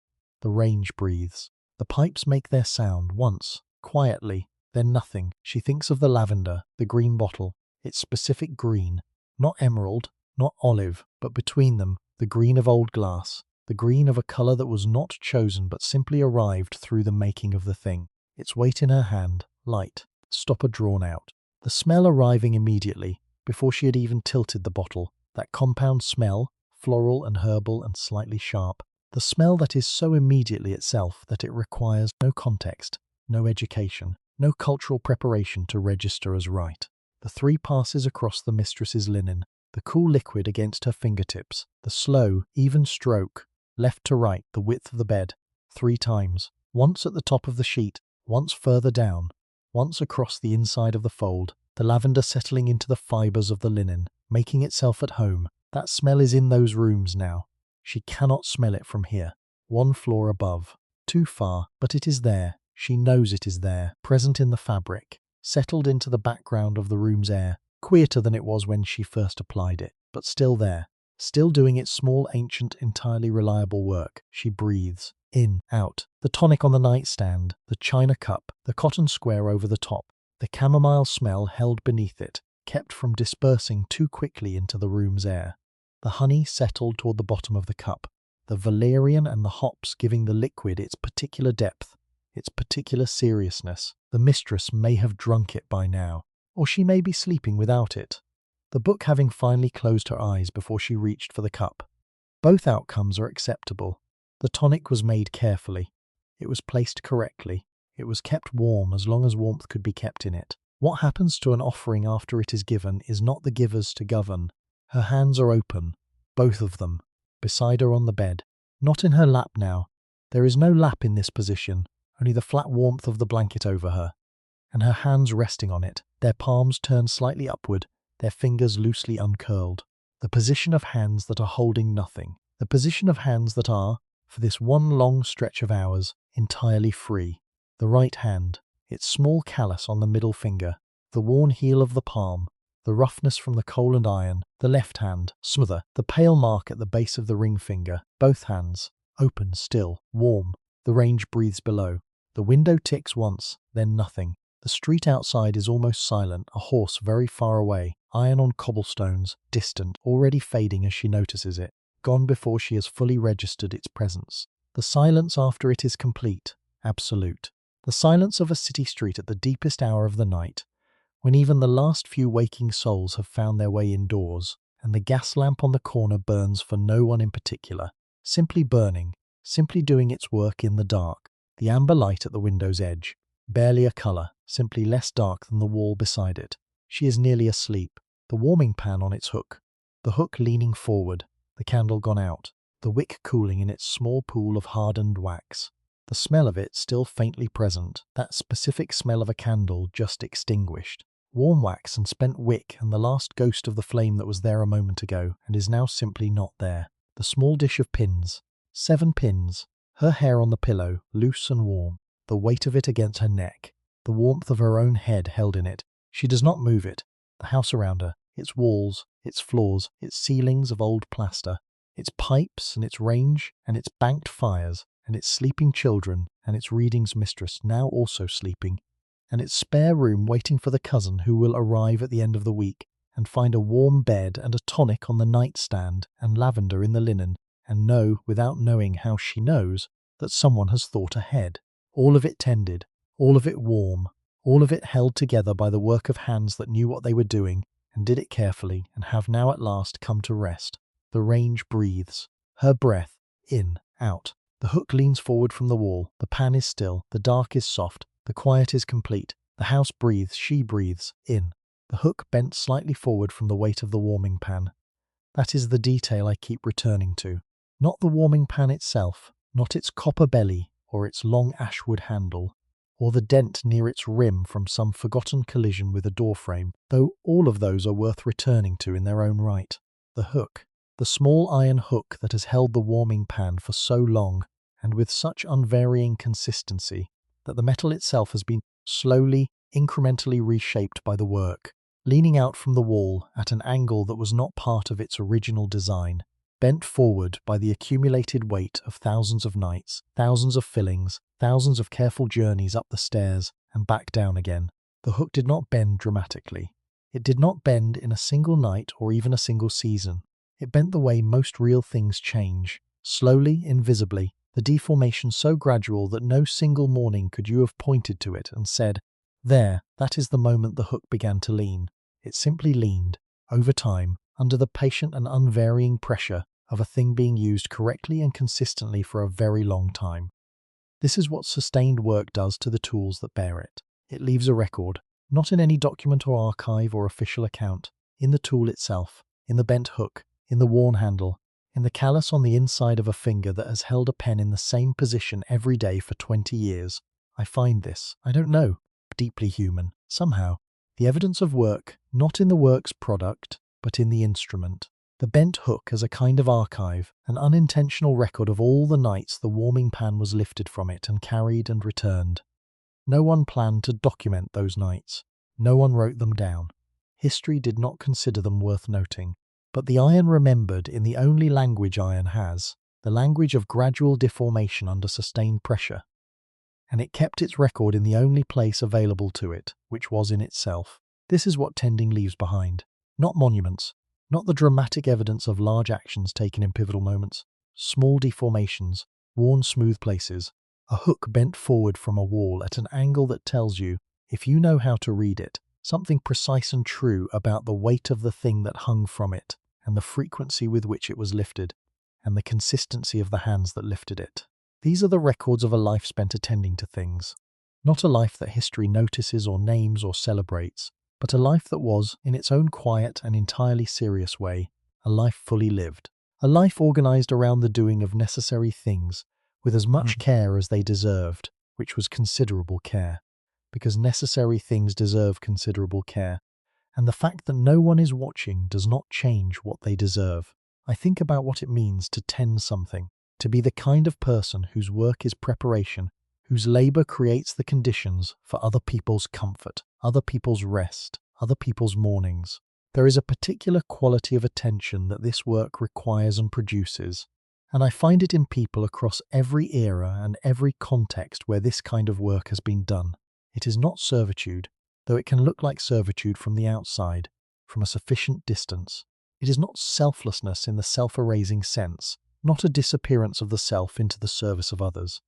The range breathes. The pipes make their sound once, quietly, then nothing. She thinks of the lavender, the green bottle, its specific green, not emerald, not olive, but between them, the green of old glass, the green of a colour that was not chosen but simply arrived through the making of the thing. Its weight in her hand, light, stopper drawn out. The smell arriving immediately, before she had even tilted the bottle, that compound smell, floral and herbal and slightly sharp. The smell that is so immediately itself that it requires no context, no education, no cultural preparation to register as right. The 3 passes across the mistress's linen, the cool liquid against her fingertips, the slow, even stroke, left to right the width of the bed, 3 times, once at the top of the sheet, once further down, once across the inside of the fold, the lavender settling into the fibres of the linen, making itself at home. That smell is in those rooms now. She cannot smell it from here. 1 floor above. Too far, but it is there. She knows it is there, present in the fabric, settled into the background of the room's air, quieter than it was when she first applied it, but still there, still doing its small, ancient, entirely reliable work. She breathes. In, out. The tonic on the nightstand, the china cup, the cotton square over the top, the chamomile smell held beneath it, kept from dispersing too quickly into the room's air. The honey settled toward the bottom of the cup, the valerian and the hops giving the liquid its particular depth, its particular seriousness. The mistress may have drunk it by now, or she may be sleeping without it, the book having finally closed her eyes before she reached for the cup. Both outcomes are acceptable. The tonic was made carefully. It was placed correctly. It was kept warm as long as warmth could be kept in it. What happens to an offering after it is given is not the giver's to govern. Her hands are open, both of them, beside her on the bed. Not in her lap now. There is no lap in this position, only the flat warmth of the blanket over her, and her hands resting on it, their palms turned slightly upward, their fingers loosely uncurled. The position of hands that are holding nothing. The position of hands that are, for this one long stretch of hours, entirely free. The right hand, its small callus on the middle finger, the worn heel of the palm, the roughness from the coal and iron, the left hand, smoother, the pale mark at the base of the ring finger, both hands, open still, warm. The range breathes below. The window ticks once, then nothing. The street outside is almost silent, a horse very far away, iron on cobblestones, distant, already fading as she notices it, gone before she has fully registered its presence. The silence after it is complete, absolute. The silence of a city street at the deepest hour of the night, when even the last few waking souls have found their way indoors, and the gas lamp on the corner burns for no one in particular, simply burning, simply doing its work in the dark. The amber light at the window's edge, barely a colour, simply less dark than the wall beside it. She is nearly asleep. The warming pan on its hook, the hook leaning forward, the candle gone out, the wick cooling in its small pool of hardened wax. the smell of it still faintly present, that specific smell of a candle just extinguished. Warm wax and spent wick and the last ghost of the flame that was there a moment ago and is now simply not there. The small dish of pins. 7 pins. Her hair on the pillow, loose and warm. The weight of it against her neck. The warmth of her own head held in it. She does not move it. The house around her, its walls, its floors, its ceilings of old plaster, its pipes and its range and its banked fires and its sleeping children and its readings mistress now also sleeping, and its spare room waiting for the cousin who will arrive at the end of the week and find a warm bed and a tonic on the nightstand and lavender in the linen, and know, without knowing how she knows, that someone has thought ahead. All of it tended, all of it warm, all of it held together by the work of hands that knew what they were doing and did it carefully and have now at last come to rest. The range breathes. Her breath, in, out. The hook leans forward from the wall. The pan is still. The dark is soft. The quiet is complete. The house breathes. She breathes. In. The hook bent slightly forward from the weight of the warming pan. That is the detail I keep returning to. Not the warming pan itself, not its copper belly or its long ashwood handle, or the dent near its rim from some forgotten collision with a doorframe, though all of those are worth returning to in their own right. The hook. The small iron hook that has held the warming pan for so long and with such unvarying consistency that the metal itself has been slowly, incrementally reshaped by the work, leaning out from the wall at an angle that was not part of its original design, bent forward by the accumulated weight of thousands of nights, thousands of fillings, thousands of careful journeys up the stairs and back down again. The hook did not bend dramatically. It did not bend in a single night or even a single season. It bent the way most real things change, slowly, invisibly, the deformation so gradual that no single morning could you have pointed to it and said, "There, that is the moment the hook began to lean." It simply leaned, over time, under the patient and unvarying pressure of a thing being used correctly and consistently for a very long time. This is what sustained work does to the tools that bear it. It leaves a record, not in any document or archive or official account, in the tool itself, in the bent hook, in the worn handle, in the callus on the inside of a finger that has held a pen in the same position every day for 20 years. I find this, I don't know, deeply human, somehow. The evidence of work, not in the work's product, but in the instrument. The bent hook as a kind of archive, an unintentional record of all the nights the warming pan was lifted from it and carried and returned. No one planned to document those nights. No one wrote them down. History did not consider them worth noting. But the iron remembered in the only language iron has, the language of gradual deformation under sustained pressure. And it kept its record in the only place available to it, which was in itself. This is what tending leaves behind. Not monuments, not the dramatic evidence of large actions taken in pivotal moments. Small deformations, worn smooth places, a hook bent forward from a wall at an angle that tells you, if you know how to read it, something precise and true about the weight of the thing that hung from it, and the frequency with which it was lifted, and the consistency of the hands that lifted it. These are the records of a life spent attending to things. Not a life that history notices or names or celebrates, but a life that was, in its own quiet and entirely serious way, a life fully lived. A life organized around the doing of necessary things, with as much care as they deserved, which was considerable care. Because necessary things deserve considerable care, and the fact that no one is watching does not change what they deserve. I think about what it means to tend something, to be the kind of person whose work is preparation, whose labor creates the conditions for other people's comfort, other people's rest, other people's mornings. There is a particular quality of attention that this work requires and produces, and I find it in people across every era and every context where this kind of work has been done. It is not servitude, though it can look like servitude from the outside, from a sufficient distance. It is not selflessness in the self-erasing sense, not a disappearance of the self into the service of others.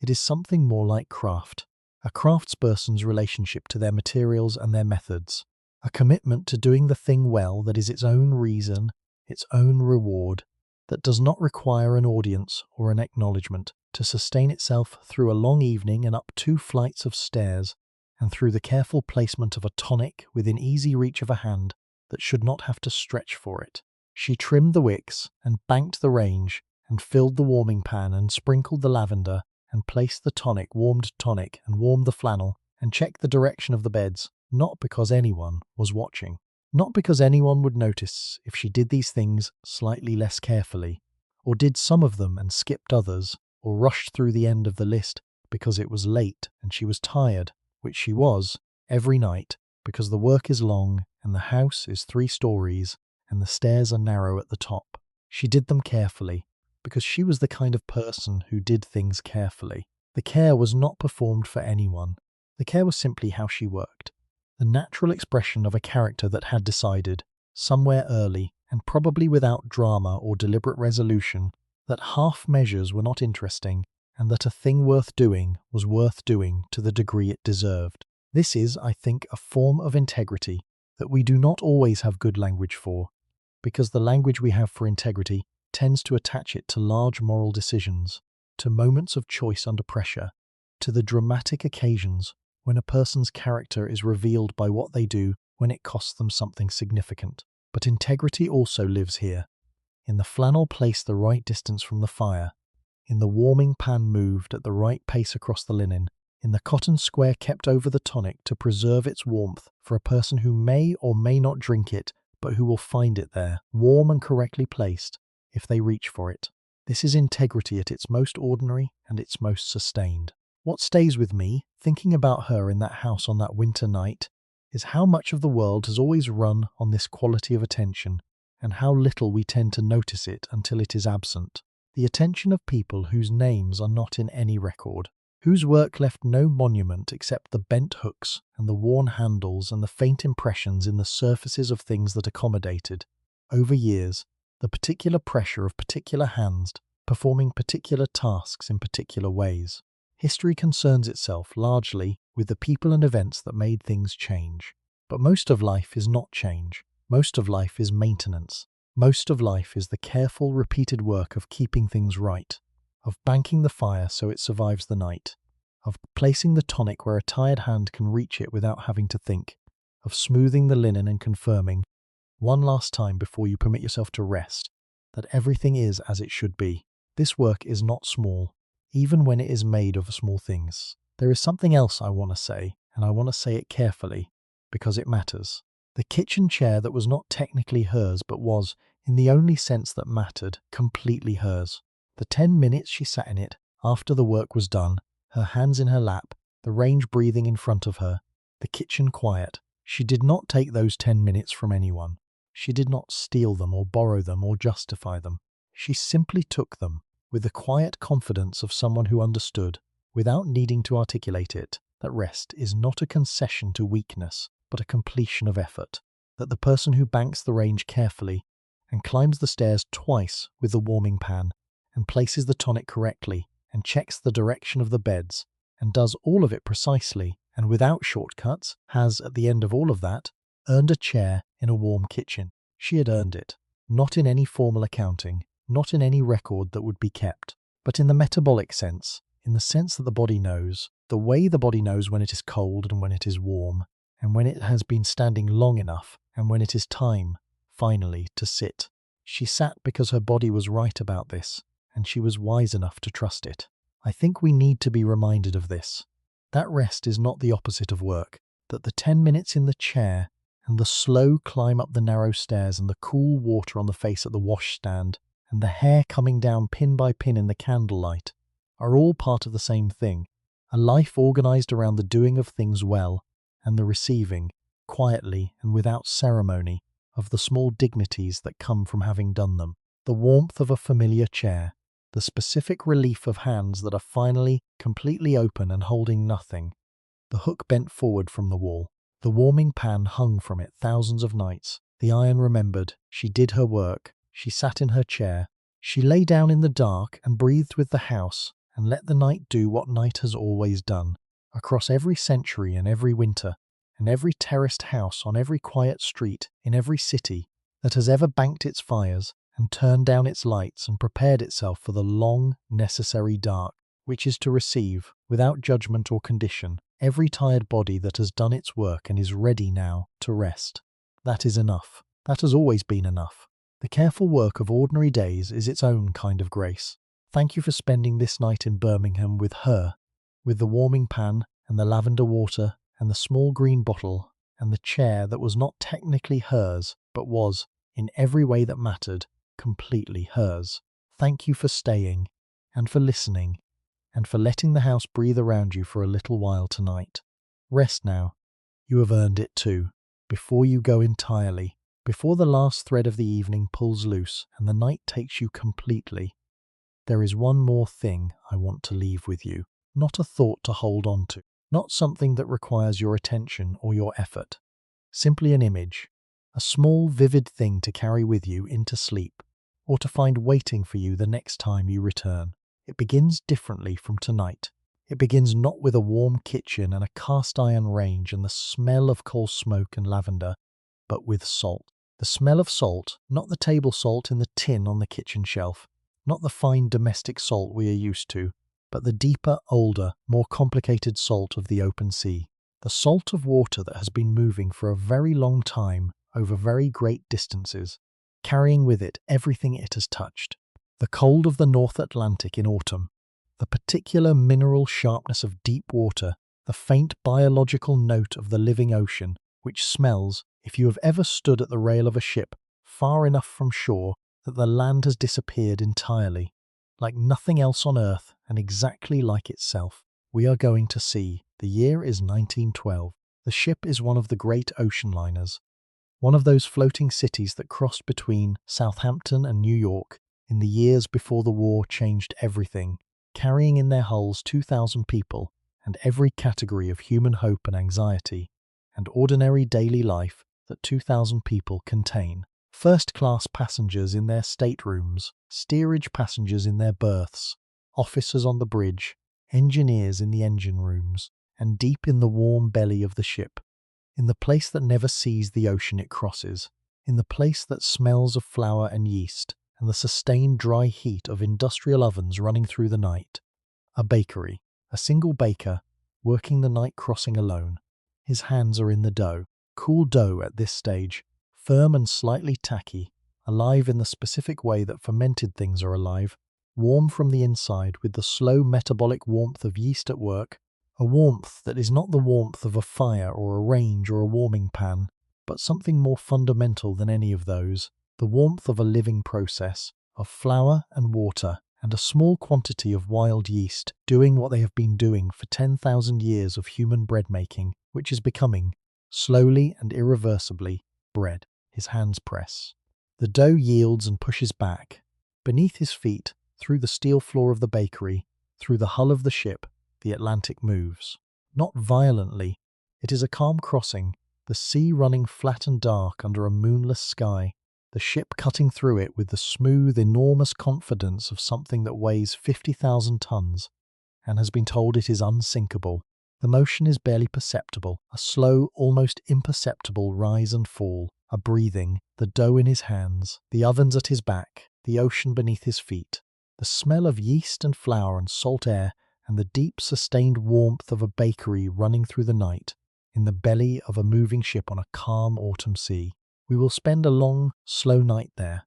It is something more like craft, a craftsperson's relationship to their materials and their methods, a commitment to doing the thing well that is its own reason, its own reward, that does not require an audience or an acknowledgement to sustain itself through a long evening and up 2 flights of stairs, and through the careful placement of a tonic within easy reach of a hand that should not have to stretch for it. She trimmed the wicks and banked the range and filled the warming pan and sprinkled the lavender and placed the tonic, warmed tonic, and warmed the flannel, and checked the direction of the beds, not because anyone was watching. Not because anyone would notice if she did these things slightly less carefully, or did some of them and skipped others, or rushed through the end of the list because it was late and she was tired, which she was, every night, because the work is long and the house is 3 stories and the stairs are narrow at the top. She did them carefully, because she was the kind of person who did things carefully. The care was not performed for anyone. The care was simply how she worked. The natural expression of a character that had decided, somewhere early, and probably without drama or deliberate resolution, that half measures were not interesting, and that a thing worth doing was worth doing to the degree it deserved. This is, I think, a form of integrity that we do not always have good language for, because the language we have for integrity tends to attach it to large moral decisions, to moments of choice under pressure, to the dramatic occasions when a person's character is revealed by what they do when it costs them something significant. But integrity also lives here, in the flannel placed the right distance from the fire, in the warming pan moved at the right pace across the linen, in the cotton square kept over the tonic to preserve its warmth for a person who may or may not drink it, but who will find it there, warm and correctly placed, if they reach for it. This is integrity at its most ordinary and its most sustained. What stays with me, thinking about her in that house on that winter night, is how much of the world has always run on this quality of attention, and how little we tend to notice it until it is absent. The attention of people whose names are not in any record, whose work left no monument except the bent hooks and the worn handles and the faint impressions in the surfaces of things that accommodated, over years, the particular pressure of particular hands performing particular tasks in particular ways. History concerns itself largely with the people and events that made things change. But most of life is not change. Most of life is maintenance. Most of life is the careful, repeated work of keeping things right, of banking the fire so it survives the night, of placing the tonic where a tired hand can reach it without having to think, of smoothing the linen and confirming, one last time before you permit yourself to rest, that everything is as it should be. This work is not small, even when it is made of small things. There is something else I want to say, and I want to say it carefully, because it matters. The kitchen chair that was not technically hers, but was, in the only sense that mattered, completely hers. The 10 minutes she sat in it, after the work was done, her hands in her lap, the range breathing in front of her, the kitchen quiet. She did not take those 10 minutes from anyone. She did not steal them or borrow them or justify them. She simply took them, with the quiet confidence of someone who understood, without needing to articulate it, that rest is not a concession to weakness, but a completion of effort, that the person who banks the range carefully and climbs the stairs twice with the warming pan and places the tonic correctly and checks the direction of the beds and does all of it precisely and without shortcuts has, at the end of all of that, earned a chair in a warm kitchen. She had earned it, not in any formal accounting, not in any record that would be kept, but in the metabolic sense, in the sense that the body knows, the way the body knows when it is cold and when it is warm, and when it has been standing long enough, and when it is time, finally, to sit. She sat because her body was right about this, and she was wise enough to trust it. I think we need to be reminded of this. That rest is not the opposite of work, that the 10 minutes in the chair, and the slow climb up the narrow stairs, and the cool water on the face at the washstand, and the hair coming down pin by pin in the candlelight, are all part of the same thing, a life organized around the doing of things well, and the receiving, quietly and without ceremony, of the small dignities that come from having done them. The warmth of a familiar chair, the specific relief of hands that are finally completely open and holding nothing, the hook bent forward from the wall, the warming pan hung from it thousands of nights, the iron remembered, she did her work, she sat in her chair, she lay down in the dark and breathed with the house and let the night do what night has always done, across every century and every winter, and every terraced house on every quiet street in every city that has ever banked its fires and turned down its lights and prepared itself for the long, necessary dark, which is to receive, without judgment or condition, every tired body that has done its work and is ready now to rest. That is enough. That has always been enough. The careful work of ordinary days is its own kind of grace. Thank you for spending this night in Birmingham with her, with the warming pan and the lavender water and the small green bottle and the chair that was not technically hers, but was, in every way that mattered, completely hers. Thank you for staying, and for listening, and for letting the house breathe around you for a little while tonight. Rest now. You have earned it too. Before you go entirely, before the last thread of the evening pulls loose and the night takes you completely, there is one more thing I want to leave with you. Not a thought to hold on to, not something that requires your attention or your effort. Simply an image, a small vivid thing to carry with you into sleep, or to find waiting for you the next time you return. It begins differently from tonight. It begins not with a warm kitchen and a cast iron range and the smell of coal smoke and lavender, but with salt. The smell of salt, not the table salt in the tin on the kitchen shelf, not the fine domestic salt we are used to, but the deeper, older, more complicated salt of the open sea. The salt of water that has been moving for a very long time over very great distances, carrying with it everything it has touched. The cold of the North Atlantic in autumn, the particular mineral sharpness of deep water, the faint biological note of the living ocean, which smells, if you have ever stood at the rail of a ship far enough from shore that the land has disappeared entirely, like nothing else on earth and exactly like itself. We are going to sea. The year is 1912. The ship is one of the great ocean liners, one of those floating cities that crossed between Southampton and New York in the years before the war changed everything, carrying in their hulls 2,000 people and every category of human hope and anxiety and ordinary daily life that 2,000 people contain. First-class passengers in their staterooms, steerage passengers in their berths, officers on the bridge, engineers in the engine rooms, and deep in the warm belly of the ship, in the place that never sees the ocean it crosses, in the place that smells of flour and yeast and the sustained dry heat of industrial ovens running through the night. A bakery, a single baker, working the night crossing alone. His hands are in the dough, cool dough at this stage, firm and slightly tacky, alive in the specific way that fermented things are alive, warm from the inside with the slow metabolic warmth of yeast at work, a warmth that is not the warmth of a fire or a range or a warming pan, but something more fundamental than any of those, the warmth of a living process, of flour and water, and a small quantity of wild yeast doing what they have been doing for 10,000 years of human bread making, which is becoming, slowly and irreversibly, bread. His hands press. The dough yields and pushes back. Beneath his feet, through the steel floor of the bakery, through the hull of the ship, the Atlantic moves. Not violently. It is a calm crossing, the sea running flat and dark under a moonless sky, the ship cutting through it with the smooth, enormous confidence of something that weighs 50,000 tons and has been told it is unsinkable. The motion is barely perceptible, a slow, almost imperceptible rise and fall, a breathing, the dough in his hands, the ovens at his back, the ocean beneath his feet, the smell of yeast and flour and salt air, and the deep, sustained warmth of a bakery running through the night, in the belly of a moving ship on a calm autumn sea. We will spend a long, slow night there.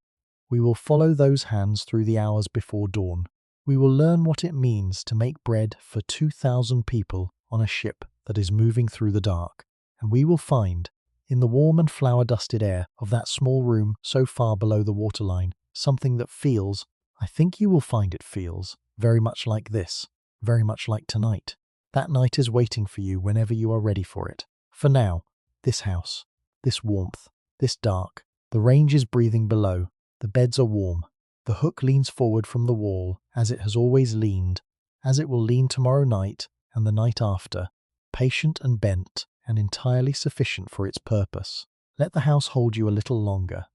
We will follow those hands through the hours before dawn. We will learn what it means to make bread for 2,000 people on a ship that is moving through the dark, and we will find, in the warm and flour-dusted air of that small room so far below the waterline, something that feels, I think you will find it feels, very much like this, very much like tonight. That night is waiting for you whenever you are ready for it. For now, this house, this warmth, this dark, the range is breathing below, the beds are warm, the hook leans forward from the wall as it has always leaned, as it will lean tomorrow night and the night after, patient and bent and entirely sufficient for its purpose. Let the house hold you a little longer.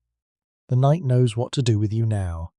The night knows what to do with you now.